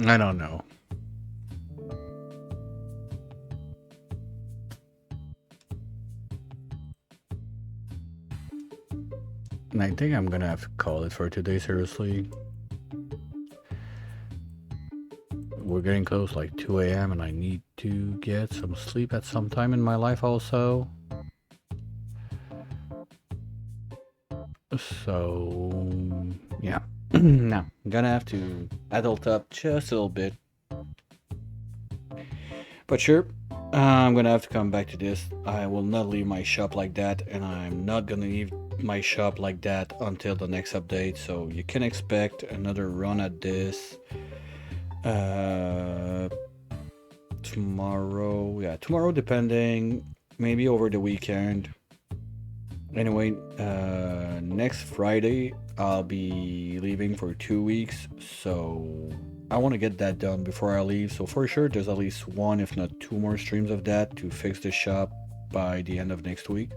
I don't know. And I think I'm gonna have to call it for today, seriously. We're getting close, like 2 a.m. and I need to get some sleep at some time in my life also. So, yeah. Now, I'm gonna have to adult up just a little bit. But sure, I'm gonna have to come back to this. I will not leave my shop like that, and I'm not gonna leave my shop like that until the next update. So you can expect another run at this. Tomorrow, yeah, tomorrow depending, maybe over the weekend. Anyway, next Friday I'll be leaving for 2 weeks, so I want to get that done before I leave. So for sure there's at least one, if not two more streams of that to fix the shop by the end of next week.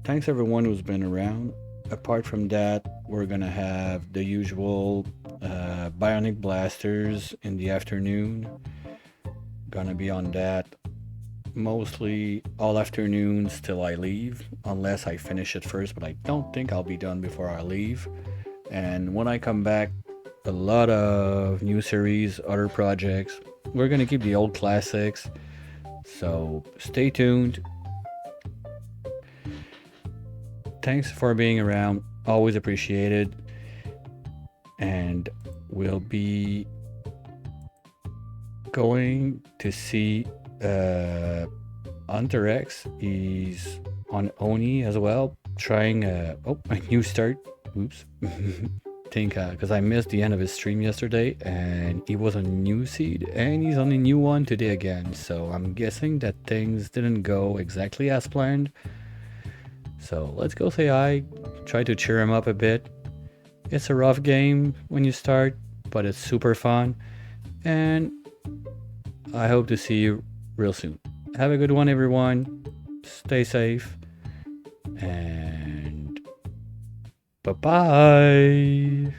Thanks everyone who's been around. Apart from that, we're gonna have the usual bionic blasters in the afternoon. Gonna be on that mostly all afternoons till I leave, unless I finish it first, but I don't think I'll be done before I leave. And when I come back, a lot of new series, other projects. We're gonna keep the old classics. So stay tuned. Thanks for being around. Always appreciated. And we'll be going to see Hunter X. He's on Oni as well, trying a new start. Oops. Think because I missed the end of his stream yesterday, and he was on new seed, and he's on a new one today again. So I'm guessing that things didn't go exactly as planned. So let's go say hi, try to cheer him up a bit. It's a rough game when you start, but it's super fun, and I hope to see you real soon. Have a good one, everyone. Stay safe, and bye-bye.